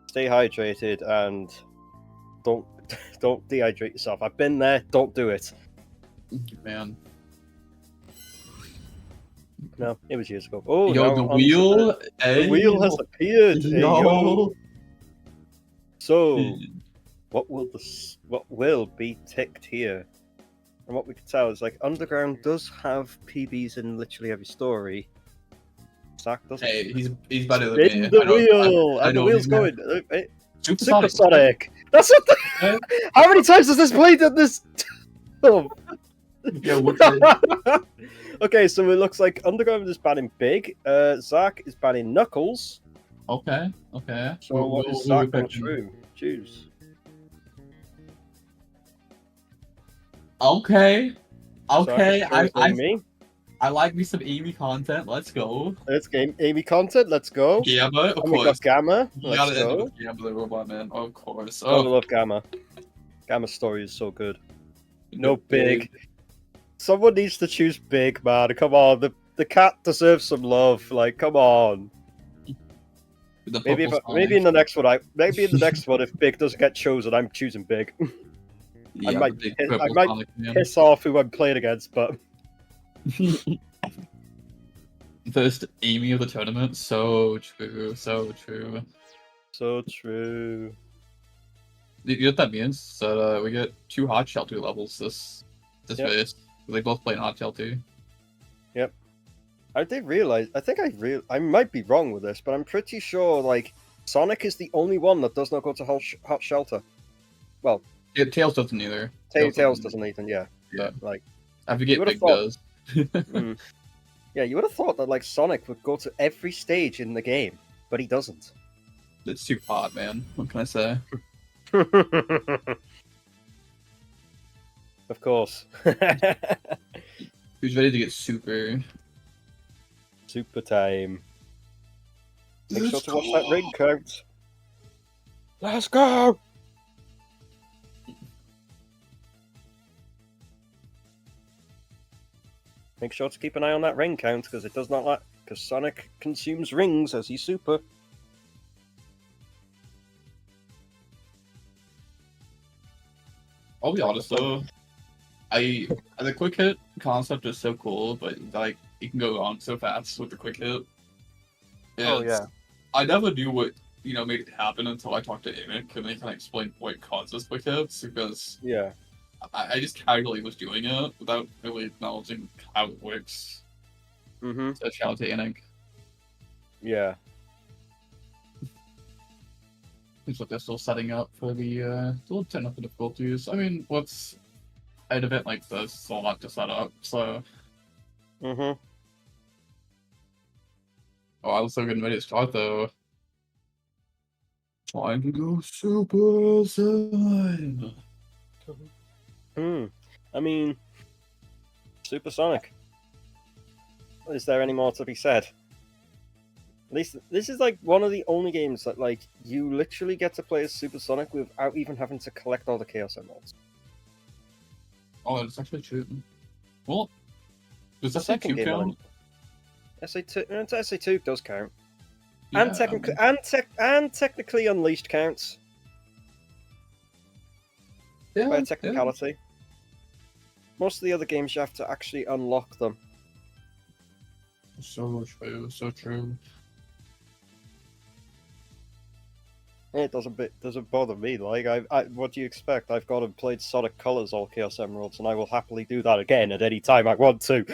Stay hydrated and don't dehydrate yourself. I've been there, don't do it.
Man.
No, it was years ago. Oh,
Yo,
now
the
on to
wheel.
the wheel has appeared. Hey, yo.
Yo.
So, what will be ticked here? And what we can tell is like Underground does have PBs in literally every story. Zach doesn't.
Hey, he's better than me.
Spin the wheel, and the wheel's going. Supersonic. That's what. How many times has this played in this? Oh.
Yeah,
Okay, so it looks like Underground is banning Big. Zach is banning Knuckles.
Okay.
So what is Zach going to true? Choose.
Okay.
Amy.
I like me some Amy content. Let's go.
Let's game Amy content. Let's go.
Gamma, of
And we got
course.
Gamma.
You
Let's
gotta end it
go.
with Gamma the robot man. Of course.
Oh, I love Gamma. Gamma's story is so good. No Big. Someone needs to choose Big, man. Come on. The cat deserves some love. Like, come on. Maybe in the next one, if Big doesn't get chosen, I'm choosing Big.
Yeah,
I might piss off who I'm playing against, but
first Amy of the tournament. So true.
So true.
You know what that means? So we get 2 hot shell 2 levels this phase. They both play in hot shell 2.
Yep. I did realize. I might be wrong with this, but I'm pretty sure like Sonic is the only one that does not go to hot shelter. Well,
Tails doesn't either.
Tails doesn't either. Yeah.
Yeah.
But, like,
I forget Big does.
Yeah, you would have thought that like Sonic would go to every stage in the game, but he doesn't.
It's too hot, man. What can I say?
Of course.
Who's ready to get super?
Super time. Make sure to watch that ring count. Let's go! Make sure to keep an eye on that ring count because it does not like because Sonic consumes rings as he's super.
I'll be honest though, the quick hit concept is so cool, but like you can go on so fast with the quick hit.
Oh yeah.
I never knew what made it happen until I talked to TheMimik and they kind of explained what causes quick hits because
yeah.
I just casually was doing it without really acknowledging how it works.
Mm-hmm.
So shout out to TheMimik.
Yeah.
Looks like they're still setting up for the little technical difficulties. I mean, what's an event like this? It's a lot to set up, so.
Mm-hmm.
Oh, I was so getting ready to start though. Trying to go Super Saiyan.
I mean, Supersonic. Is there any more to be said? At least this is like one of the only games that like you literally get to play as Supersonic without even having to collect all the Chaos Emeralds.
Oh, that's actually true. Well, does
The
SA2
second game
count?
SA2 does count.
Yeah,
And technically Unleashed counts.
Yeah,
By technicality. Most of the other games you have to actually unlock them.
So true.
It doesn't bother me. Like what do you expect? I've gone and played Sonic Colors all Chaos Emeralds, and I will happily do that again at any time I want to.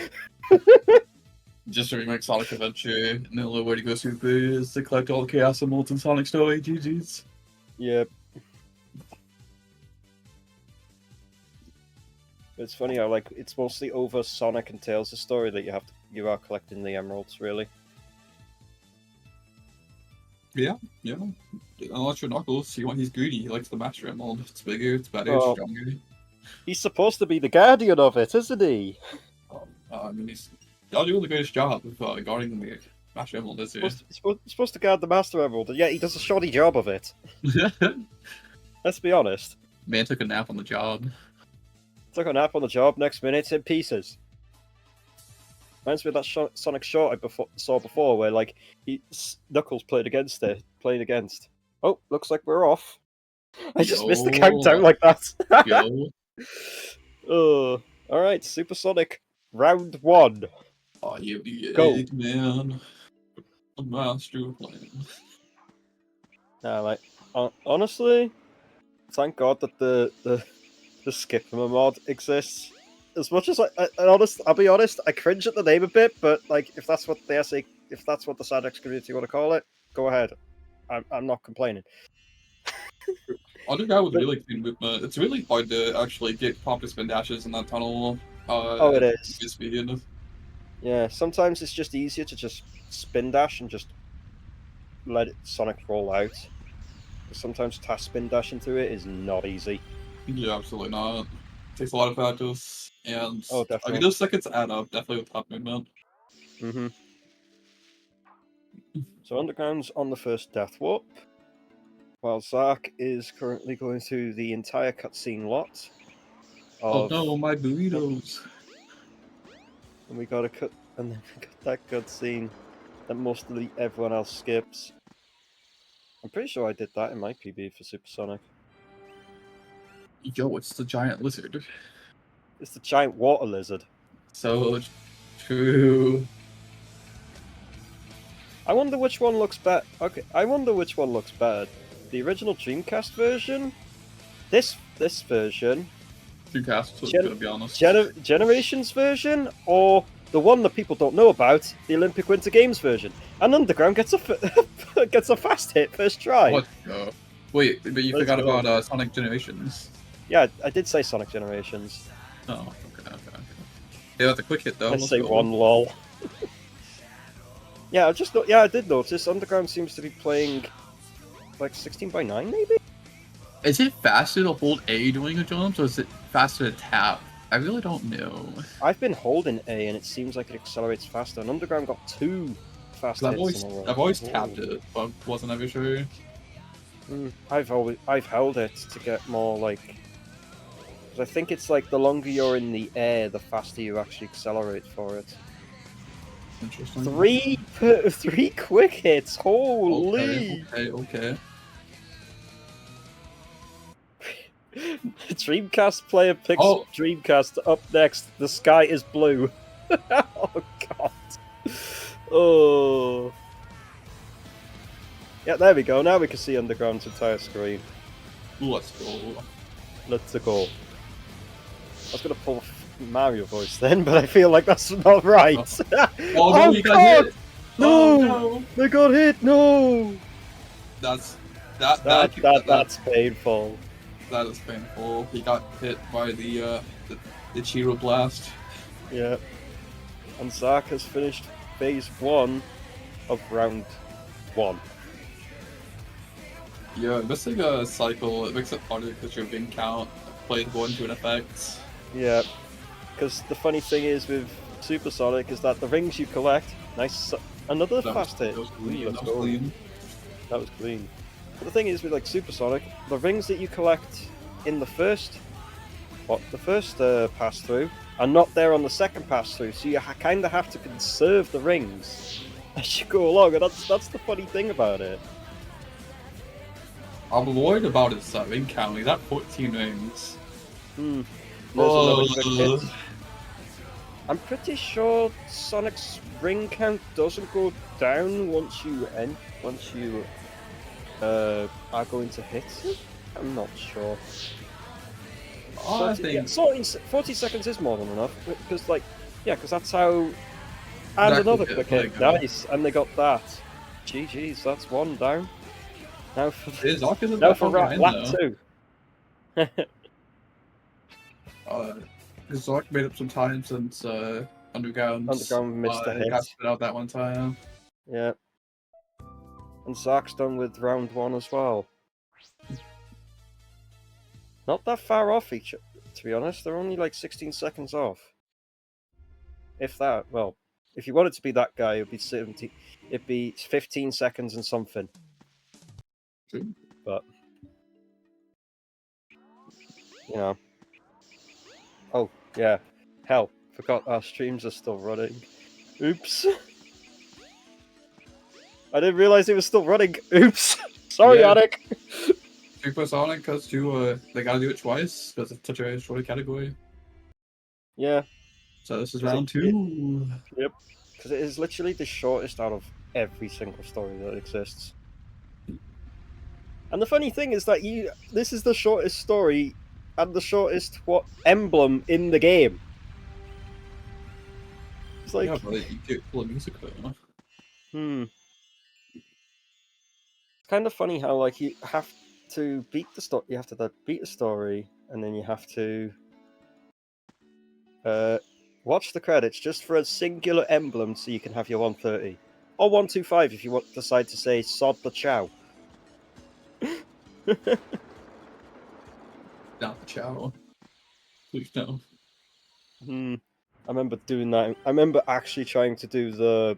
Just to remake Sonic Adventure, and the only way to go super is to collect all the Chaos Emeralds and Sonic Story. GG's.
Yep. It's funny how like it's mostly over Sonic and Tails' story that you are collecting the emeralds, really.
Yeah. Unless you're Knuckles, he's greedy. He likes the Master Emerald. It's bigger, it's better,
Oh.
it's stronger.
He's supposed to be the guardian of it, isn't he?
I mean, he's not doing the greatest job of guarding the Master Emerald, is he?
He's supposed to guard the Master Emerald, and yet he does a shoddy job of it. Let's be honest.
Man took a nap on the job.
Took a nap on the job, next minute, in pieces. Reminds me of that Sonic short I saw before, where like Knuckles played against. Oh, looks like we're off. I just missed the countdown like that.
Yo.
Oh, all right, Supersonic round 1.
I am the
Go.
Eggman. The master plan.
Yeah, like honestly, thank God that the skipper mod exists. As much as I'll be honest, I cringe at the name a bit, but like if that's what the Sadex community want to call it, go ahead. I'm not complaining.
Underground was really clean movement. It's really hard to actually get proper spin dashes in that tunnel.
Oh, it is.
Speed.
Yeah, sometimes it's just easier to just spin dash and just let Sonic roll out. Because sometimes task spin dashing through it is not easy.
Yeah, absolutely not. Takes a lot of practice, and
Oh,
I
definitely.
mean those seconds add up. Definitely with top movement.
Mm-hmm. So Underground's on the first death warp, while Zark is currently going through the entire cutscene lot.
Oh no, my burritos!
And we got and then we got that cutscene that mostly everyone else skips. I'm pretty sure I did that in my PB for Supersonic.
Yo, it's the giant lizard.
It's the giant water lizard.
So true.
I wonder which one looks better. Okay, I wonder which one looks better. The original Dreamcast version, this version,
Dreamcast, to be honest.
Generations version, or the one that people don't know about, the Olympic Winter Games version. And Underground gets a gets a fast hit first try.
What? Wait, but you forgot about Sonic Generations.
Yeah, I did say Sonic Generations.
Oh, okay. Yeah, that's a quick hit though.
Let's say one lol. Yeah, I did notice Underground seems to be playing like 16:9 maybe?
Is it faster to hold A doing a jump, or is it faster to tap? I really don't know.
I've been holding A and it seems like it accelerates faster, and Underground got 2 fast hits in a row.
I've always tapped it, but wasn't ever sure.
I've held it to get more like... Because I think it's like the longer you're in the air, the faster you actually accelerate for it.
Interesting.
3 quick hits, holy!
Okay.
Dreamcast player picks Dreamcast up next. The sky is blue. Oh god. Oh. Yeah, there we go. Now we can see Underground's entire screen.
Let's go.
Let's go. I was gonna pull Mario voice then, but I feel like that's not right.
Oh no, you got hit!
No!
Oh, no!
They got hit! No!
That's
painful.
That is painful. He got hit by the Chiro blast.
Yeah. And Zark has finished phase 1 of round 1.
Yeah, missing a cycle, it makes it harder because your win count plays more into an effect.
Yeah. Because the funny thing is with Supersonic is that the rings you collect, another fast hit.
That was clean.
That was clean. But the thing is with like Supersonic, the rings that you collect in the first pass through are not there on the second pass through, so you kind of have to conserve the rings as you go along, and that's the funny thing about it.
I'm worried about its ring count. He got 14 rings.
There's another quick hit. I'm pretty sure Sonic's ring count doesn't go down once you are going to hit it? I'm not sure.
Oh, I think
40 seconds is more than enough, because because that's how... And another quick hit, nice, and they got that. GG's, that's 1 down. Now for lap 2.
Zark made up some time since Underground
missed a hit.
Got spit out that one time.
Yeah. And Zark's done with round 1 as well. Not that far off each other, to be honest. They're only like 16 seconds off. If that, well, if you wanted to be that guy, it'd be 15 seconds and something. But, you know. Oh, yeah. Hell, forgot our streams are still running. Oops. I didn't realize it was still running. Oops. Sorry, Yannick.
Supersonic, because they gotta do it twice, because it's such a short category.
Yeah.
So this is round 2.
Yep. Because it is literally the shortest out of every single story that exists. And the funny thing is that this is the shortest story and the shortest emblem in the game. It's like,
yeah, but you get full of music though.
It's kind of funny how like you have to beat the story. You have to beat the story, and then you have to watch the credits just for a singular emblem, so you can have your 130 or 125 if you decide to say "sod the chow."
Not the chow. Please no.
I remember doing that. I remember actually trying to do the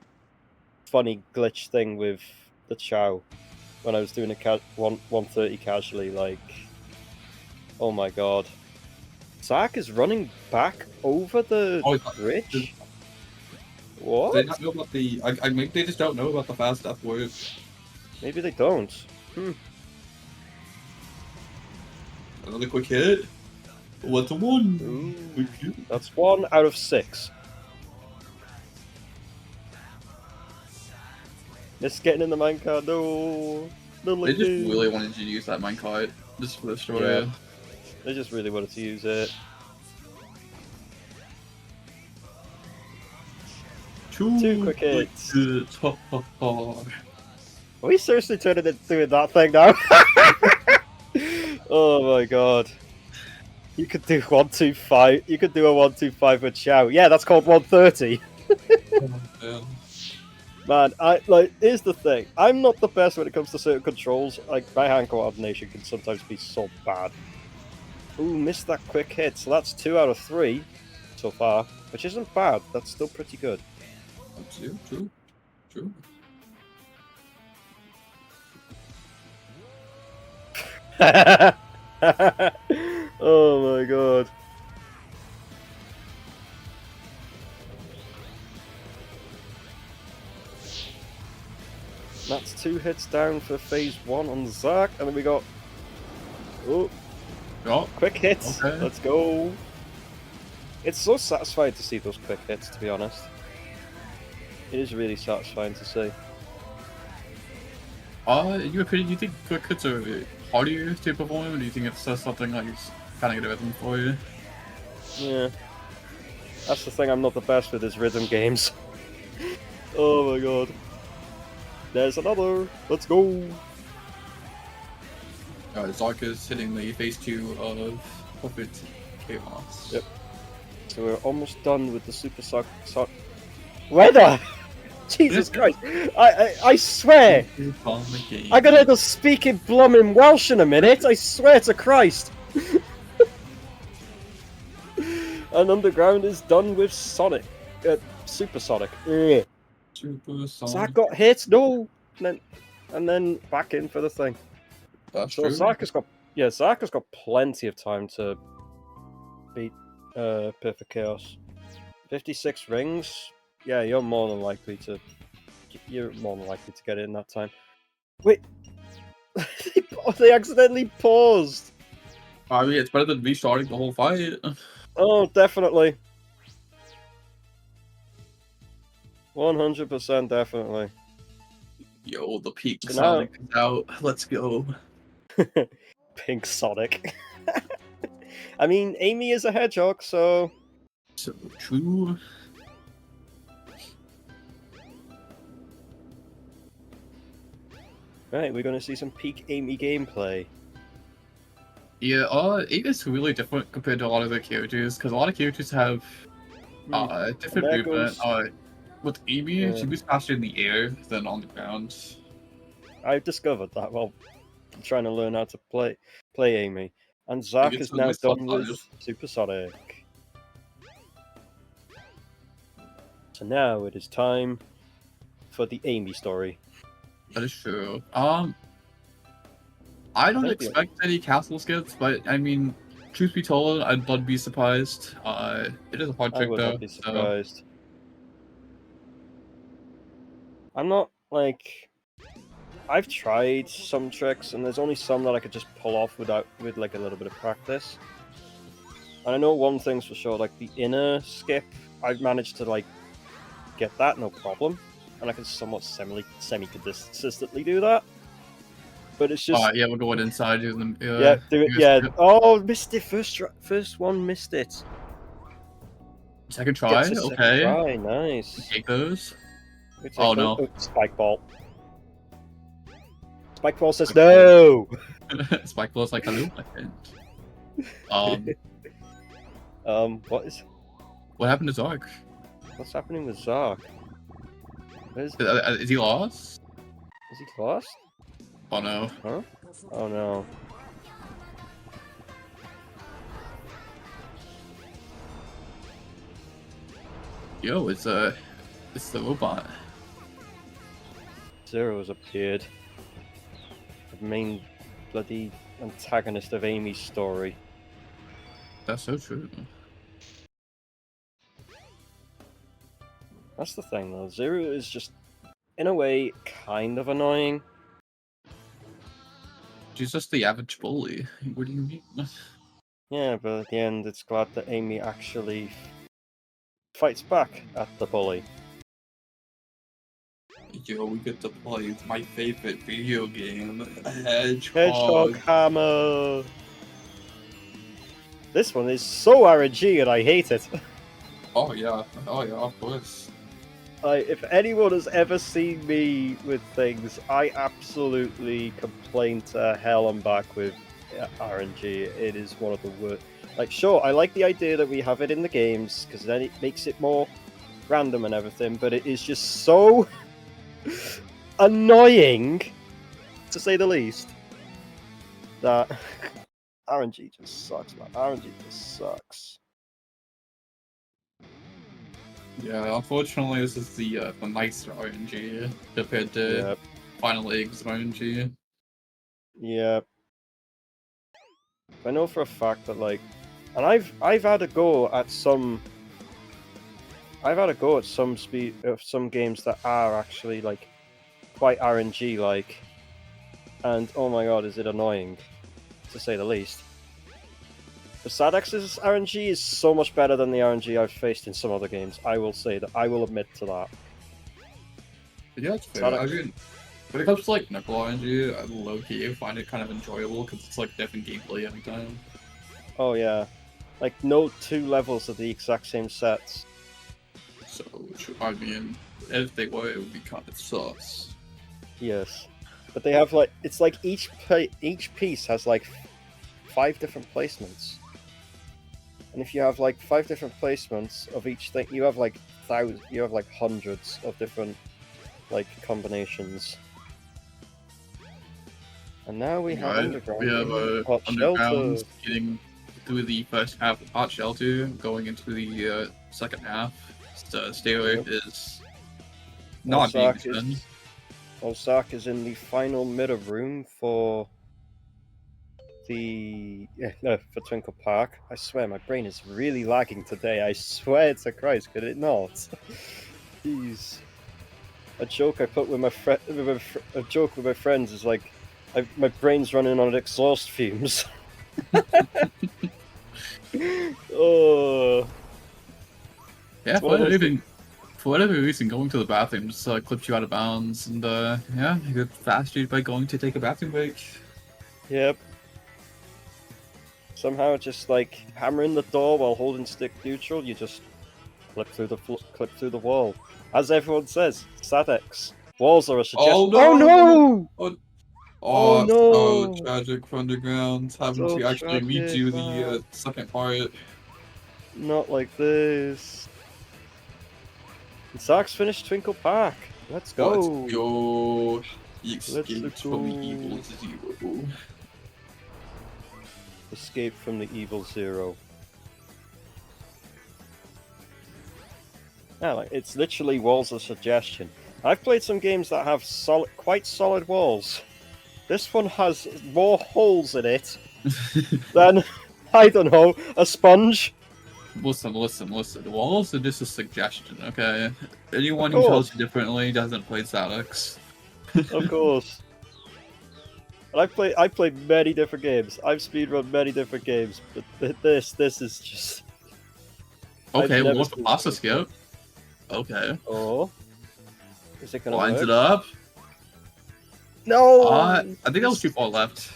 funny glitch thing with the chow when I was doing a 130 casually. Like, oh my god, Zark is running back over the bridge. What?
They not know about the. I maybe they just don't know about the fast death wave.
Maybe they don't.
Another quick hit. 1-1.
That's 1 out of 6. It's getting in the minecart. No.
They just really wanted you to use that minecart just for the story.
Yeah. They just really wanted to use it. Two quick hits. Are we seriously turning into that thing now? Oh my god. You could do 125. You could do a 125 with Chow. Yeah, that's called 130. Man, here's the thing. I'm not the best when it comes to certain controls. Like, my hand coordination can sometimes be so bad. Ooh, missed that quick hit. So that's 2 out of 3 so far, which isn't bad. That's still pretty good.
True.
Oh my god. That's 2 hits down for phase 1 on Zark, and then we got quick hits.
Okay.
Let's go. It's so satisfying to see those quick hits, to be honest. It is really satisfying to see.
In your opinion, do you think quick hits are harder to perform, or do you think it's something like kind of get a rhythm for you?
Yeah. That's the thing I'm not the best with is rhythm games. Oh my god. There's another. Let's go.
Zark is hitting the phase 2 of Puppet Chaos.
Yep. So we're almost done with the Super Weather! Jesus Christ! I swear! I'm gonna have to speak in blooming Welsh in a minute, I swear to Christ! And Underground is done with Sonic. Supersonic.
Supersonic.
Zark got hit, no! And then back in for the thing.
That's
so
true.
Zark has got plenty of time to beat Perfect Chaos. 56 rings. Yeah, you're more than likely to get it in that time. Wait, they accidentally paused.
I mean, it's better than restarting the whole fight.
Oh, definitely. 100% definitely.
Yo, the Pink
So
Sonic is out. Let's go.
Pink Sonic. I mean, Amy is a hedgehog, so...
So true.
Right, we're going to see some peak Amy gameplay.
Yeah, Amy's really different compared to a lot of the characters, because a lot of characters have different movement. With Amy, she moves faster in the air than on the ground.
I've discovered that while trying to learn how to play Amy. And Zark is now done with Supersonic. So now it is time for the Amy story.
That is true. I don't expect any castle skits, but I mean, truth be told, I'd not be surprised. It is a hard trick,
I would
though.
not be surprised. I'm not, like... I've tried some tricks, and there's only some that I could just pull off with like a little bit of practice. And I know one thing's for sure, like the inner skip, I've managed to like get that no problem, and I can somewhat semi-consistently do that. But it's just
Alright, yeah, we're going inside. Do them.
yeah, do it. Yeah. Oh, missed it. First one missed it.
Second try.
Gets a second
Okay.
try. Nice.
Take those.
We take
Oh,
those.
no.
Spike ball. Spike ball says no.
Spike ball's like hello, my friend. What happened to Zark?
What's happening with Zark?
Is he lost?
Is he lost?
Oh no.
Huh? Oh no.
Yo, it's the robot.
Zero has appeared. The main bloody antagonist of Amy's story.
That's so true.
That's the thing though. Zero is just, in a way, kind of annoying.
She's just the average bully. What do you mean?
Yeah, but at the end, it's glad that Amy actually fights back at the bully.
Yo, we get to play my favorite video game,
Hedgehog Hammer! This one is so RNG and I hate it.
Oh yeah, of course.
If anyone has ever seen me with things, I absolutely complain to hell and back with RNG. It is one of the worst. Like, sure, I like the idea that we have it in the games, because then it makes it more random and everything, but it is just so annoying, to say the least, that RNG just sucks, man. RNG just sucks.
Yeah, unfortunately, this is the nicer RNG compared to Final Eggs RNG.
Yeah. I know for a fact that, like, and I've had a go at some. I've had a go at some some games that are actually like quite RNG like, and oh my god, is it annoying, to say the least. The Sadex's RNG is so much better than the RNG I've faced in some other games. I will say that. I will admit to that.
Yeah, it's fair. I mean, when it comes to like Knuckle RNG, I low-key find it kind of enjoyable because it's like different gameplay every time.
Oh yeah, like no two levels of the exact same sets.
So, I mean, if they were, it would be kind of sus.
Yes, but they have like, it's like each piece has like 5 different placements. And if you have like 5 different placements of each thing, you have like hundreds of different like combinations. And now we have underground.
We have
hot
underground
shelter.
getting through the first half of hot shelter, going into the second half. So stairway is not being done.
Zark is in the final mirror room for for Twinkle Park. I swear my brain is really lagging today. I swear to Christ, could it not? Jeez. A joke I put with my a joke with my friends is like, my brain's running on exhaust fumes. Oh.
Yeah, for whatever reason, going to the bathroom just clips you out of bounds, and yeah, you get faster by going to take a bathroom break.
Yep. Somehow, just like hammering the door while holding stick neutral, you just clip through the wall. As everyone says, Sadex. Walls are a suggestion.
Oh no!
Oh no!
So tragic for Underground, having
So
to actually
tragic,
redo the
man.
second part.
Not like this. Zark's finished Twinkle Park. Let's go.
Let's go. He
Let's
escaped
go.
from the evil Zero.
Escape from the evil Zero. Yeah, like, it's literally walls of suggestion. I've played some games that have quite solid walls. This one has more holes in it than, I don't know, a sponge.
Listen. Walls are just a suggestion, okay? Anyone who tells you differently doesn't play Sadex.
Of course. And I've played many different games. I've speedrun many different games, but this is just
Okay, we'll
never
go for
seen
pasta
this.
skip. Okay.
Oh. Is it gonna
Lines
work?
it up.
No!
I think that was too far left.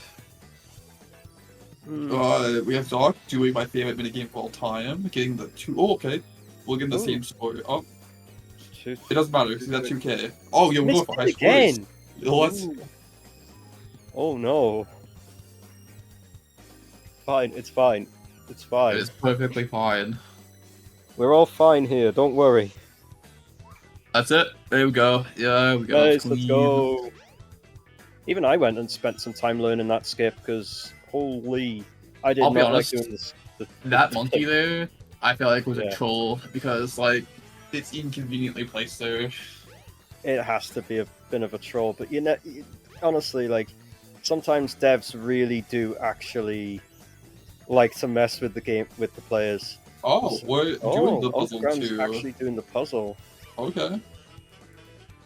Hmm.
We have Dark doing my favorite minigame of all time, getting the two. Oh, okay. We'll get the
Ooh.
same score. Oh,
Two-
it doesn't matter because that's 2K. Oh, yeah, we're going
Missed
for
it
high scores.
again!
Let's.
Ooh. Oh no. Fine, it's fine. It's fine.
It's perfectly fine.
We're all fine here, don't worry.
That's it. There we go. Yeah, we go.
Nice, let's go. Even I went and spent some time learning that skip because holy, I did
I'll be
not
honest,
like doing this.
That monkey there, I feel like was
Yeah.
a troll because like it's inconveniently placed there.
It has to be a bit of a troll, but you know, honestly, like sometimes devs really do actually like to mess with the game with the players.
Oh, we're doing the puzzle
Underground's
too.
actually doing the puzzle.
Okay.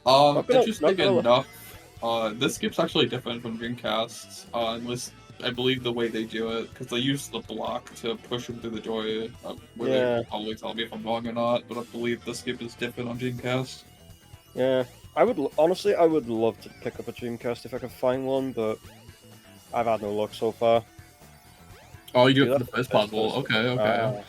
Not gonna-
Interesting
not gonna-
enough. This skip's actually different from Dreamcast. Unless I believe the way they do it, because they use the block to push him through the door. Where
Yeah.
they probably tell me if I'm wrong or not, but I believe the skip is different on Dreamcast.
Yeah, I would honestly, I would love to pick up a Dreamcast if I could find one, but I've had no luck so far.
Oh, you do
Yeah,
it for the first puzzle. Okay, okay.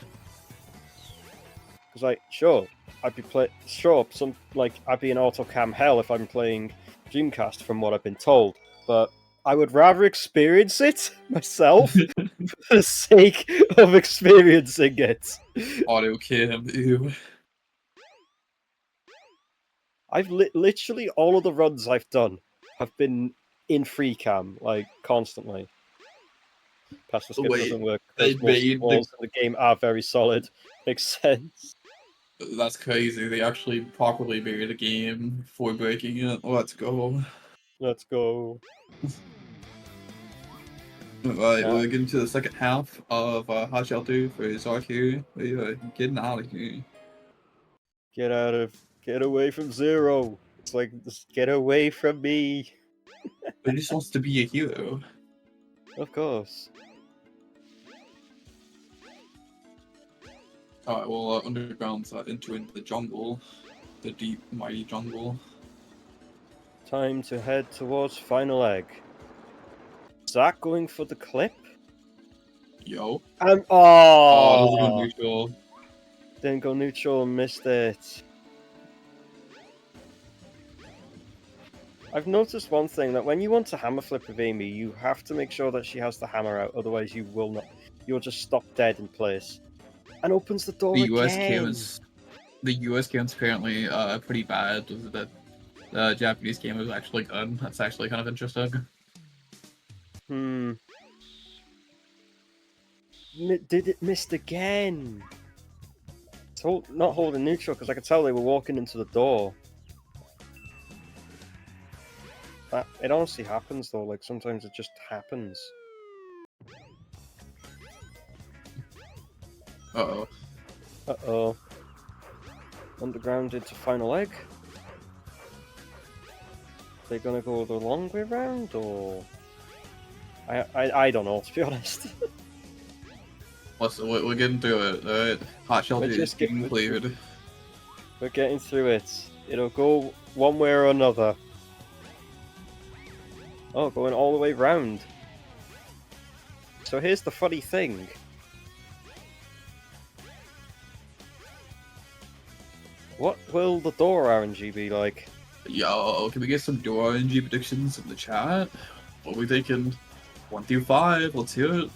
Because like, sure, I'd be I'd be in AutoCam hell if I'm playing Dreamcast from what I've been told, but I would rather experience it myself for the sake of experiencing it.
Auto cam, ew.
I've literally all of the runs I've done have been in free cam, like constantly. Past the skip
Wait,
doesn't work
they
because most of the
made the-
walls in the game are very solid. Makes sense.
That's crazy. They actually properly made a game before breaking it. Let's go.
Let's go.
Alright, we're getting to the second half of Hot Shelter for Zark here. We're getting out of here.
Get away from Zero. It's like, just get away from me.
He just wants to be a hero.
Of course.
Alright, well, Underground's entering the jungle. The deep, mighty jungle.
Time to head towards Final Egg. Zach going for the clip?
Yo.
Oh,
Oh, doesn't go neutral.
Didn't go neutral and missed it. I've noticed one thing, that when you want to hammer flip with Amy, you have to make sure that she has the hammer out, otherwise you will not. You'll just stop dead in place. And opens the door
The
again.
US game's apparently pretty bad. The Japanese game is actually good. That's actually kind of interesting.
Did it missed again? It's not holding neutral because I could tell they were walking into the door. It honestly happens though, like sometimes it just happens.
Uh-oh.
Uh-oh. Underground into Final Egg? They're gonna go the long way round, or... I don't know, to be honest.
Listen, we're getting through it, alright? Hot Shelter
We're
is
just
getting cleared.
We're getting through it. It'll go one way or another. Oh, going all the way round. So here's the funny thing. What will the door RNG be like?
Yo, can we get some door RNG predictions in the chat? What are we thinking? 1 through 5, let's hear it.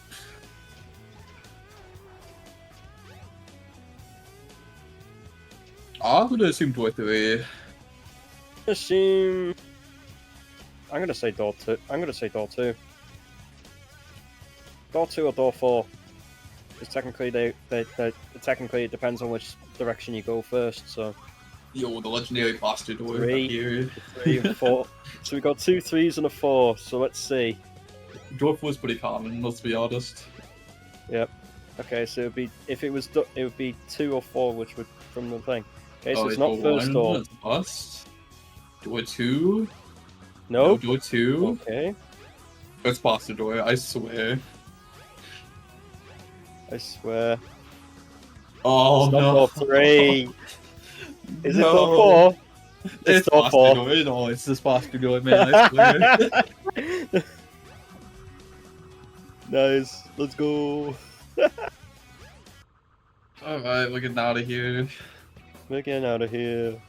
I'm gonna assume door 3.
Assume... I'm gonna say door 2. I'm gonna say door 2. Door 2 or door 4. Because technically technically it depends on which direction you go first, so...
Yo, the legendary pasta door
3,
here.
3 and 4. So we got 2 3s and a 4, so let's see.
Door 4 is pretty common, let's be honest.
Yep. Okay, so it'd be it would be 2 or 4, which would from the thing. Okay, so it's not first door.
It's bust. Door 2.
No.
Door 2.
Okay.
It's pasta door, I swear.
I swear.
Oh
It's not
no.
door 3. Is it door
No.
4?
It's
door
faster
4.
going. Oh, it's just faster going, man. I swear.
Nice. Let's go.
Alright, we're getting out of here.
We're getting out of here.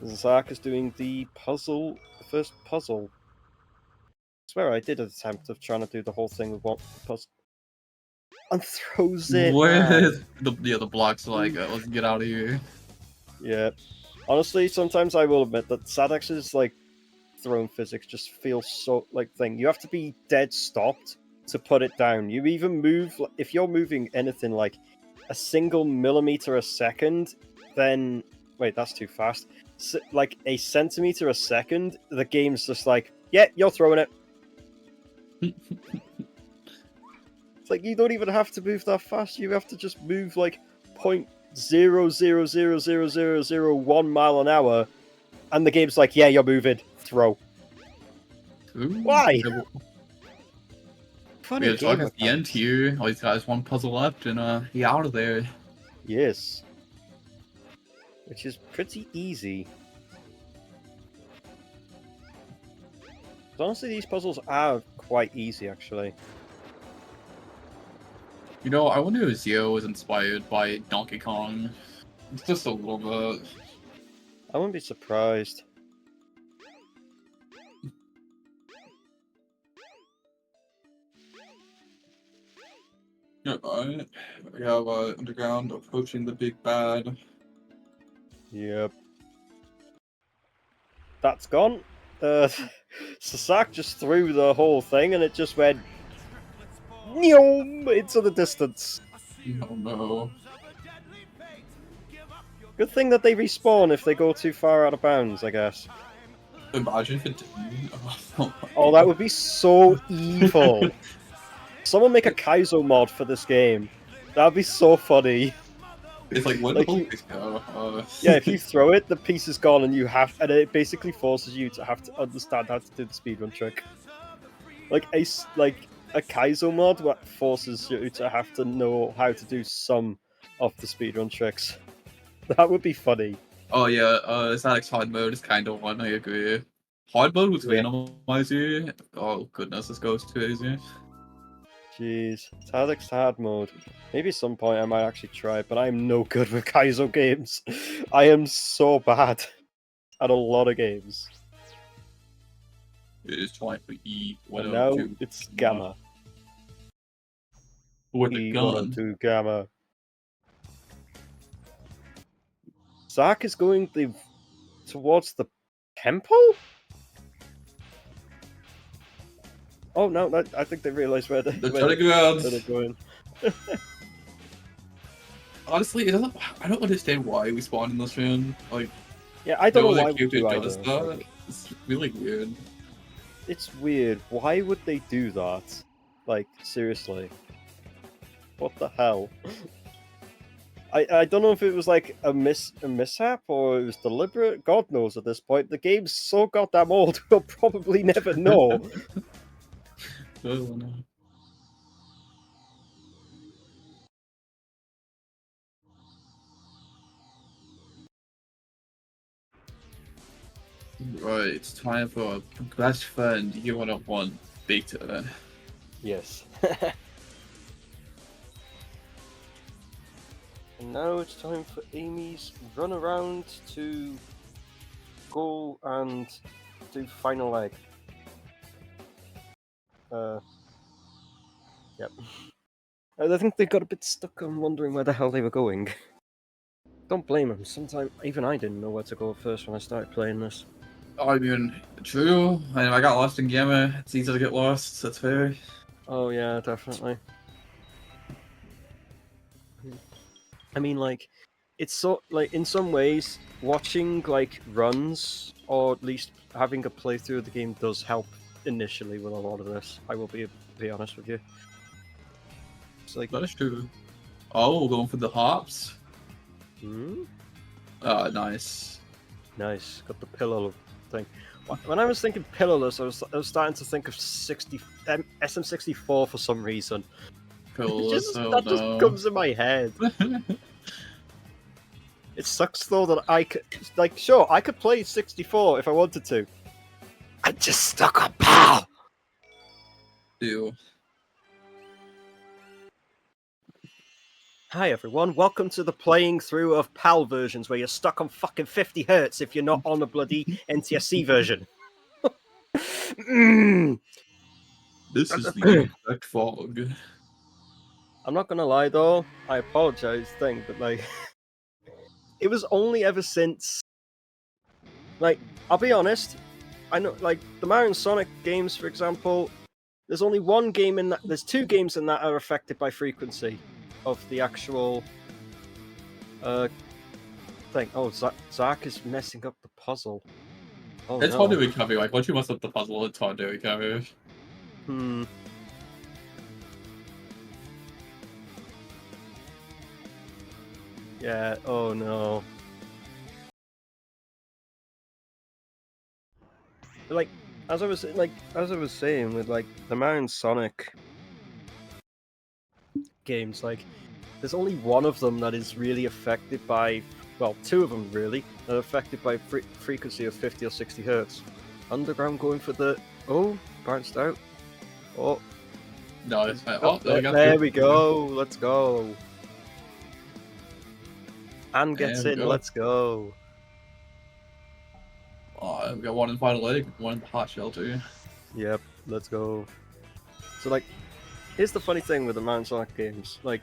Zark is doing the puzzle, the first puzzle. I swear I did an attempt of trying to do the whole thing with one puzzle. And throws it.
Where
man.
is the blocks like, let's get out of here.
Yeah. Honestly, sometimes I will admit that Sadex's like throne physics just feels so like thing. You have to be dead stopped to put it down. You even move if you're moving anything like a single millimeter a second, then wait, that's too fast. Like a centimeter a second, the game's just like, yeah, you're throwing it. It's like you don't even have to move that fast. You have to just move like 0.0000001 mile an hour, and the game's like, yeah, you're moving. Throw.
Ooh.
Why?
Funny we're talking at the end here. All these guys, one puzzle left, and you're out of there.
Yes. Which is pretty easy. But honestly, these puzzles are quite easy, actually.
You know, I wonder if Zio was inspired by Donkey Kong. Just a little bit.
I wouldn't be surprised.
Alright. We have Underground approaching the big bad.
Yep. That's gone. Sasak just threw the whole thing and it just went into the distance.
Oh no.
Good thing that they respawn if they go too far out of bounds, I guess.
Imagine if it didn't.
Oh, that would be so evil. Someone make a Kaizo mod for this game. That'd be so funny.
It's like, where the piece go?
Yeah, if you throw it, the piece is gone, and and it basically forces you to have to understand how to do the speedrun trick. Like a Kaizo mod that forces you to have to know how to do some of the speedrun tricks. That would be funny.
Oh yeah, Zadix hard mode is kind of one, I agree. Hard mode with randomizer? Oh goodness, this goes too easy.
Jeez, Zadix hard mode. Maybe at some point I might actually try it, but I'm no good with Kaizo games. I am so bad at a lot of games.
It is trying to E.
And now it's Gamma.
With the gun.
E102 Gamma. Zark is going towards the temple? Oh no, I think they realised where they're going.
Honestly, I don't understand why we spawned in this room. Like,
yeah, I don't know why
we do that. It's really weird.
It's weird. Why would they do that? Like, seriously. What the hell? I don't know if it was like a mishap or it was deliberate. God knows at this point. The game's so goddamn old, we'll probably never know.
Oh, no. Right, it's time for best friend you wanna want beta.
Yes. And now it's time for Amy's run around to go and do final leg. Yep. I think they got a bit stuck on wondering where the hell they were going. Don't blame them. Sometimes even I didn't know where to go first when I started playing this.
I mean, true. I got lost in Gamma. It's easy to get lost. That's fair.
Oh yeah, definitely. I mean, like, it's so like in some ways, watching like runs or at least having a playthrough of the game does help initially with a lot of this. I will be honest with you. It's like
that is true. Oh, going for the hops.
Hmm.
Nice.
Nice. Got the pillow thing. When I was thinking pillarless, I was starting to think of SM64 for some reason.
Pillarless,
that just comes in my head. It sucks though that I could, like, sure, I could play 64 if I wanted to. I'm just stuck on PAL.
Ew.
Hi everyone, welcome to the playing through of PAL versions where you're stuck on fucking 50 hertz if you're not on a bloody NTSC version.
This is the exact fog.
I'm not gonna lie though, I apologize, but like, it was only ever since, like, I'll be honest, I know, like, the Mario and Sonic games, for example, there's only one game in that, there's two games in that are affected by frequency of the actual thing. Oh, Zark is messing up the puzzle. Oh,
It's
no.
hard to recover. Like once you mess up the puzzle, it's hard to recover.
Yeah. Oh no. Like as I was saying with like the Mario and Sonic games, like there's only one of them that is really affected by, well, two of them really are affected by frequency of 50 or 60 hertz. Underground going for the bounced out. Oh
no, it's not.
There we go. Let's go. And gets in. Let's go.
Oh, we got one in final leg, one in the hot shelter.
Yep, let's go. So like, here's the funny thing with the Mario and Sonic games. Like,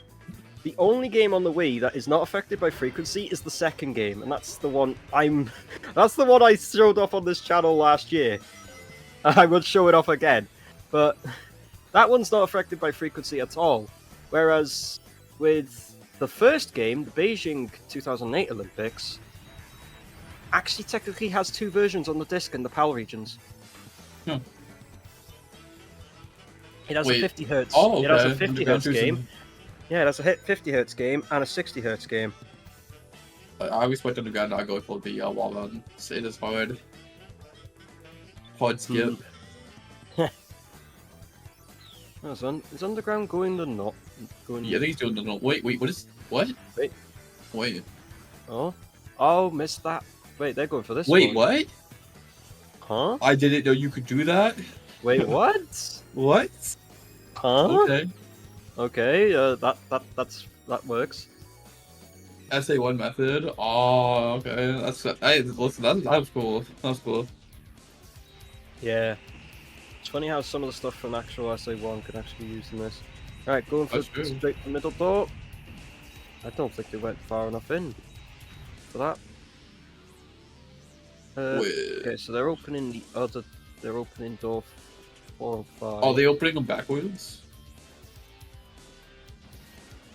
the only game on the Wii that is not affected by frequency is the second game, and that's the one that's the one I showed off on this channel last year. I would show it off again, but that one's not affected by frequency at all. Whereas with the first game, the Beijing 2008 Olympics, actually technically has two versions on the disc in the PAL regions. It has a 50 hertz.
Oh,
it has a 50 hertz game. Yeah, it has a 50 hertz game and a 60 hertz game.
I always went underground. I go for the wall run. It is hard. Hard skip.
Is underground going or not? Going?
Yeah, I think he's doing the no. Wait, what? Wait.
Oh, missed that. Wait, they're going for this.
Wait,
one.
what?
Huh?
I didn't know you could do that.
Wait, what?
What?
Huh?
Okay.
Okay, that works.
SA1 method. Oh, okay. Listen, that was cool. That was cool.
Yeah. It's funny how some of the stuff from actual SA1 can actually be used in this. Alright, going for straight for the middle door. I don't think they went far enough in for that. Okay, so they're opening they're opening door 4 and 5.
Are they opening them backwards?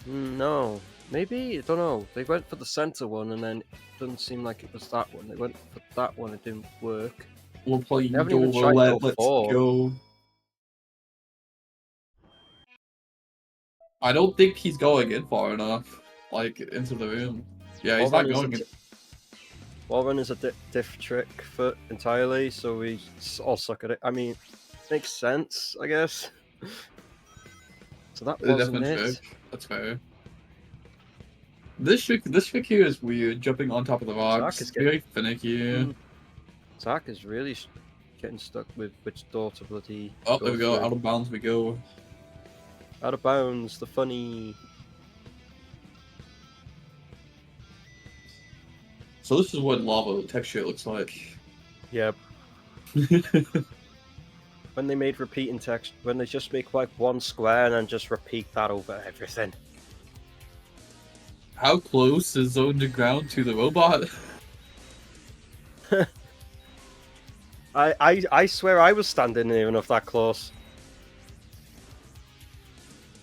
No. Maybe? I don't know. They went for the center one and then it doesn't seem like it was that one. They went for that one, it didn't work.
We'll play
door roulette, let's
go. I don't think he's going in far enough, like, into the room. Yeah, he's not going in.
Wallrun is a diff trick foot entirely, so we all suck at it. I mean, makes sense, I guess. So that wasn't it.
That's fair. This trick here is weird, jumping on top of the rocks. It's very finicky.
Zark is really getting stuck with which door to bloody...
Oh, there we go. Out of bounds we go.
Out of bounds, the funny...
So this is what lava texture looks like.
Yep. When they made repeating text, when they just make like one square and then just repeat that over everything.
How close is underground to the robot?
I swear I was standing near enough that close.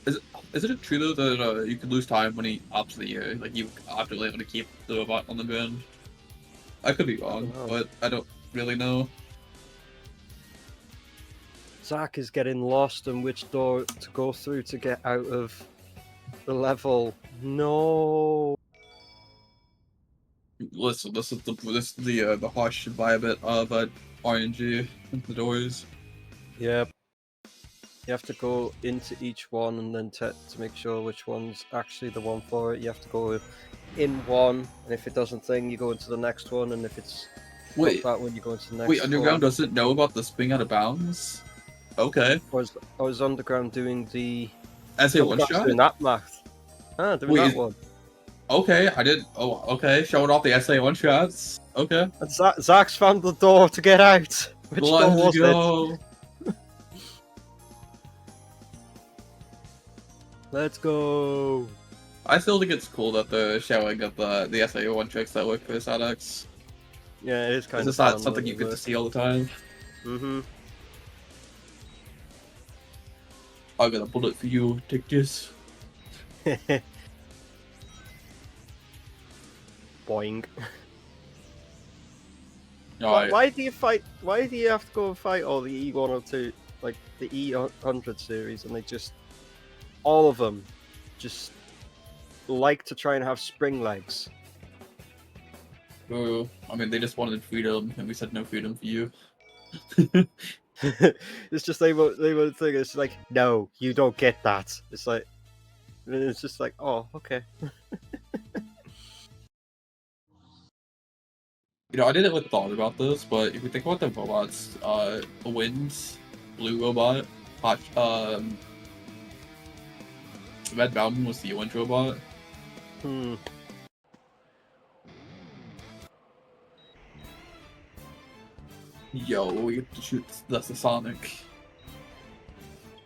Is it true though that you can lose time when he ups the air? Like you have to able to keep the robot on the ground? I could be wrong, but I don't really know.
Zark is getting lost on which door to go through to get out of the level. No.
Listen, this is the harsh environment of RNG the doors.
Yep. You have to go into each one and then to make sure which one's actually the one for it. You have to go in one, and if it doesn't thing, you go into the next one, and if it's
Wait,
that one, you go into the next
wait,
one.
Underground doesn't know about the spring out of bounds? Okay.
I was Underground doing the...
As a one-shot?
Doing that math. Ah, doing
Wait,
that one.
Okay, I did. Oh, okay. Showing off the SA one-shots. Okay.
And Zach's found the door to get out. Which door was
go.
it? Let's go.
I still think it's cool that they're showing up the SA one tricks that work for Sonics.
Yeah, it is kind of
It's not something you get to see all the time.
Mm-hmm.
I got a bullet for you. Take this.
Boing.
Alright.
Why do you fight? Why do you have to go and fight all the E102, like the E100 series, and they just all of them just like to try and have spring legs?
Oh, I mean, they just wanted freedom, and we said no freedom for you.
It's just they won't think it's like, no, you don't get that. It's like, it's just like, oh, okay.
You know, I didn't really thought about this, but if you think about the robots, Wind's blue robot, Red Mountain was the orange robot.
Hmm.
Yo, we have to shoot that's the Sonic.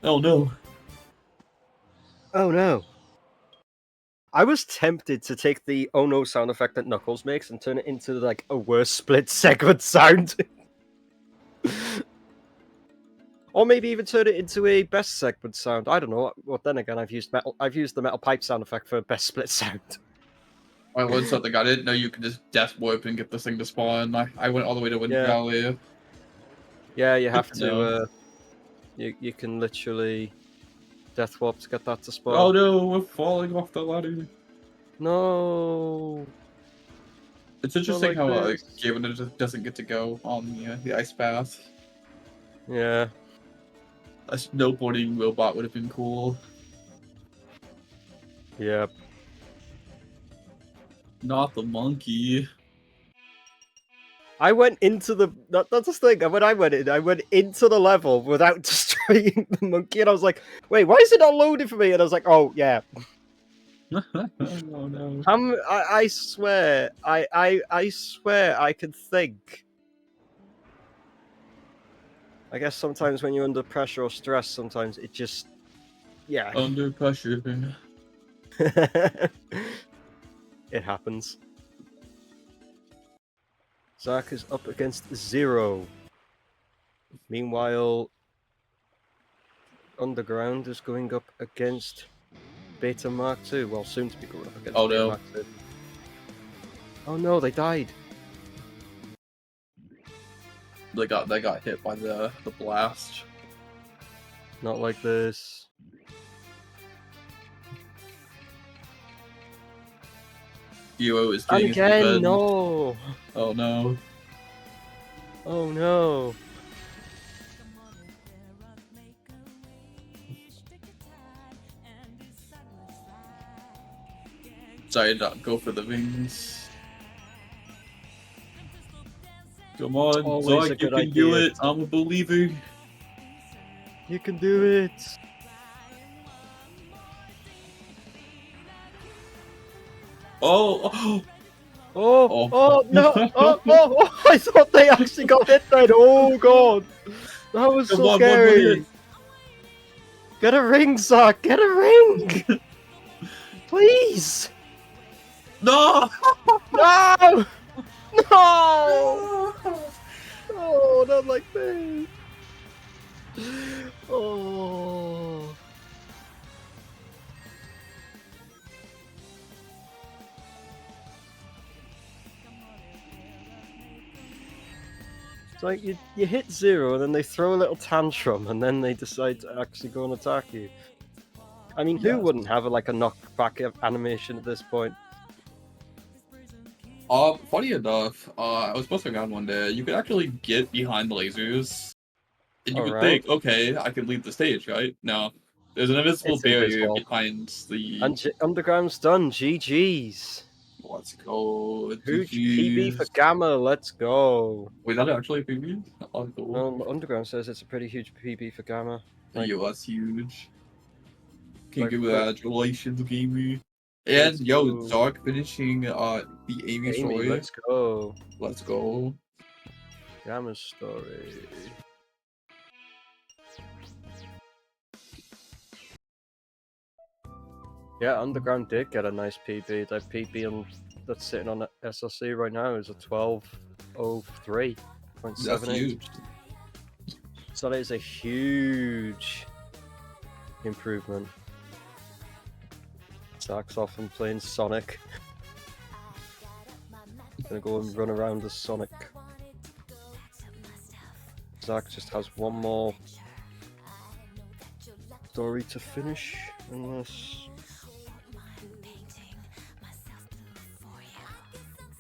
Oh no.
Oh no. I was tempted to take the oh no sound effect that Knuckles makes and turn it into like a worse split segment sound. Or maybe even turn it into a best segment sound. I don't know. Well, then again, I've used the metal pipe sound effect for best split sound.
I learned something. I didn't know you could just death warp and get this thing to spawn. I went all the way to Wind Valley.
Yeah, you have to. You can literally death warp to get that to spawn.
Oh no, we're falling off the ladder.
No.
It's interesting how Gavin doesn't get to go on the ice path.
Yeah.
A snowboarding robot would have been cool.
Yep.
Not the monkey.
I went into the that's the thing. When I went into the level without destroying the monkey, and I was like, "Wait, why is it not loading for me?" And I was like, "Oh yeah."
Oh no!
I swear, I swear, I could think. I guess sometimes when you're under pressure or stress, sometimes it just, yeah.
Under pressure.
It happens. Zark is up against 0. Meanwhile, Underground is going up against Beta Mark II. Well, soon to be going up against Beta Mark II. Oh no, they died.
They got hit by the blast.
Not like this.
Hero is
And
getting
again, no.
Oh no.
Oh no.
Sorry, not go for the wings. Come on,
Always
Zark, you can do it. I'm a believer.
You can do it.
Oh,
no! Oh, I thought they actually got hit then. Oh god, that was so scary. Get a ring, Zark. Get a ring, please.
No!
No! No! Oh, not like this. Oh. It's like you hit 0 and then they throw a little tantrum and then they decide to actually go and attack you. I mean, who wouldn't have like a knockback animation at this point?
Funny enough, I was posting around one day. You could actually get behind the lasers And you would
Alright.
think, okay, I can leave the stage, right? No. There's an invisible
It's
barrier
invisible.
behind the...
And Underground's done. GG's.
Let's go.
Huge PB for
GG's.
Gamma. Let's go.
Wait, that actually PB? Oh, cool.
Well, Underground says it's a pretty huge PB for Gamma. Like,
Yo, that's huge.
like,
Congratulations, Gamey. And yo,
Ooh.
Zark finishing the Amy story.
let's go.
Let's go.
Gamma's story. Yeah, Underground did get a nice PB. That PB that's sitting on the SLC right now is a 12:03.78.
That's huge.
So that is a huge improvement. Zark's off and playing Sonic. Gonna go and run around as Sonic. Zark just has one more story to finish, unless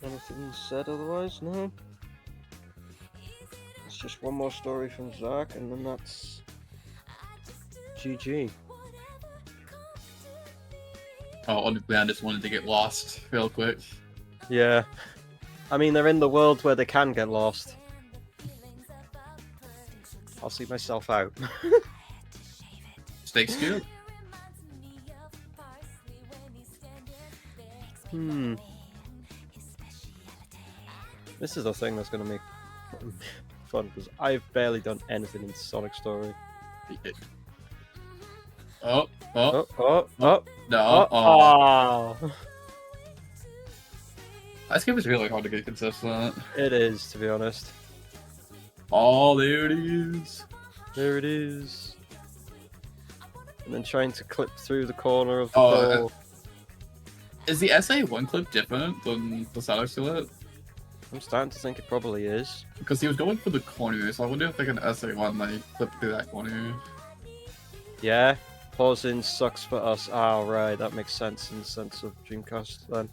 anything's said otherwise. No. It's just one more story from Zark, and then that's GG.
Oh, Underground just wanted to get lost real quick.
Yeah. I mean, they're in the world where they can get lost. I'll see myself out.
Stay scared.
This is the thing that's going to make fun, because I've barely done anything in Sonic Story.
Oh.
No.
Oh. This game is really hard to get consistent.
It is, to be honest.
Oh, there it is.
There it is. And then trying to clip through the corner of the door.
Is the SA1 clip different than the Sonic Silhouette?
I'm starting to think it probably is.
Because he was going for the corner, so I wonder if like an SA1 like clip through that corner.
Yeah, pausing sucks for us. Ah, right, that makes sense in the sense of Dreamcast then.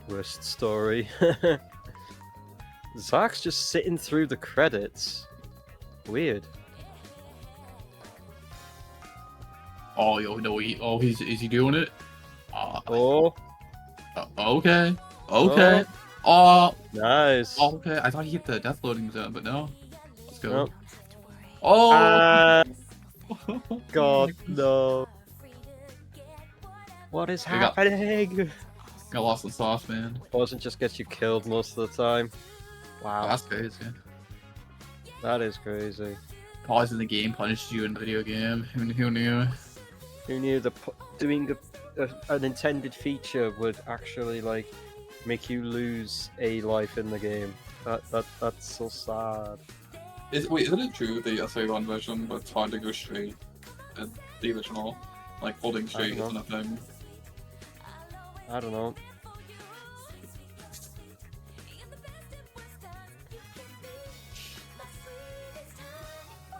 Worst story. Zark's just sitting through the credits. Weird.
Oh, yo, no, is he doing it?
Oh.
Okay. Oh.
Nice.
Okay, I thought he hit the death loading zone, but no. Let's go.
Nope.
Oh.
God, no. What is happening?
Got lost in sauce, man.
Doesn't just get you killed most of the time. Wow.
That's crazy.
That is crazy.
Pause in the game punished you in the video game. Who knew?
Who knew doing an intended feature would actually like make you lose a life in the game? That's so sad.
Wait, isn't it true the SA1 version, but it's hard to go straight? And the original, like holding straight isn't a thing.
I don't know.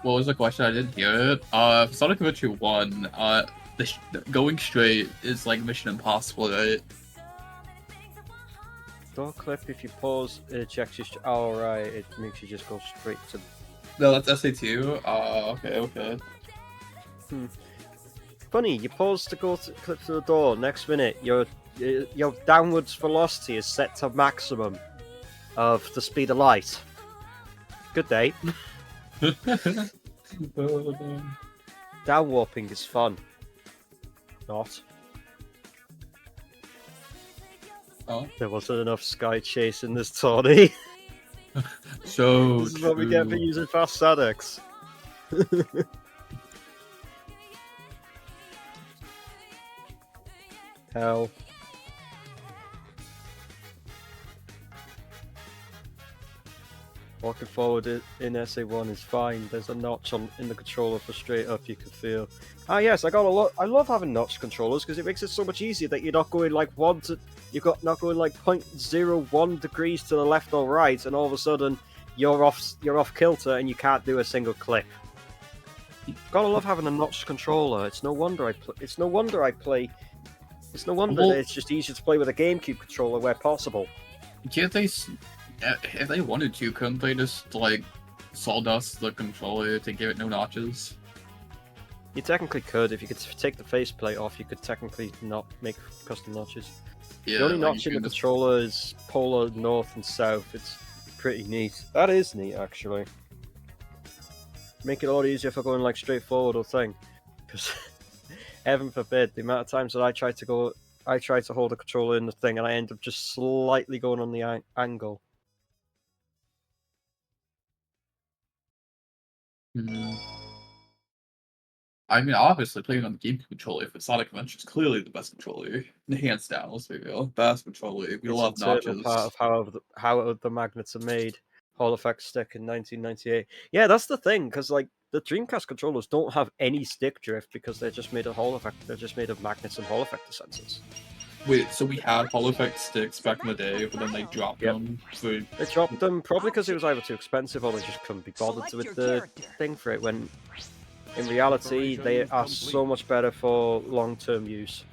What was the question? I didn't hear it. Sonic Adventure 1, going straight is like Mission Impossible, right?
Door clip, if you pause, it checks your... Oh, right, it makes you just go straight to...
No, that's SA2. Okay.
Funny, you pause to go to clip to the door, next minute, your downwards velocity is set to maximum of the speed of light. Good day. Down warping is fun. Not.
Oh.
There wasn't enough sky chase in this tourney.
So
this is what we get for using fast Sonics. Hell. Walking forward in SA1 is fine. There's a notch in the controller for straight up you can feel. Ah yes, I love having notch controllers because it makes it so much easier that you're not going like not going like 0.01 degrees to the left or right, and all of a sudden you're off kilter and you can't do a single clip. Gotta love having a notched controller. It's no wonder that it's just easier to play with a GameCube controller where possible.
Can't they? If they wanted to, couldn't they just like sawdust the controller to give it no notches?
You technically could. If you could take the faceplate off, you could technically not make custom notches.
Yeah,
The only
like,
notch
you
in the
can just-
controller is polar north and south. It's pretty neat. That is neat, actually. Make it a lot easier for going like straight forward or thing. Because heaven forbid, the amount of times that I try to hold the controller in the thing and I end up just slightly going on the angle.
I mean, obviously, playing on the GameCube controller for Sonic Adventure is clearly the best controller. Hands down, let's be real. Best controller. We
It's
love
an integral
notches.
part of how the magnets are made. Hall effect stick in 1998. Yeah, that's the thing, because like the Dreamcast controllers don't have any stick drift because they're just made of Hall effect. They're just made of magnets and Hall effector sensors.
Wait, so we had Hall effect sticks back in the day, but then they dropped them for...
They dropped them probably because it was either too expensive or they just couldn't be bothered with the thing for it. When in reality, they are so much better for long-term use.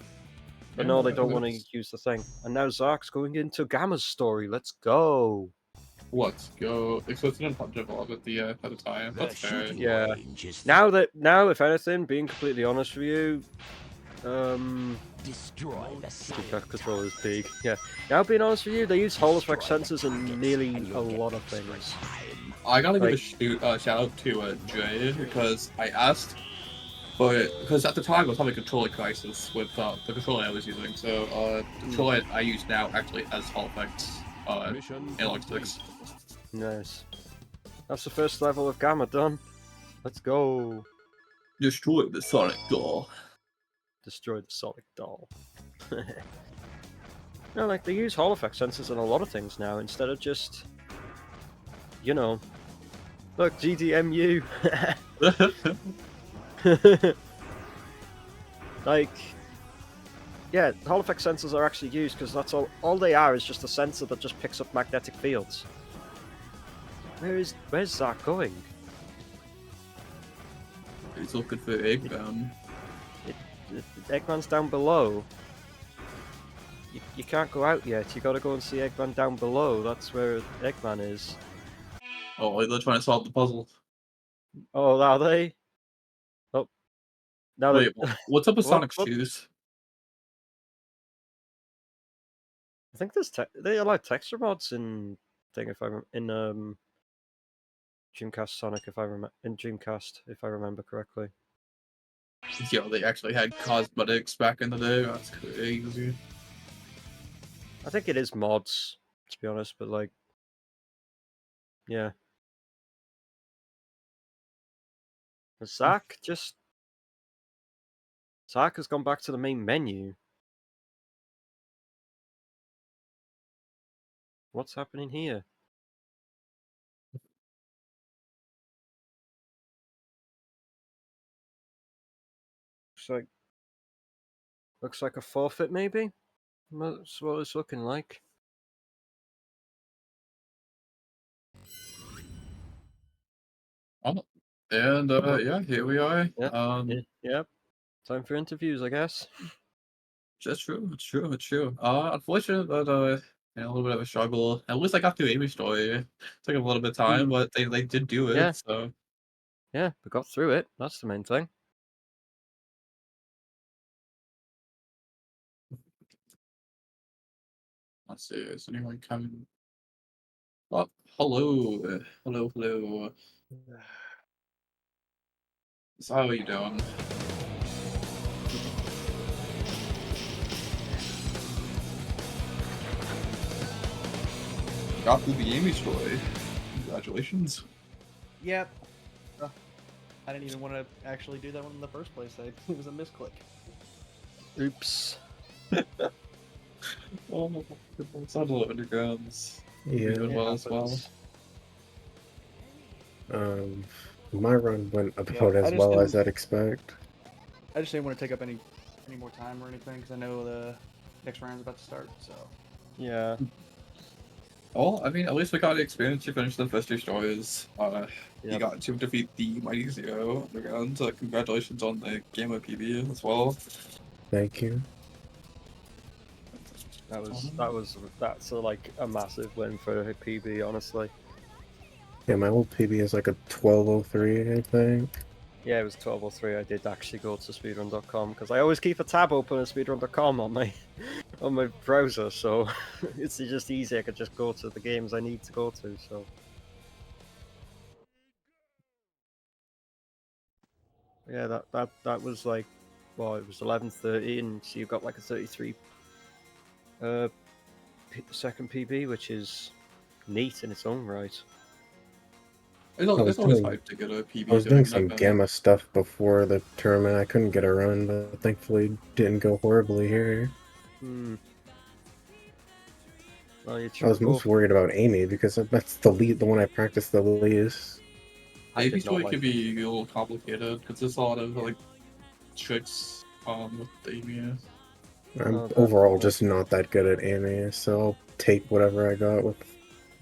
But no, they don't want to use the thing. And now Zark's going into Gamma's story. Let's go.
Let's go. Explicit and punchable at the time. That's fair.
Yeah. Now, if anything, being completely honest with you,
destroy the
Dreamcast controller is big. Yeah. Now, being honest with you, they use Hall effect sensors in nearly a lot of things.
I gotta give a shout out to Dre because I asked, but because at the time I was having a controller crisis with the controller I was using. So the controller I use now actually has Hall effects analog sticks.
Nice. That's the first level of Gamma done. Let's go.
Destroy the Sonic doll.
Destroy the Sonic doll. No, like they use Hall effect sensors in a lot of things now instead of just, you know, look GDMU. Like, yeah, Hall effect sensors are actually used because that's all they are is just a sensor that just picks up magnetic fields. Where's Zark going?
He's looking for Eggman.
Eggman's down below. You can't go out yet. You gotta go and see Eggman down below. That's where Eggman is.
Oh, they're trying to solve the puzzle.
Oh, are they? Oh. Now
Wait, what's up with
What-
Sonic's
what-
shoes?
I think they allow texture mods in Dreamcast Sonic in Dreamcast if I remember correctly.
Yo, they actually had cosmetics back in the day. That's crazy.
I think it is mods, to be honest, but like, yeah. Zark has gone back to the main menu. What's happening here? Looks like a forfeit, maybe? That's what it's looking like.
Oh, and yeah, here we are.
Yep. Time for interviews, I guess.
That's true. It's true. It's true. Unfortunate that a little bit of a struggle. At least I got through Amy's story. It took a little bit of time, but they did do it.
Yeah.
So
Yeah, we got through it. That's the main thing.
let's see. Is anyone coming? Oh, hello, hello. So how are you doing? Got through the Amy story. Congratulations.
Yep. I didn't even want to actually do that one in the first place. It was a misclick.
Oops.
Oh, it's not a lot of undergrounds.
Yeah.
Doing well as well.
My run went about
I
as
just
well
didn't-
as I'd expect.
I just didn't want to take up any more time or anything because I know the next round's about to start. So
Yeah.
Well, I mean, at least we got the experience to finish the first two stories. You
Yep.
got to defeat the Mighty Zero Underground. Congratulations on the Game of PB as well.
Thank you.
That's like a massive win for PB, honestly.
Yeah, my old PB is like a 1203, I think.
Yeah, it was 1203. I did actually go to speedrun.com because I always keep a tab open at speedrun.com on my browser, so it's just easy. I could just go to the games I need to go to. So yeah, that was like, well, it was 11:30, and so you got like a 33 second PB, which is neat in its own right.
It's always hyped to get a PB.
I was doing
an
some
event.
gamma stuff before the tournament. I couldn't get a run, but thankfully it didn't go horribly here.
Well,
I was most worried about Amy because that's the one I practiced the least.
Amy story can be a little complicated because there's a lot of like tricks with Amy.
I'm overall just not that good at Amy, so I'll take whatever I got with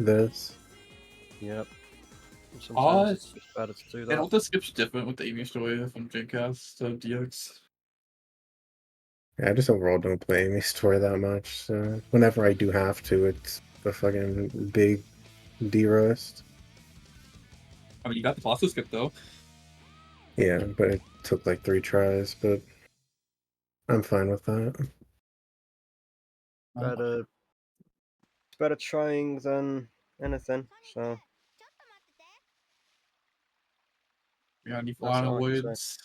this.
Yep. Sometimes it's just better to do that.
And all the skips different with the Amy story from Dreamcast to DX.
Yeah, I just overall don't play Amy story that much. So whenever I do have to, it's a fucking big D-rust.
I mean, you got the pasta skip though.
Yeah, but it took like 3 tries, but I'm fine with that.
It's better trying than anything, so.
Yeah, any final words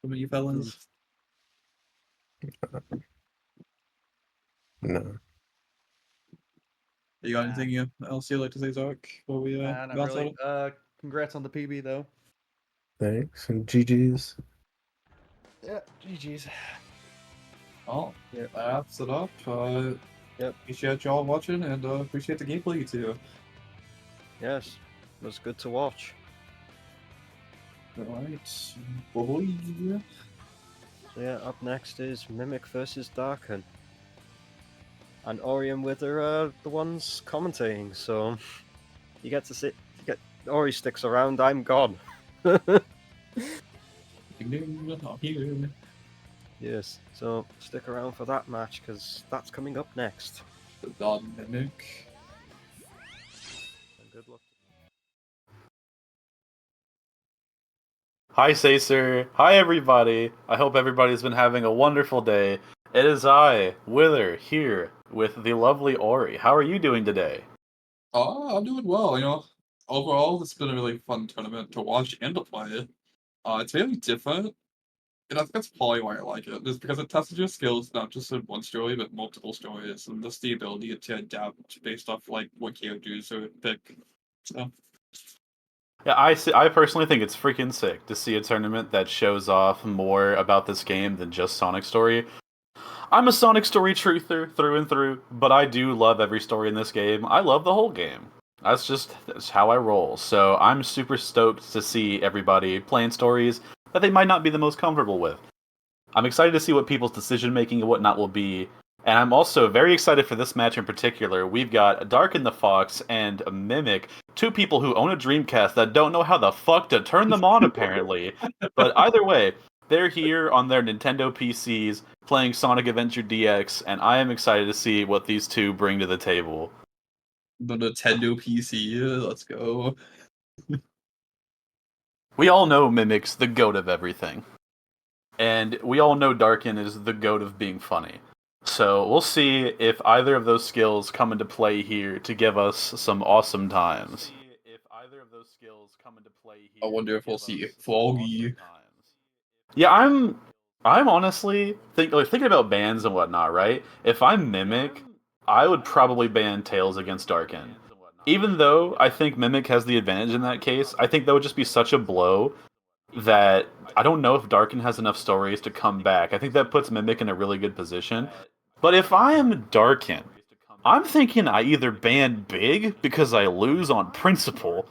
from you fellas?
No.
You got anything else you'd like to say, Zark? Before we
Not really. Congrats on the PB though.
Thanks, and GG's.
Yeah, GG's.
Well, that's it up. Appreciate y'all watching and appreciate the gameplay you two.
Yes, it was good to watch.
Alright, boy.
So yeah, up next is Mimic versus Darken. And Auri and Wither are the ones commentating, so you get to sit. Auri sticks around, I'm gone. Yes, so stick around for that match because that's coming up next.
The TheMimik.
And good luck.
Hi, Sacer. Hi, everybody. I hope everybody's been having a wonderful day. It is I, Wither, here with the lovely Auri. How are you doing today?
I'm doing well, you know. Overall, it's been a really fun tournament to watch and to play. It's very different, and I think that's probably why I like it, is because it tests your skills not just in one story, but multiple stories, and just the ability to adapt based off, like, what characters are pick. So.
Yeah, I personally think it's freaking sick to see a tournament that shows off more about this game than just Sonic Story. I'm a Sonic Story truther through and through, but I do love every story in this game. I love the whole game. That's how I roll. So I'm super stoked to see everybody playing stories that they might not be the most comfortable with. I'm excited to see what people's decision making and whatnot will be. And I'm also very excited for this match in particular. We've got Darken the Fox and Mimic, two people who own a Dreamcast that don't know how the fuck to turn them on, apparently. But either way, they're here on their Nintendo PCs playing Sonic Adventure DX, and I am excited to see what these two bring to the table.
The Nintendo PC, let's go.
We all know Mimic's the goat of everything. And we all know Darken is the goat of being funny. So we'll see if either of those skills come into play here to give us some awesome times.
I wonder if we'll see Foggy.
Yeah, I'm honestly thinking about bans and whatnot, right? If I'm Mimic, I would probably ban Tails against Darken. Even though I think Mimic has the advantage in that case, I think that would just be such a blow that I don't know if Darken has enough stories to come back. I think that puts Mimic in a really good position. But if I am Darken, I'm thinking I either ban Big because I lose on principle,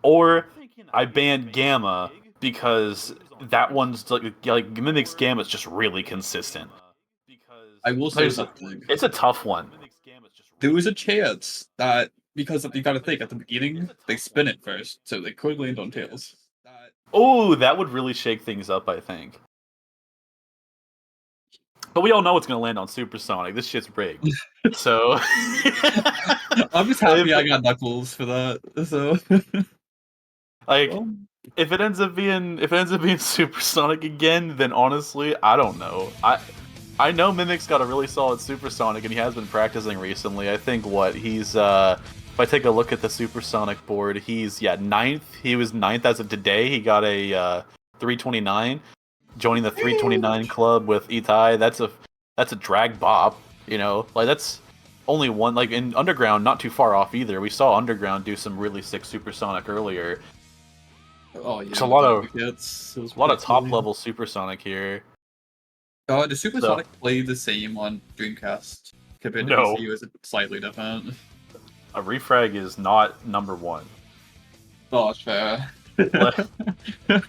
or I ban Gamma because that one's like Mimic's Gamma is just really consistent.
I will say something.
It's a tough one.
There was a chance that, because you gotta think, at the beginning, they spin it first, so they could land on Tails.
Oh, that would really shake things up, I think. But we all know it's gonna land on Supersonic. This shit's rigged. So
I'm just happy I got Knuckles for that. So
like if it ends up being Supersonic again, then honestly, I don't know. I know Mimik's got a really solid Supersonic and he has been practicing recently. I think he's if I take a look at the Supersonic board, he's 9th. He was 9th as of today. He got a 329. Joining the 329 club with Itai, that's a drag bop, you know, like that's only one, like in Underground, not too far off either. We saw Underground do some really sick Supersonic earlier.
Oh yeah,
it's a lot of top level Supersonic here.
Does Supersonic play the same on Dreamcast compared to PC, or is it slightly different?
A refrag is not number 1.
Oh, that's fair.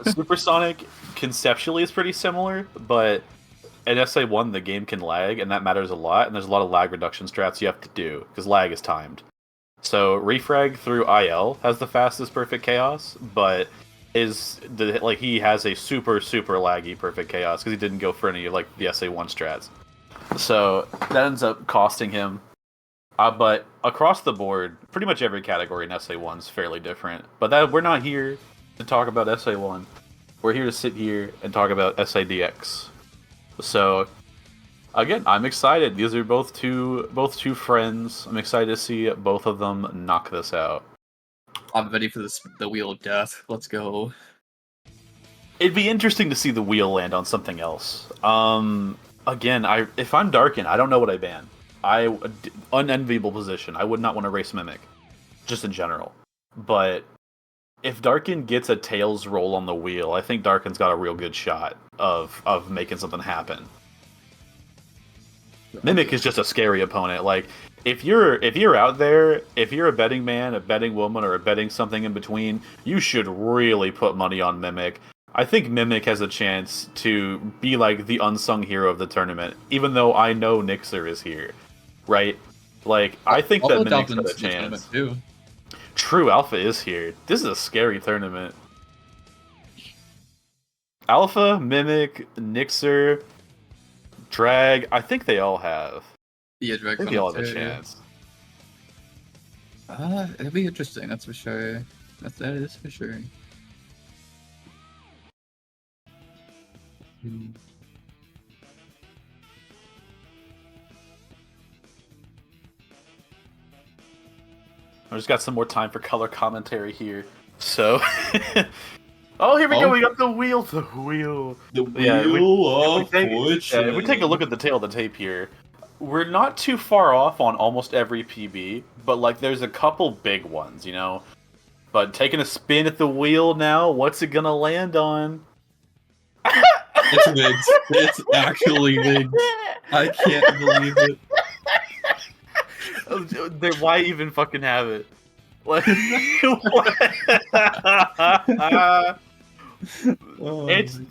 Supersonic conceptually is pretty similar, but in SA1 the game can lag, and that matters a lot, and there's a lot of lag reduction strats you have to do, because lag is timed. So Refrag through IL has the fastest Perfect Chaos, but he has a super laggy Perfect Chaos, because he didn't go for any of the SA1 strats. So that ends up costing him. But across the board, pretty much every category in SA1 is fairly different. But we're not here to talk about SA1. We're here to sit here and talk about SADX. So, again, I'm excited. These are both two friends. I'm excited to see both of them knock this out.
I'm ready for the Wheel of Death. Let's go.
It'd be interesting to see the wheel land on something else. Again, if I'm Darken, I don't know what I ban. Unenviable position. I would not want to race Mimik, just in general. But if Darken gets a Tails roll on the wheel, I think Darken's got a real good shot of making something happen. Mimik is just a scary opponent. Like if you're out there, if you're a betting man, a betting woman, or a betting something in between, you should really put money on Mimik. I think Mimik has a chance to be like the unsung hero of the tournament, even though I know Nixer is here. Right? Like, I think that Mimik's got a chance.
Too.
True, Alpha is here. This is a scary tournament. Alpha, Mimik, Nixer, Drag, I think they all have.
Yeah, Drag.
I think they all have a chance.
It'll be interesting, that's for sure. That is for sure.
I just got some more time for color commentary here. So, oh, here we go. We got the wheel. The wheel of fortune. If we take a look at the tail of the tape here, we're not too far off on almost every PB, but there's a couple big ones, you know. But taking a spin at the wheel now, what's it gonna land on?
It's Migs. It's actually Migs. I can't believe it.
Why even fucking have it?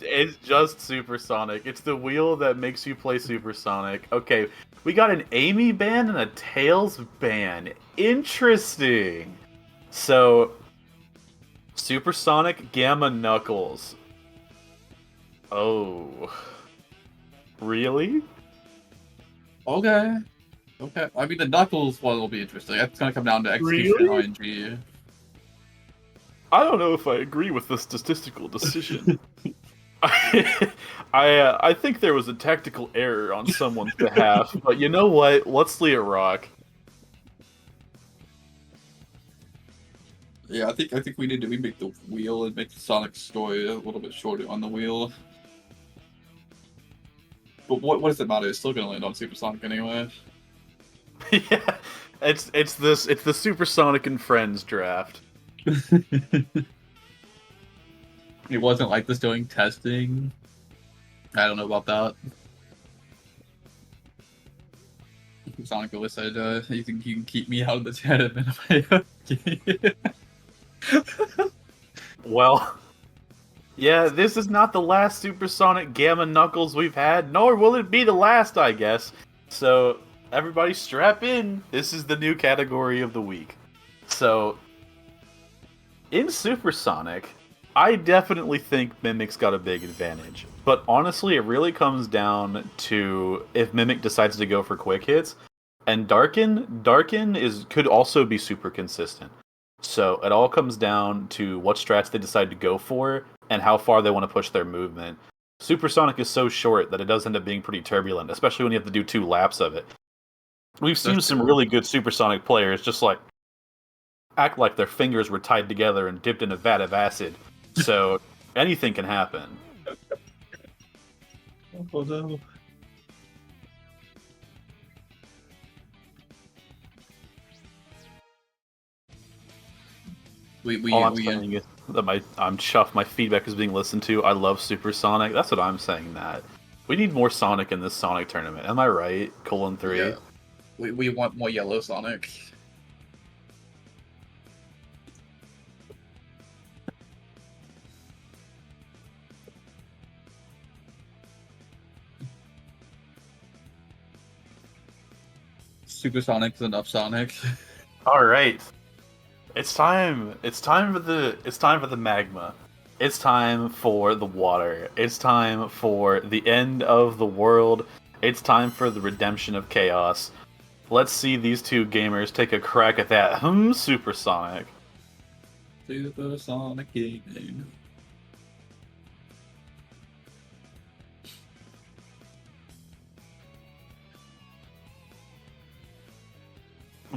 It's just Supersonic. It's the wheel that makes you play Supersonic. Okay, we got an Amy ban and a Tails ban. Interesting. So, Supersonic Gamma Knuckles. Oh. Really?
Okay. I mean, the Knuckles one will be interesting. That's gonna come down to execution RNG.
I don't know if I agree with the statistical decision. I think there was a tactical error on someone's behalf, but you know what? Let's let it rock.
Yeah, I think we need to remake the wheel and make the Sonic story a little bit shorter on the wheel. But what does it matter? It's still gonna land on Supersonic anyway.
Yeah, it's the Supersonic and Friends draft.
It wasn't like this doing testing. I don't know about that. Sonic always said, "You think you can keep me out of the tournament?"
Well, yeah, this is not the last Supersonic Gamma Knuckles we've had, nor will it be the last, I guess. So, everybody strap in. This is the new category of the week. So, in Supersonic, I definitely think Mimik's got a big advantage. But honestly, it really comes down to if Mimik decides to go for quick hits. And Darken could also be super consistent. So it all comes down to what strats they decide to go for and how far they want to push their movement. Supersonic is so short that it does end up being pretty turbulent, especially when you have to do 2 laps of it. We've seen some really good supersonic players just like act like their fingers were tied together and dipped in a vat of acid. So anything can happen.
Oh no.
All I'm saying is that I'm chuffed. My feedback is being listened to. I love Supersonic. That's what I'm saying. That we need more Sonic in this Sonic tournament. Am I right? :3.
Yeah. We want more yellow Sonic. Supersonic is enough Sonic.
All right. It's time. It's time for the magma. It's time for the water. It's time for the end of the world. It's time for the redemption of chaos. Let's see these two gamers take a crack at that. Supersonic.
Supersonic gaming.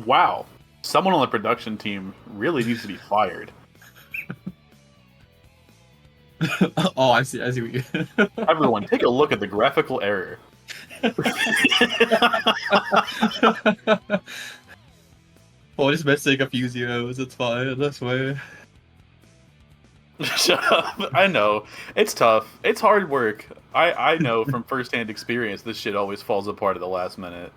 Wow. Someone on the production team really needs to be fired.
Oh, I see what you.
Everyone, take a look at the graphical error.
Oh, just missing a few zeros. It's fine. That's why.
Shut up. I know. It's tough. It's hard work. I know from firsthand experience this shit always falls apart at the last minute.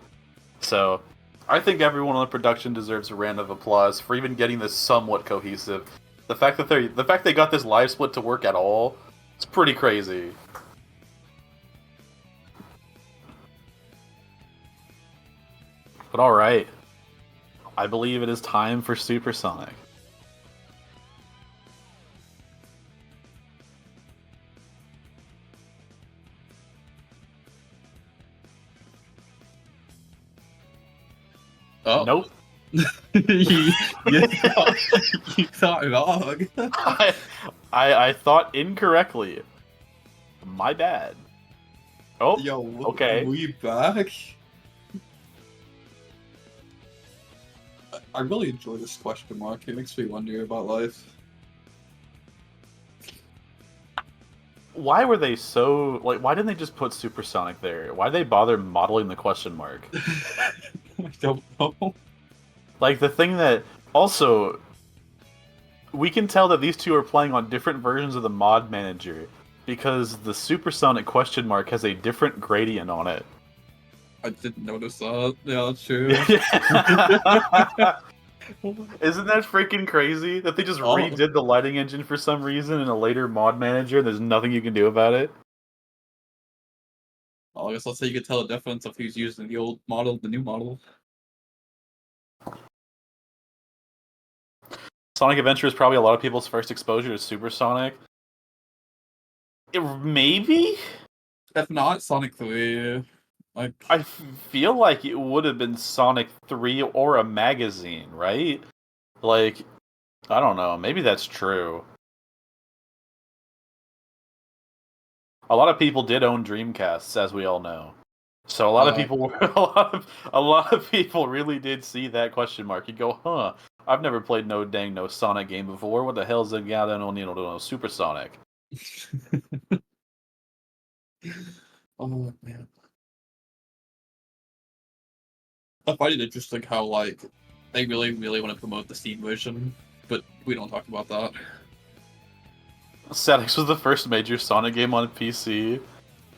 So, I think everyone on the production deserves a round of applause for even getting this somewhat cohesive. The fact they got this live split to work at all, it's pretty crazy. But alright. I believe it is time for Supersonic.
Oh.
Nope.
you thought wrong.
I thought incorrectly. My bad. Oh,
Yo,
okay.
We back? I really enjoy this question mark. It makes me wonder about life.
Why were they so why didn't they just put Supersonic there? Why did they bother modeling the question mark?
I don't know.
Like the thing that also we can tell that these two are playing on different versions of the mod manager because the Supersonic question mark has a different gradient on it.
I didn't notice that. Yeah, that's true.
Isn't that freaking crazy that they just redid the lighting engine for some reason in a later mod manager and there's nothing you can do about it?
Well, I guess let's say you could tell the difference of who's using the old model, the new model.
Sonic Adventure is probably a lot of people's first exposure to Supersonic. Maybe?
If not, Sonic 3. Like,
I feel like it would have been Sonic 3 or a magazine, right? Like, I don't know. Maybe that's true. A lot of people did own Dreamcasts, as we all know. So a lot of people, a lot of people really did see that question mark and go, "Huh? I've never played no Sonic game before. What the hell is that guy that on Supersonic?"
Oh man. I find it interesting how they really want to promote the Steam version, but we don't talk about that.
Static was the first major Sonic game on PC.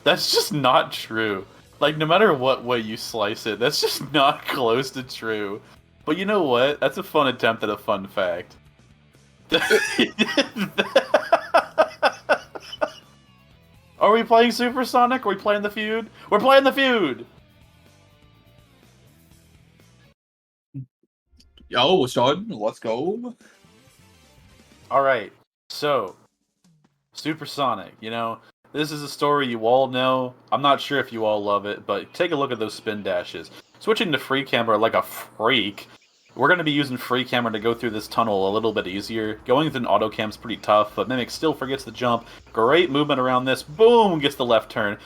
That's just not true. Like, no matter what way you slice it, that's just not close to true. But you know what? That's a fun attempt at a fun fact. Are we playing Supersonic? Are we playing the feud? We're playing the feud!
Yo, Sean, let's go.
Alright, so Supersonic, this is a story you all know. I'm not sure if you all love it, but take a look at those spin dashes. Switching to free camera like a freak. We're going to be using free camera to go through this tunnel a little bit easier. Going with an auto cam's pretty tough, but Mimic still forgets the jump. Great movement around this. Boom! Gets the left turn.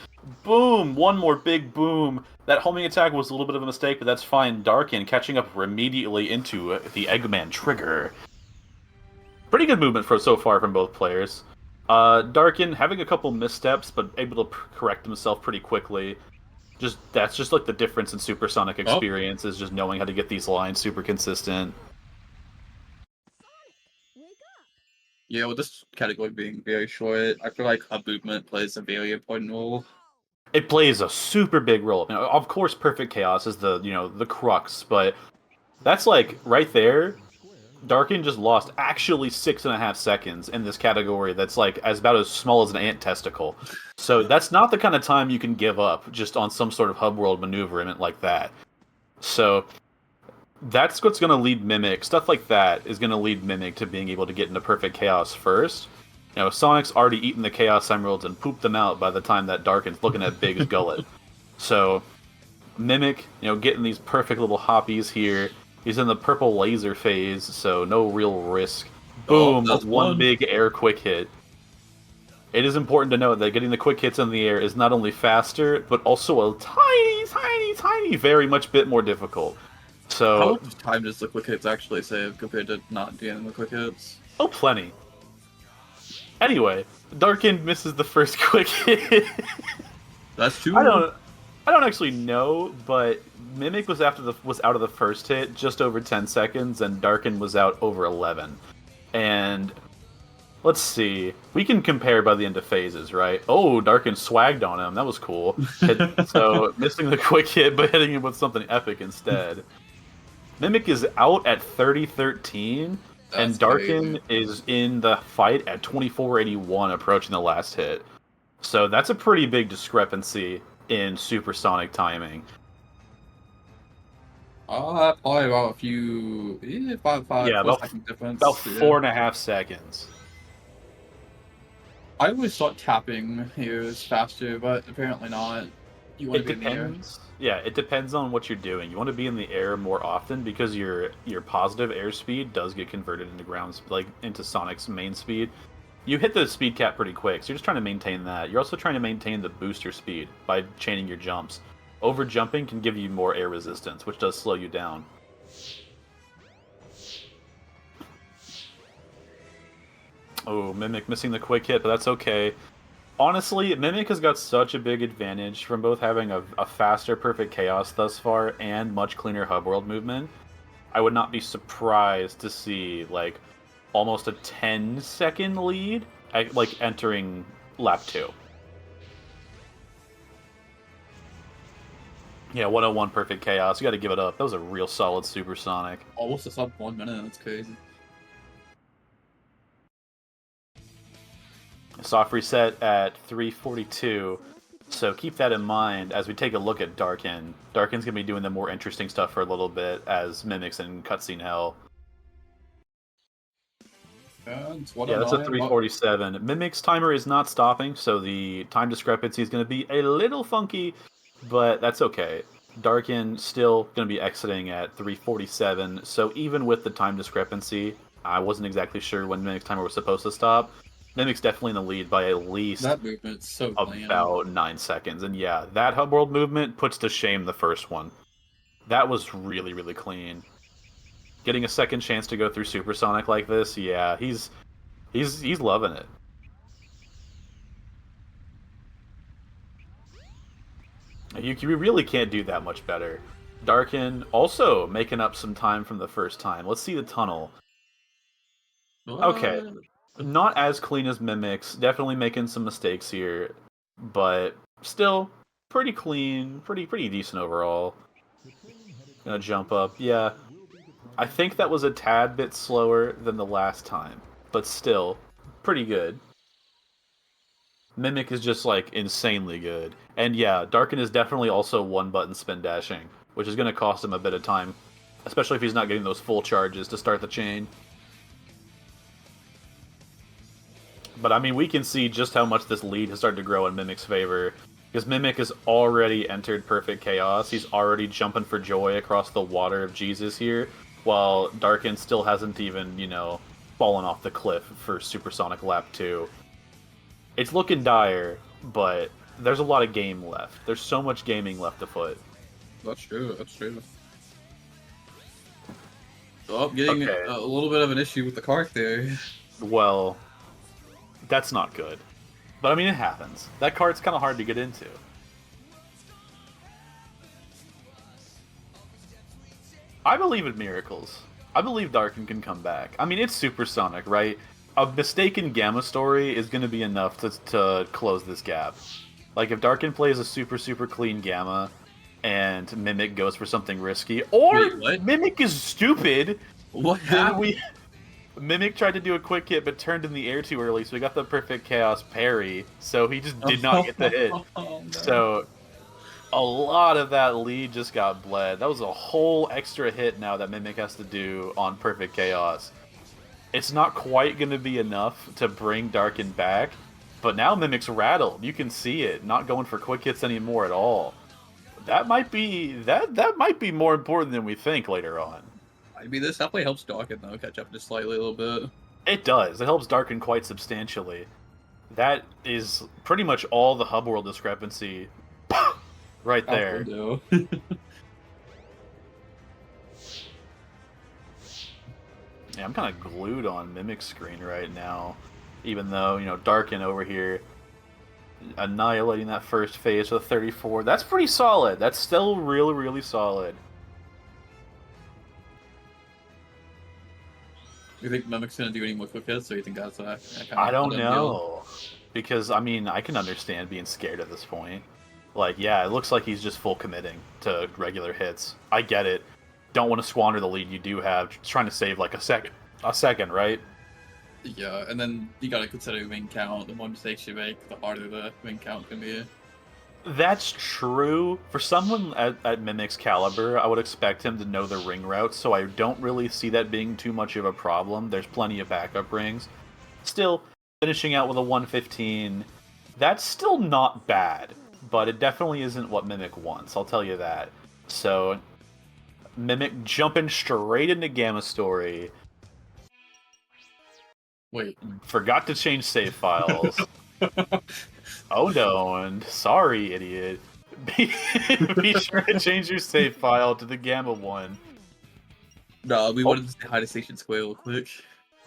Boom! One more big boom. That homing attack was a little bit of a mistake, but that's fine. Darken catching up immediately into the Eggman trigger. Pretty good movement so far from both players. Darken having a couple missteps, but able to correct himself pretty quickly. That's just like the difference in Supersonic experience, is just knowing how to get these lines super consistent.
Yeah, with this category being very short, I feel like hub movement plays a very important role.
It plays a super big role. Of course, Perfect Chaos is the crux, but that's like right there. Darken just lost actually 6.5 seconds in this category that's like about as small as an ant testicle. So that's not the kind of time you can give up just on some sort of hub world maneuverment like that. So that's what's going to lead Mimic. Stuff like that is going to lead Mimic to being able to get into Perfect Chaos first. Sonic's already eaten the Chaos Emeralds and pooped them out by the time that Darken's looking at Big's gullet. So Mimic, getting these perfect little hoppies here. He's in the purple laser phase, so no real risk. Boom! One big air quick hit. It is important to note that getting the quick hits in the air is not only faster, but also a tiny, very much bit more difficult. So
how much time does the quick hits actually save compared to not doing the quick hits?
Oh, plenty. Anyway, Darken misses the first quick hit.
That's too.
I don't actually know, but Mimic was out of the first hit just over 10 seconds, and Darken was out over 11. And let's see, we can compare by the end of phases, right? Oh, Darken swagged on him. That was cool. So missing the quick hit, but hitting him with something epic instead. Mimic is out at 30-13, and Darken is in the fight at 24-81, approaching the last hit. So that's a pretty big discrepancy in supersonic timing.
Probably about a few, about 4 second difference.
About 4.5 seconds.
I always thought tapping here is faster, but apparently not. You want to be in the air.
Yeah, it depends on what you're doing. You want to be in the air more often because your positive airspeed does get converted into into Sonic's main speed. You hit the speed cap pretty quick, so you're just trying to maintain that. You're also trying to maintain the booster speed by chaining your jumps. Over jumping can give you more air resistance, which does slow you down. Oh, Mimic missing the quick hit, but that's okay. Honestly, Mimic has got such a big advantage from both having a faster Perfect Chaos thus far and much cleaner hub world movement. I would not be surprised to see, almost a 10-second lead, entering lap 2. Yeah, 101 Perfect Chaos. You got to give it up. That was a real solid supersonic.
Almost a sub 1 minute. That's crazy.
Soft reset at 3:42. So keep that in mind as we take a look at Darken. Darken's going to be doing the more interesting stuff for a little bit as Mimics in Cutscene Hell. Yeah, that's a 3:47. Mimic's timer is not stopping, so the time discrepancy is going to be a little funky, but that's okay. Darken still going to be exiting at 3:47, so even with the time discrepancy, I wasn't exactly sure when Mimic's timer was supposed to stop. Mimic's definitely in the lead by at least
that movement's so
about 9 seconds. And yeah, that hub world movement puts to shame the first one. That was really, really clean. Getting a second chance to go through supersonic like this, yeah, he's loving it. You really can't do that much better. Darken also making up some time from the first time. Let's see the tunnel. Okay. Not as clean as Mimics, definitely making some mistakes here, but still pretty clean, pretty decent overall. Gonna jump up, yeah. I think that was a tad bit slower than the last time, but still pretty good. Mimic is just insanely good. And yeah, Darken is definitely also one button spin dashing, which is gonna cost him a bit of time, especially if he's not getting those full charges to start the chain. But I mean, we can see just how much this lead has started to grow in Mimik's favor. Because Mimic has already entered Perfect Chaos. He's already jumping for joy across the water of Jesus here. While Darken still hasn't even, fallen off the cliff for Supersonic Lap 2. It's looking dire, but there's a lot of game left. There's so much gaming left afoot.
That's true. Oh, getting a little bit of an issue with the cart there.
Well, that's not good. But I mean, it happens. That cart's kind of hard to get into. I believe in miracles. I believe Darken can come back. I mean, it's Supersonic, right? A mistaken Gamma story is going to be enough to close this gap. Like, if Darken plays a super clean Gamma, and Mimic goes for something risky, or Mimic is stupid,
what happened?
Mimic tried to do a quick hit, but turned in the air too early, so he got the Perfect Chaos parry, so he just did not get the hit.
No.
So, a lot of that lead just got bled. That was a whole extra hit now that Mimic has to do on Perfect Chaos. It's not quite going to be enough to bring Darken back, but now Mimic's rattled. You can see it, not going for quick hits anymore at all. That might be more important than we think later on.
I mean, this definitely helps Darken though catch up just slightly a little bit.
It does. It helps Darken quite substantially. That is pretty much all the hub world discrepancy right there.
Yeah,
I'm kind of glued on Mimic's screen right now, even though Darken over here annihilating that first phase with a 34. That's pretty solid. That's still really solid.
You think Mimic's gonna do any more quick hits, or you think that's that kind of
I don't know. Because, I mean, I can understand being scared at this point. Like, yeah, it looks like he's just full committing to regular hits. I get it. Don't want to squander the lead you do have. Just trying to save, like, a second, right?
Yeah, and then you gotta consider win count. The more mistakes you make, the harder the win count can be.
That's true. For someone at Mimic's caliber, I would expect him to know the ring routes, so I don't really see that being too much of a problem. There's plenty of backup rings. Still, finishing out with a 115, that's still not bad, but it definitely isn't what Mimic wants, I'll tell you that. So, Mimic jumping straight into Gamma Story.
Wait.
Forgot to change save files. Oh no, and sorry, idiot. Be sure to change your save file to the Gamma one.
No, we wanted to say hi to Station Square real quick.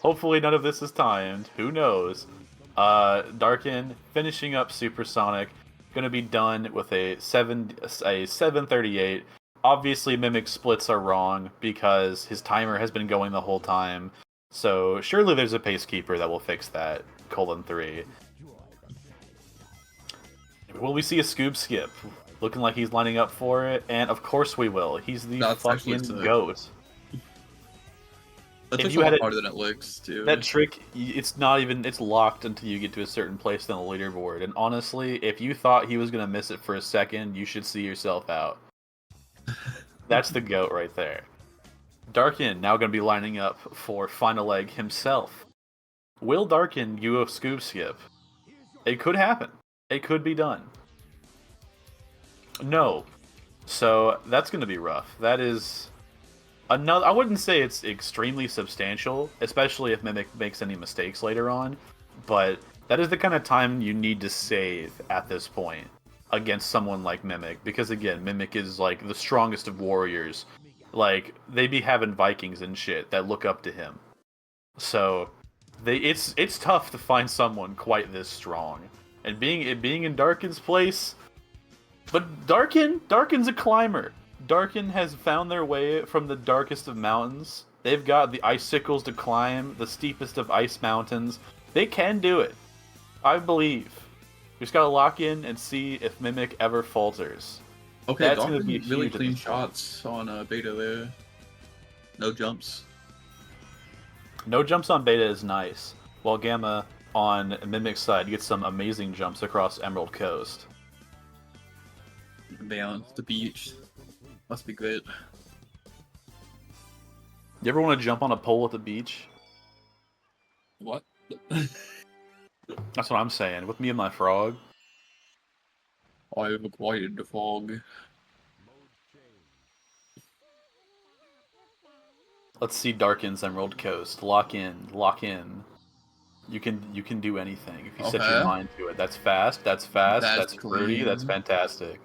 Hopefully none of this is timed. Who knows? Darken finishing up Supersonic. Gonna be done with a 738. Obviously, Mimic splits are wrong because his timer has been going the whole time. So surely there's a pacekeeper that will fix that. :3. Will we see a Scoob skip? Looking like he's lining up for it, and of course we will. He's the fucking goat.
That looks a lot harder than it looks, too.
That trick, it's locked until you get to a certain place on the leaderboard. And honestly, if you thought he was going to miss it for a second, you should see yourself out. That's the goat right there. Darken now going to be lining up for Final Egg himself. Will Darken do a Scoob skip? It could happen. It could be done. No. So that's going to be rough. That is another. I wouldn't say it's extremely substantial, especially if Mimic makes any mistakes later on, but that is the kind of time you need to save at this point against someone like Mimic, because again, Mimic is like the strongest of warriors. Like, they be having Vikings and shit that look up to him. So it's tough to find someone quite this strong. And being in Darken's place, but Darken's a climber. Darken has found their way from the darkest of mountains. They've got the icicles to climb, the steepest of ice mountains. They can do it. I believe. We just gotta lock in and see if Mimic ever falters.
Okay,
that's
gonna
be
really
huge at
clean
this point.
shots on beta there. No jumps.
No jumps on beta is nice, while Gamma on Mimic's side gets some amazing jumps across Emerald Coast.
Man, the beach. Must be great.
You ever want to jump on a pole at the beach?
What?
That's what I'm saying. With me and my frog.
I have acquired the fog.
Let's see Darken's Emerald Coast. Lock in. Lock in. You can do anything if you set your
Okay.
mind to it. That's fast. That's fast.
That's
That's fruity. That's
clean.
fantastic.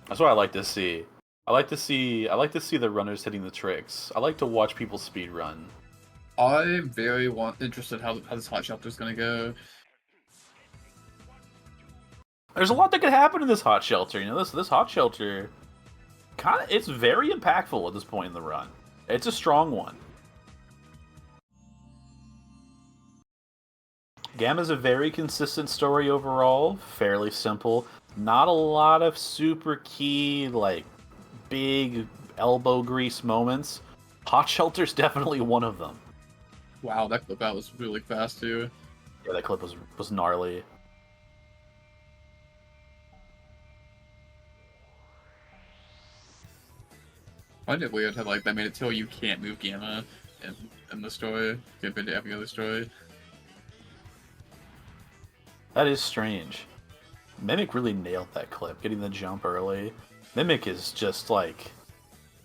That's what I like to see. I like to see the runners hitting the tricks. I like to watch people speed run.
I'm very interested how this hot shelter's gonna go.
There's a lot that could happen in this hot shelter. You know, this hot shelter, it's very impactful at this point in the run. It's a strong one. Gamma's a very consistent story overall. Fairly simple. Not a lot of super key, like, big elbow grease moments. Hot Shelter's definitely one of them.
Wow, that clip out was really fast too.
Yeah, that clip was gnarly.
I find it weird how like they made it so you can't move Gamma in the story compared to every other story.
That is strange. Mimic really nailed that clip, getting the jump early. Mimic is just like...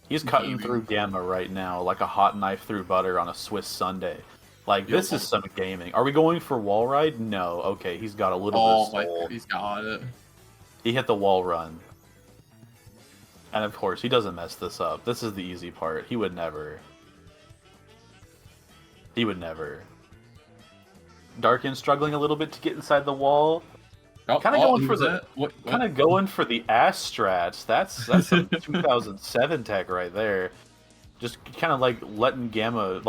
He's cutting through Gamma right now like a hot knife through butter on a Swiss sundae. Like, this is some gaming. Are we going for wall ride? No. Okay, he's got a little bit of soul.
He's got it.
He hit the wall run. And of course, he doesn't mess this up. This is the easy part. He would never. He would never. Darken struggling a little bit to get inside the wall. Kind of going for the kind of going for the ass strats. That's some 2007 tech right there. Just kind of like letting Gamma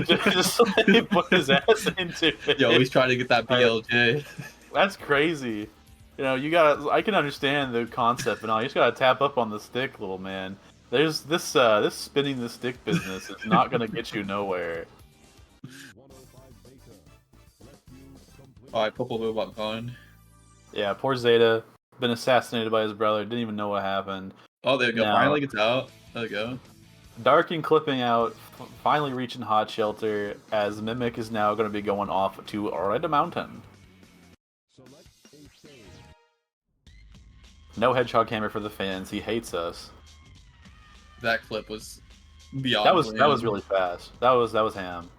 just like, put his ass into it.
Yo, he's trying to get that BLJ.
That's crazy. You know, you gotta. I can understand the concept, but no, you just gotta tap up on the stick, little man. There's this this spinning the stick business is not gonna get you nowhere.
Alright, Purple Robot gone.
Yeah, poor Zeta. Been assassinated by his brother. Didn't even know what happened.
Oh, there we go.
Now,
Finally gets out. There we go.
Darken clipping out, finally reaching Hot Shelter, as Mimic is now going to be going off to Red Mountain. No Hedgehog Hammer for the fans. He hates us.
That clip was beyond.
That was really fast. That was ham.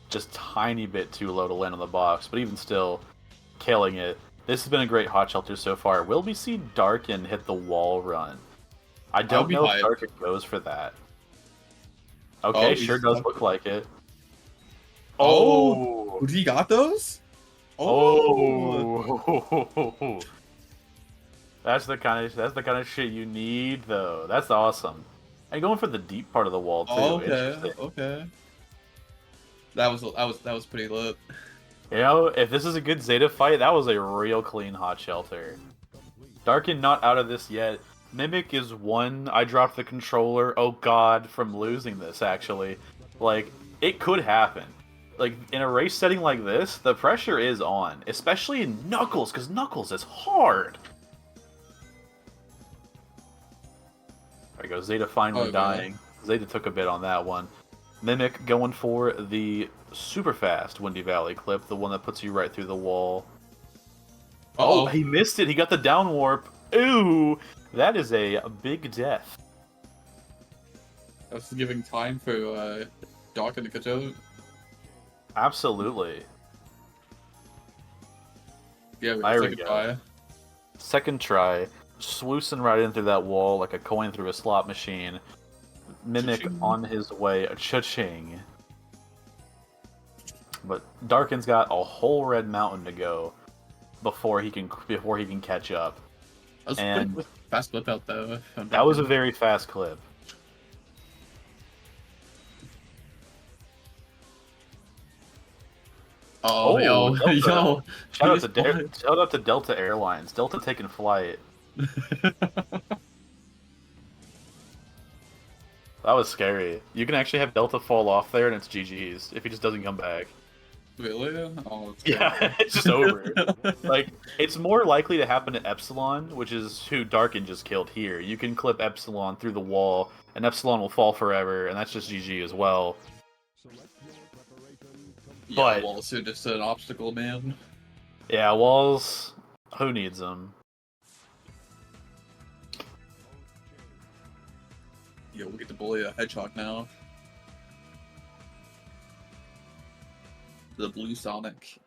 Just tiny bit too low to land on the box, but even still, killing it. This has been a great Hot Shelter so far. Will we see Darken hit the wall run? I don't know if Darken goes for that. Okay, sure does look like it.
Oh, he got those?
Oh, that's the kind of shit you need, though. That's awesome. And going for the deep part of the wall too.
Okay. That was pretty lit.
You know, if this is a good Zeta fight, that was a real clean Hot Shelter. Darken not out of this yet. Mimic is one. I dropped the controller. Oh god, from losing this, actually. Like, it could happen. Like, in a race setting like this, the pressure is on. Especially in Knuckles, because Knuckles is hard. There we go, Zeta finally dying. Zeta took a bit on that one. Mimic going for the super fast Windy Valley clip, the one that puts you right through the wall. Oh, he missed it. He got the down warp. Ooh, that is a big death.
That's giving time for Darken to catch up.
Absolutely.
Yeah,
there we go. Second try, swoosing right in through that wall like a coin through a slot machine. Mimic on his way, cha-ching. But Darken's got a whole red mountain to go before he can catch up.
That was a fast clip out though.
That was a very fast clip.
Yo.
Shout out to Delta Airlines. Delta taking flight. That was scary. You can actually have Delta fall off there and it's GG's if he just doesn't come back.
Really? Oh, it's
Yeah, it's just over. Like, it's more likely to happen to Epsilon, which is who Darken just killed here. You can clip Epsilon through the wall, and Epsilon will fall forever, and that's just GG as well.
Yeah,
But
walls are just an obstacle, man.
yeah, walls. Who needs them?
Yeah, we'll get to bully a hedgehog now. The blue Sonic.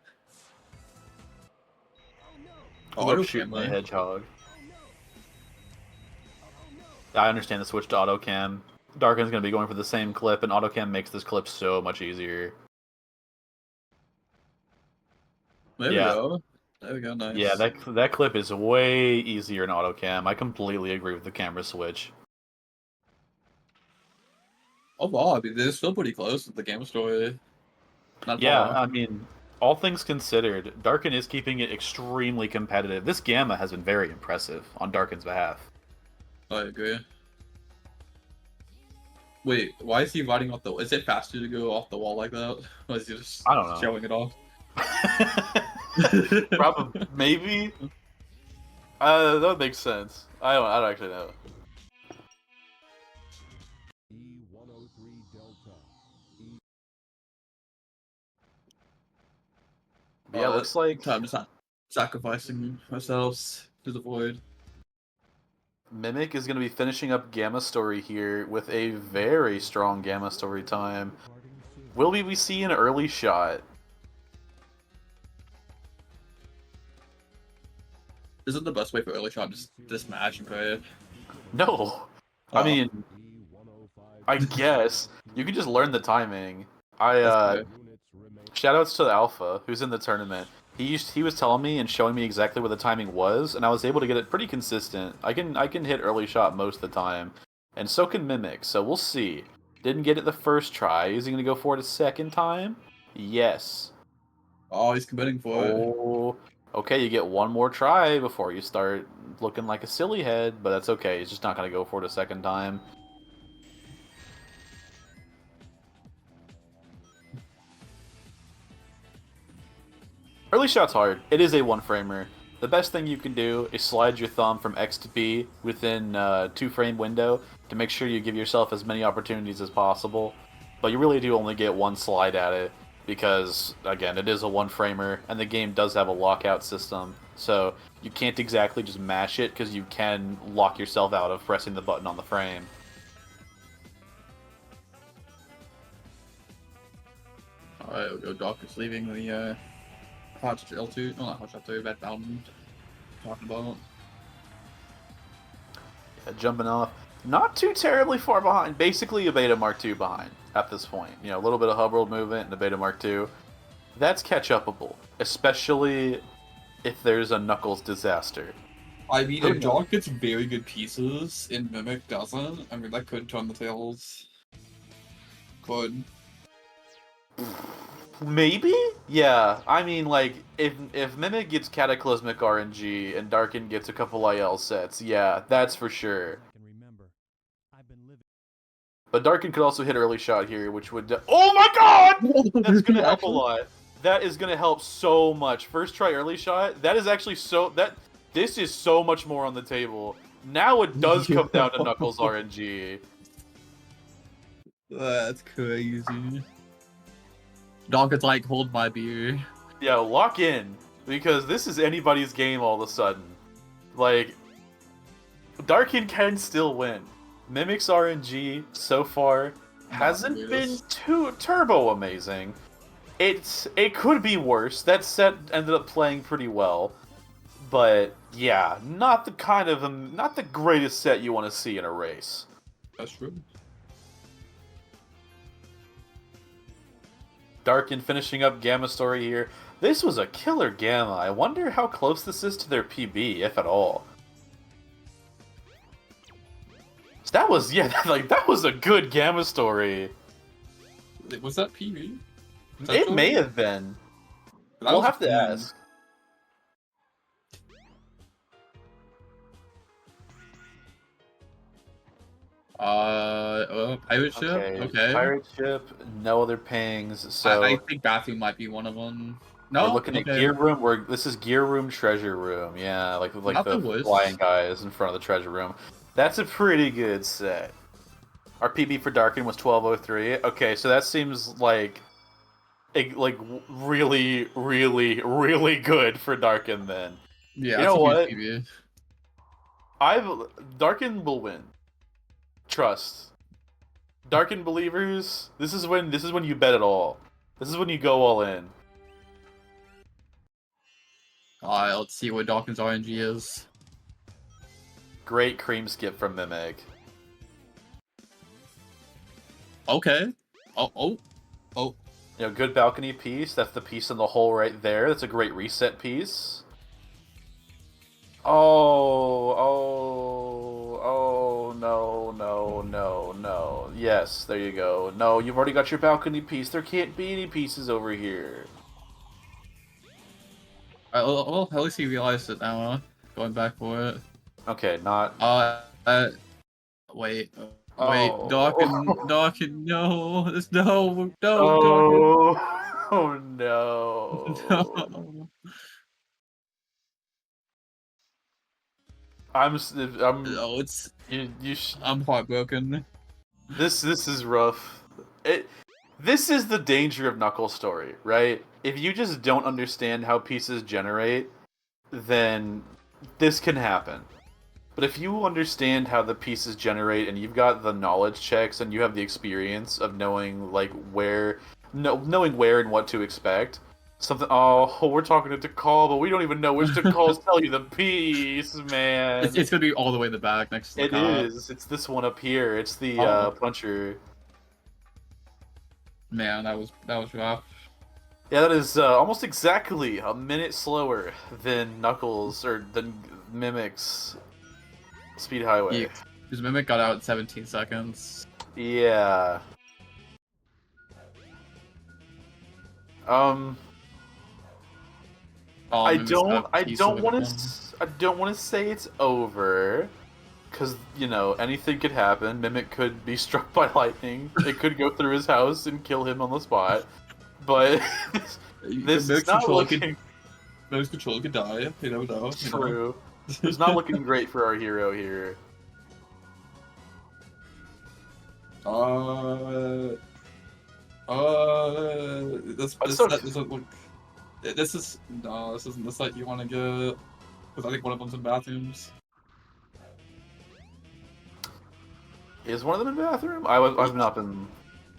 Who up shooting the hedgehog? I understand the switch to autocam. Darken's gonna be going for the same clip, and autocam makes this clip so much easier.
There we go. There we go, nice.
Yeah, that clip is way easier in autocam. I completely agree with the camera switch.
Oh wow, I mean, they're still pretty close with the game story. Not
Yeah,
far.
I mean, all things considered, Darken is keeping it extremely competitive. This Gamma has been very impressive on Darken's behalf.
I agree. Wait, why is he riding off the? Is it faster to go off the wall like that? Or is he just
I don't know.
showing it off?
Probably, maybe. That makes sense. I don't actually know. Yeah, looks like
time to sacrificing ourselves to the void.
Mimic is going to be finishing up Gamma Story here with a very strong Gamma Story time. Will we see an early shot?
Isn't the best way for early shot just dismatch and play it?
No. I mean, I guess you can just learn the timing. Shoutouts to the Alpha, who's in the tournament. He was telling me and showing me exactly what the timing was, and I was able to get it pretty consistent. I can hit early shot most of the time, and so can Mimic. So we'll see. Didn't get it the first try. Is he gonna go for it a second time? Yes.
Oh, he's committing for it.
Oh, okay. You get one more try before you start looking like a silly head, but that's okay. He's just not gonna go for it a second time. Early shot's hard. It is a one-framer. The best thing you can do is slide your thumb from X to B within a 2-frame window to make sure you give yourself as many opportunities as possible. But you really do only get one slide at it because, again, it is a one-framer and the game does have a lockout system. So you can't exactly just mash it because you can lock yourself out of pressing the button on the frame.
Alright, we'll go. Doc is leaving the Hot L2, no, not Hot L2, Red Mountain. Talking about.
Yeah, jumping off. Not too terribly far behind. Basically a Beta Mark II behind at this point. You know, a little bit of hub world movement and a Beta Mark II. That's catch-upable, especially if there's a Knuckles disaster.
I mean, if Doc gets very good pieces and Mimic doesn't, I mean, that could turn the tables. Could.
Maybe? Yeah, I mean, like, if Mimic gets Cataclysmic RNG and Darken gets a couple IL sets, yeah, that's for sure. But Darken could also hit early shot here, which would... Oh my god! That's gonna help a lot. That is gonna help so much. First try early shot, that is actually so... This is so much more on the table. Now it does come down to Knuckles RNG.
That's crazy. Donke's like, hold my beer.
Yeah, lock in. Because this is anybody's game all of a sudden. Like, Darken can still win. Mimic's RNG, so far, hasn't been too turbo amazing. It could be worse. That set ended up playing pretty well. But, yeah, not the greatest set you want to see in a race.
That's true.
Darken finishing up Gamma Story here. This was a killer Gamma. I wonder how close this is to their PB, if at all. So that was, yeah, that was a good Gamma Story.
Was that PB?
It may have been. We'll have to ask.
pirate ship. Okay.
Pirate ship, no other pings. So
I think bathroom might be one of them. No,
we're looking at gear room. This is gear room, treasure room. Yeah, like
Not
the
the worst.
flying guys in front of the treasure room. That's a pretty good set. Our PB for Darken was 1203. Okay, so that seems like really, really, really good for Darken then.
Yeah,
you know what?
PB.
Darken will win. Trust. Darken believers, this is when you bet it all. This is when you go all in.
Alright, let's see what Dawkins RNG is.
Great cream skip from Mimic.
Okay. Oh.
You know, good balcony piece. That's the piece in the hole right there. That's a great reset piece. Oh, no. Yes, there you go. No, you've already got your balcony piece. There can't be any pieces over here.
Alright, well, at least he realized it now, going back for it.
Okay, not...
Wait,
Oh.
Darken, no, no,
Oh,
Darken.
oh no.
No.
I'm
heartbroken.
This is rough. This is the danger of Knuckles' story, right? If you just don't understand how pieces generate, then this can happen. But if you understand how the pieces generate and you've got the knowledge checks and you have the experience of knowing where and what to expect, we're talking to call, but we don't even know which to call tell you the piece, man.
It's gonna be all the way in the back next to the cop.
It is. It's this one up here. It's the puncher.
Man, that was rough.
Yeah, that is almost exactly a minute slower than Knuckles or than Mimic's Speed Highway.
Yeah, because Mimic got out in 17 seconds.
Yeah. I don't want to say it's over, because anything could happen. Mimic could be struck by lightning. It could go through his house and kill him on the spot. But this is not looking.
Mimic's controller could die. You never know.
True. It's not looking great for our hero here.
This isn't the site you want to get, because I think one of them's in bathrooms.
Is one of them in bathroom? I've not been.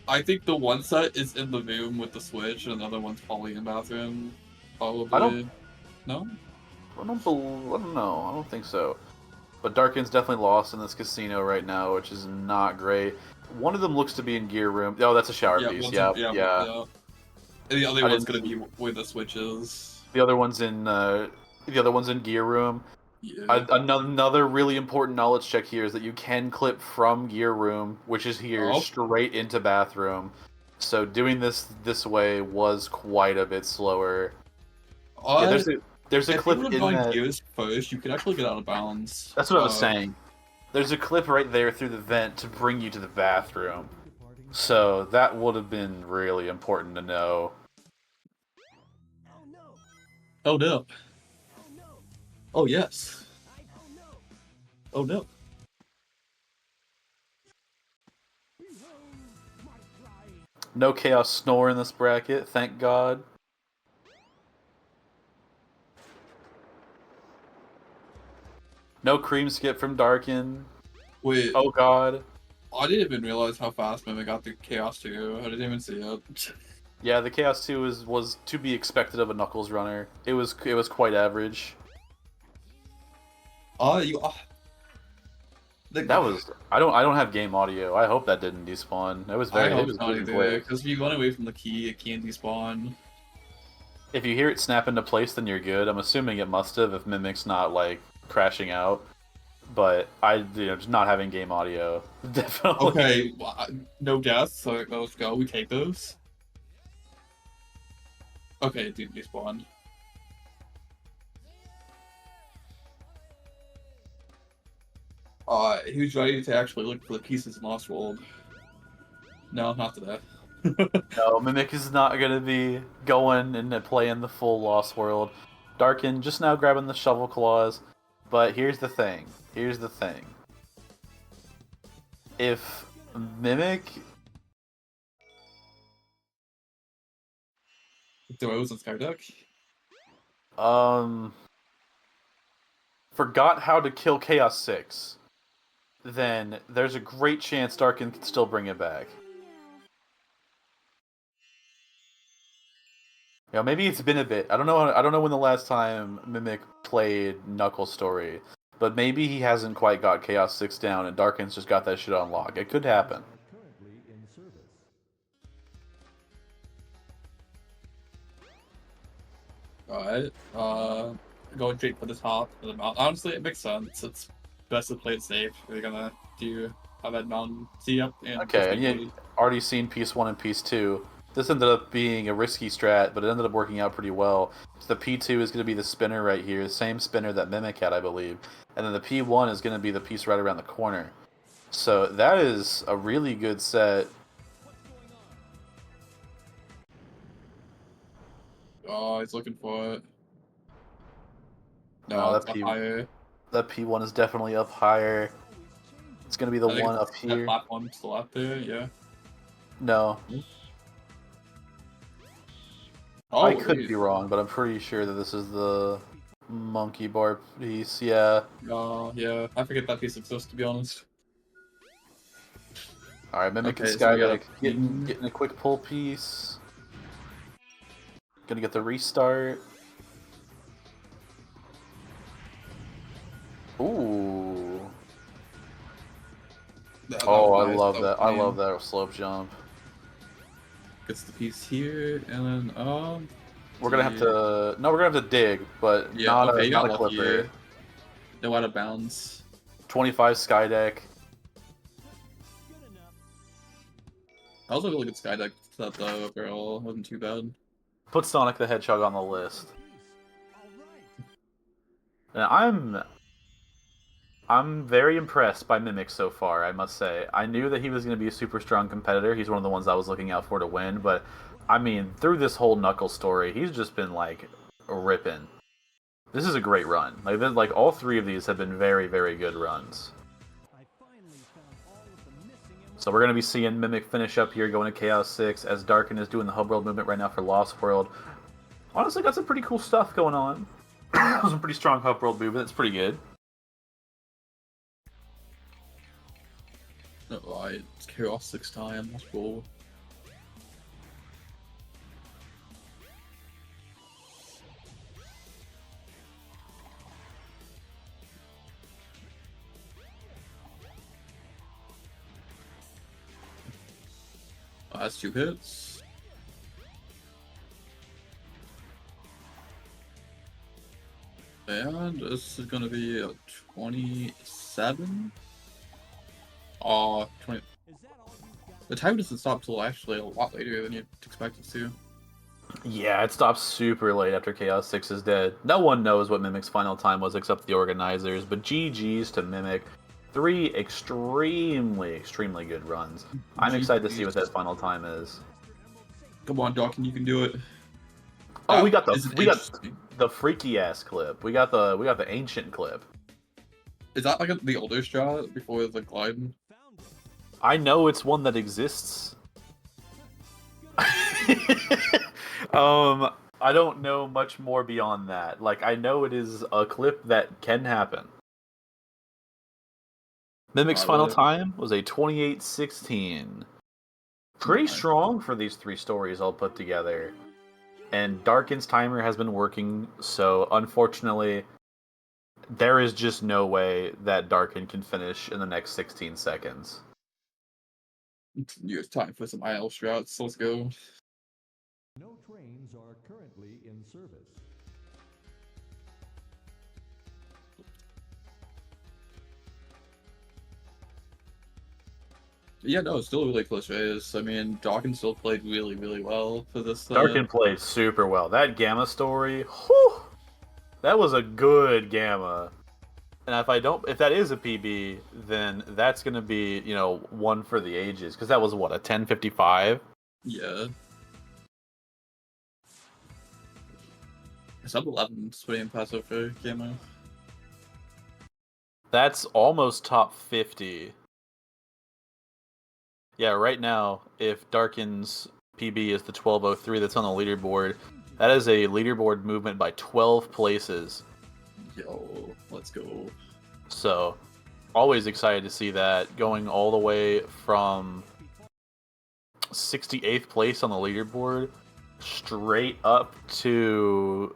I think the one set is in the room with the switch, and the other one's probably in bathroom. Probably. No.
I don't know. I don't think so. But Darken's definitely lost in this casino right now, which is not great. One of them looks to be in gear room. Oh, that's a shower piece. Yeah.
And the other one's gonna be where the switch is.
The other one's in gear room.
Yeah.
Another really important knowledge check here is that you can clip from gear room, which is here, straight into bathroom. So doing this way was quite a bit slower. There's a clip in that.
Gears first, you could actually get out of bounds.
That's what I was saying. There's a clip right there through the vent to bring you to the bathroom. So that would have been really important to know.
Oh no. Oh yes. Oh no.
No Chaos Snore in this bracket, thank God. No cream skip from Darken.
Wait.
Oh God.
I didn't even realize how fast Mimic got the Chaos 2. I didn't even see it.
Yeah, the Chaos 2 was to be expected of a Knuckles runner. It was quite average.
That
was I don't have game audio. I hope that didn't despawn. It was very.
I hope it's not either, because if you run away from the key, it can despawn.
If you hear it snap into place, then you're good. I'm assuming it must have if Mimic's not crashing out. But just not having game audio, definitely.
Okay, well, no deaths, so let's go. We take those. Okay, it didn't despawn. He was ready to actually look for the pieces in Lost World. No, not today.
No, Mimic is not going to be going and playing the full Lost World. Darken just now grabbing the shovel claws. But here's the thing. Here's the thing. If Mimic...
Throws on Skyduck?
Forgot how to kill Chaos 6, then there's a great chance Darken can still bring it back. You know, maybe it's been a bit. I don't know when the last time Mimic played Knuckles Story, but maybe he hasn't quite got Chaos 6 down and Darken's just got that shit on lock. It could happen.
Alright, going straight for the top of the mountain. Honestly, it makes sense. It's best to play it safe. We're gonna have that mountain see up and
Okay, and you already seen Piece 1 and Piece 2. This ended up being a risky strat, but it ended up working out pretty well. So the P2 is going to be the spinner right here, the same spinner that Mimic had, I believe. And then the P1 is going to be the piece right around the corner. So that is a really good set.
Oh, he's looking for it.
No,
it's up higher.
That P1 is definitely up higher. It's going to be the one up here.
That platform still up there, yeah.
No.
Oh,
I could be wrong, but I'm pretty sure that this is the monkey bar piece, yeah.
Yeah, I forget that piece exists, to be honest.
Alright, Mimic and
Okay,
Skydeck getting a quick pull piece. Gonna get the restart. Ooh. Oh, I love that. I love that slope jump.
Gets the piece here, and then
we're gonna have to. No, we're gonna have to dig, but
yeah,
not
okay,
not a clipper.
Here. No out of bounds.
25 Skydeck.
That was a really good Skydeck set though. Overall, wasn't too bad.
Put Sonic the Hedgehog on the list. And I'm very impressed by Mimic so far, I must say. I knew that he was going to be a super strong competitor. He's one of the ones I was looking out for to win, but I mean, through this whole Knuckles story, he's just been like ripping. This is a great run. Like all three of these have been very, very good runs. So we're going to be seeing Mimic finish up here, going to Chaos 6, as Darken is doing the Hub World movement right now for Lost World. Honestly, got some pretty cool stuff going on. Some pretty strong Hub World movement. It's pretty good.
Alright, it's Chaos 6 time, that's cool. That's 2 hits. And this is gonna be a 27? 20. The time doesn't stop till actually a lot later than you'd expect it to.
Yeah, it stops super late after Chaos 6 is dead. No one knows what Mimic's final time was except the organizers, but GG's to Mimic. 3 extremely good runs. I'm excited to see what that final time is.
Come on, Darken, you can do it.
Oh, we got the freaky ass clip. We got the ancient clip.
Is that like the older strat before the glide?
I know it's one that exists. I don't know much more beyond that. Like, I know it is a clip that can happen. Mimic's final time was a 28:16. Pretty strong for these 3 stories all put together. And Darken's timer has been working, so unfortunately, there is just no way that Darken can finish in the next 16 seconds.
It's time for some IL strats. Let's go.
No trains are currently in service.
Yeah, no, it's still a really close race. I mean, Darken still played really well for this.
Darken played super well. That Gamma story, whew, that was a good Gamma. And if that is a PB, then that's going to be, one for the ages. Because that was, what, a 10:55?
Yeah. Sub 11 is pretty impressive for Gamer.
That's almost top 50. Yeah, right now, if Darken's PB is the 12:03 that's on the leaderboard, that is a leaderboard movement by 12 places.
Yo, let's go.
So, always excited to see that, going all the way from 68th place on the leaderboard straight up to,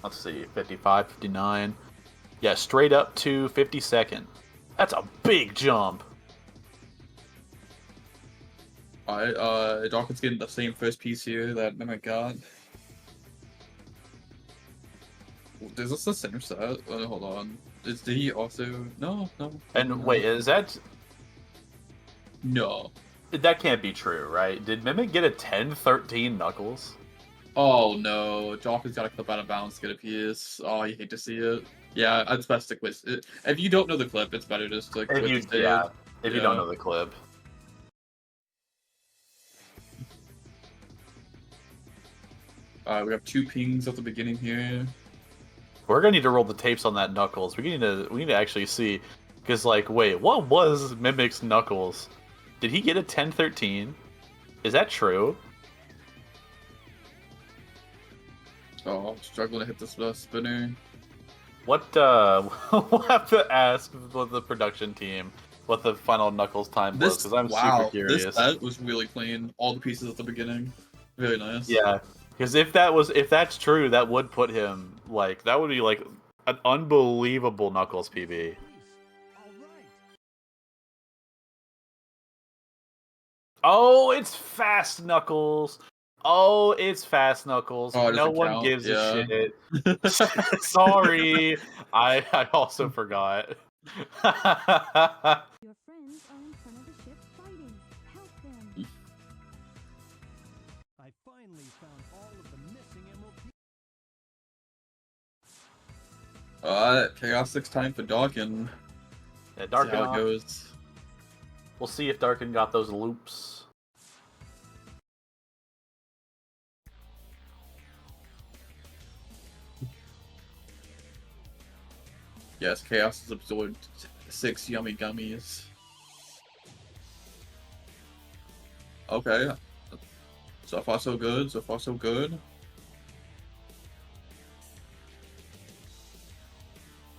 let's see, 55, 59. Yeah, straight up to 52nd. That's a big jump.
Alright, Darken's getting the same first piece here that Mimic got. Is this the same set? Hold on. Did he also... No.
And wait, is that...
No.
That can't be true, right? Did Mimic get a 10-13 Knuckles?
Oh no, Darken's got to clip out of bounds to get a piece. Oh, you hate to see it. Yeah, it's best to quit it. If you don't know the clip, it's better just to quit
If you don't know the clip.
We have 2 pings at the beginning here.
We're gonna need to roll the tapes on that Knuckles. We need to actually see, because wait, what was Mimic's Knuckles? Did he get a 10-13? Is that true?
Oh, I'm struggling to hit this spinner.
What? We'll have to ask the production team what the final Knuckles time was, because I'm super curious.
This set was really clean. All the pieces at the beginning, really nice.
Yeah. Because if that's true, that would put him that would be an unbelievable Knuckles PB. Oh, it's fast Knuckles. Oh, it's fast Knuckles.
Oh,
no one
count.
gives a shit. Sorry, I also forgot.
Your friends are in front of the ship fighting. Help them.
I finally found all of the missing emerald pieces.
Alright, Chaos 6 time for Darken.
Yeah, Darken.
See how it goes.
We'll see if Darken got those loops.
Yes, Chaos has absorbed 6 yummy gummies. Okay. So far so good, so far so good.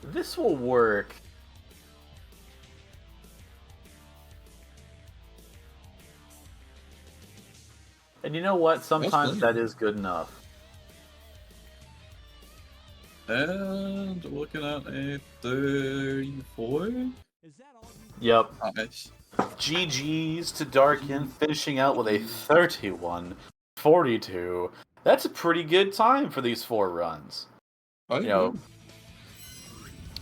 This will work. And you know what? Sometimes that is good enough.
And we're looking at a 34.
Yep.
Nice.
GG's to Darken, finishing out with a 31-42. That's a pretty good time for these 4 runs.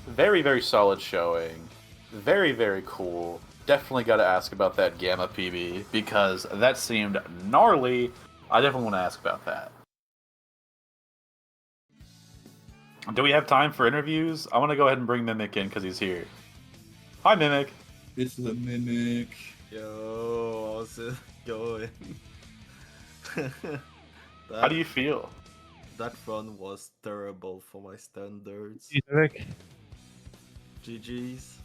Very, very solid showing. Very, very cool. Definitely got to ask about that Gamma PB, because that seemed gnarly. I definitely want to ask about that. Do we have time for interviews? I want to go ahead and bring Mimic in because he's here. Hi, Mimic.
This is a Mimic.
Yo, how's it going?
How do you feel?
That run was terrible for my standards.
Mimic.
GG's.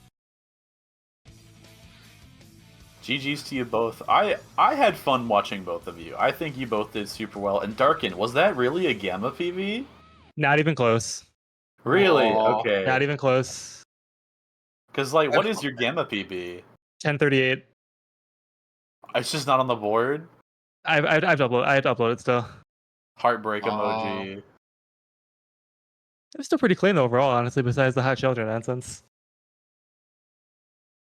GG's to you both. I had fun watching both of you. I think you both did super well. And Darken, was that really a Gamma PB?
Not even close.
Really?
Aww.
Okay.
Not even close.
Because, what is your Gamma PB?
1038.
It's just not on the board?
I have to upload it still.
Heartbreak emoji.
It was still pretty clean overall, honestly, besides the hot shelter nonsense.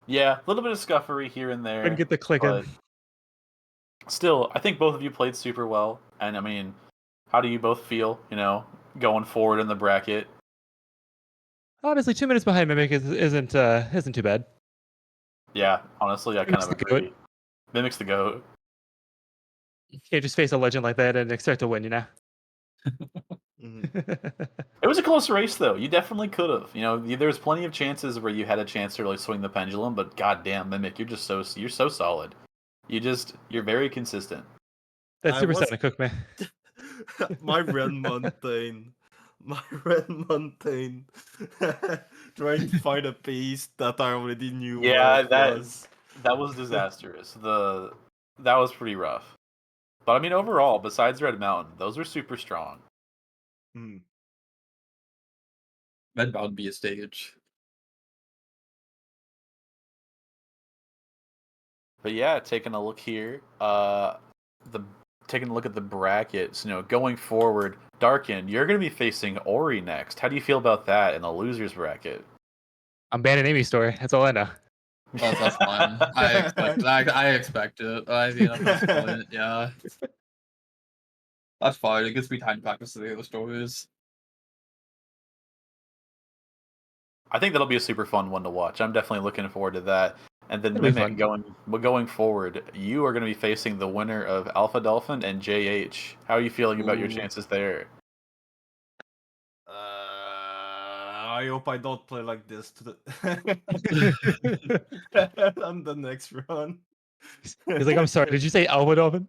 Yeah, a little bit of scuffery here and there.
Couldn't get the click in.
Still, I think both of you played super well. And, I mean, how do you both feel, going forward in the bracket?
Honestly, 2 minutes behind Mimic isn't too bad.
Yeah, honestly, I kind of agree. Mimic's the GOAT.
You can't just face a legend like that and expect to win,
It was a close race, though. You definitely could have. You know, there was plenty of chances where you had a chance to really swing the pendulum, but goddamn, Mimic, you're so solid. You're very consistent.
That's
I
super
was-
Sonic Cook, man.
my red mountain. My red mountain. Trying to find a piece that I already knew
Yeah,
where it was.
that was disastrous. That was pretty rough. But I mean, overall, besides Red Mountain, those were super strong.
Red Mountain be a stage.
But yeah, taking a look here, taking a look at the brackets, you know, going forward, Darken, you're going to be facing Auri next. How do you feel about that in the losers bracket?
I'm banning Amy's story. That's all I know.
That's fine. I expect it. I mean, at this point, yeah. That's fine. It gives me time to practice the other stories.
I think that'll be a super fun one to watch. I'm definitely looking forward to that. And then
That'll be
Mimic
fun.
going forward, you are going to be facing the winner of Alpha Dolphin and JH. How are you feeling about your chances there?
I hope I don't play like this to the on the next run.
He's like, I'm sorry, did you say Alpha Dolphin?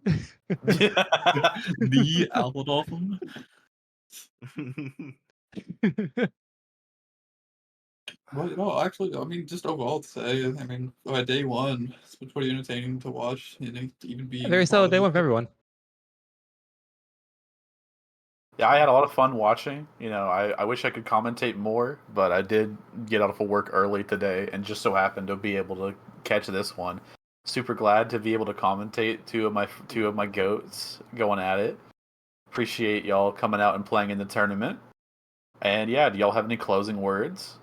The Alpha Dolphin? Well, no, actually, I mean, just overall to say, I mean, day one, it's been pretty entertaining to watch, you know, to even be
Very solid day one for everyone.
Yeah, I had a lot of fun watching. You know, I wish I could commentate more, but I did get out of work early today and just so happened to be able to catch this one. Super glad to be able to commentate two of my goats going at it. Appreciate y'all coming out and playing in the tournament. And yeah, do y'all have any closing words?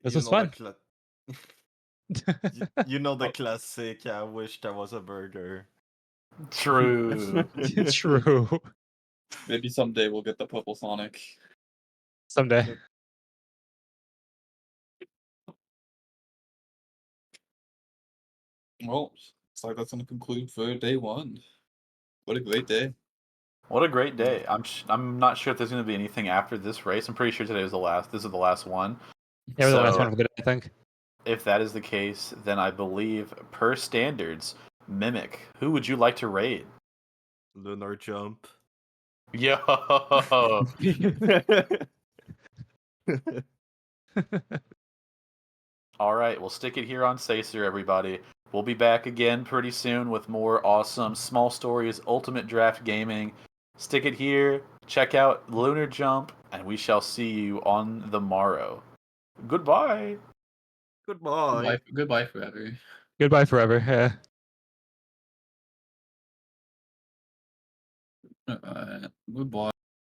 This was fun.
You know the classic, I wish there was a burger.
True.
True.
Maybe someday we'll get the Purple Sonic.
Someday.
Well, looks like that's going to conclude for day one. What a great day.
What a great day. I'm not sure if there's going to be anything after this race. I'm pretty sure today was the last. This is the last one.
Yeah, we're the last one for the day, I think.
If that is the case, then I believe, per standards, Mimic, who would you like to raid?
Lunar jump.
Yo! All right, we'll stick it here on Sacer, everybody. We'll be back again pretty soon with more awesome small stories, ultimate draft gaming. Stick it here, check out Lunar Jump, and we shall see you on the morrow. Goodbye.
Goodbye.
Goodbye forever.
Goodbye forever. Yeah.
Goodbye.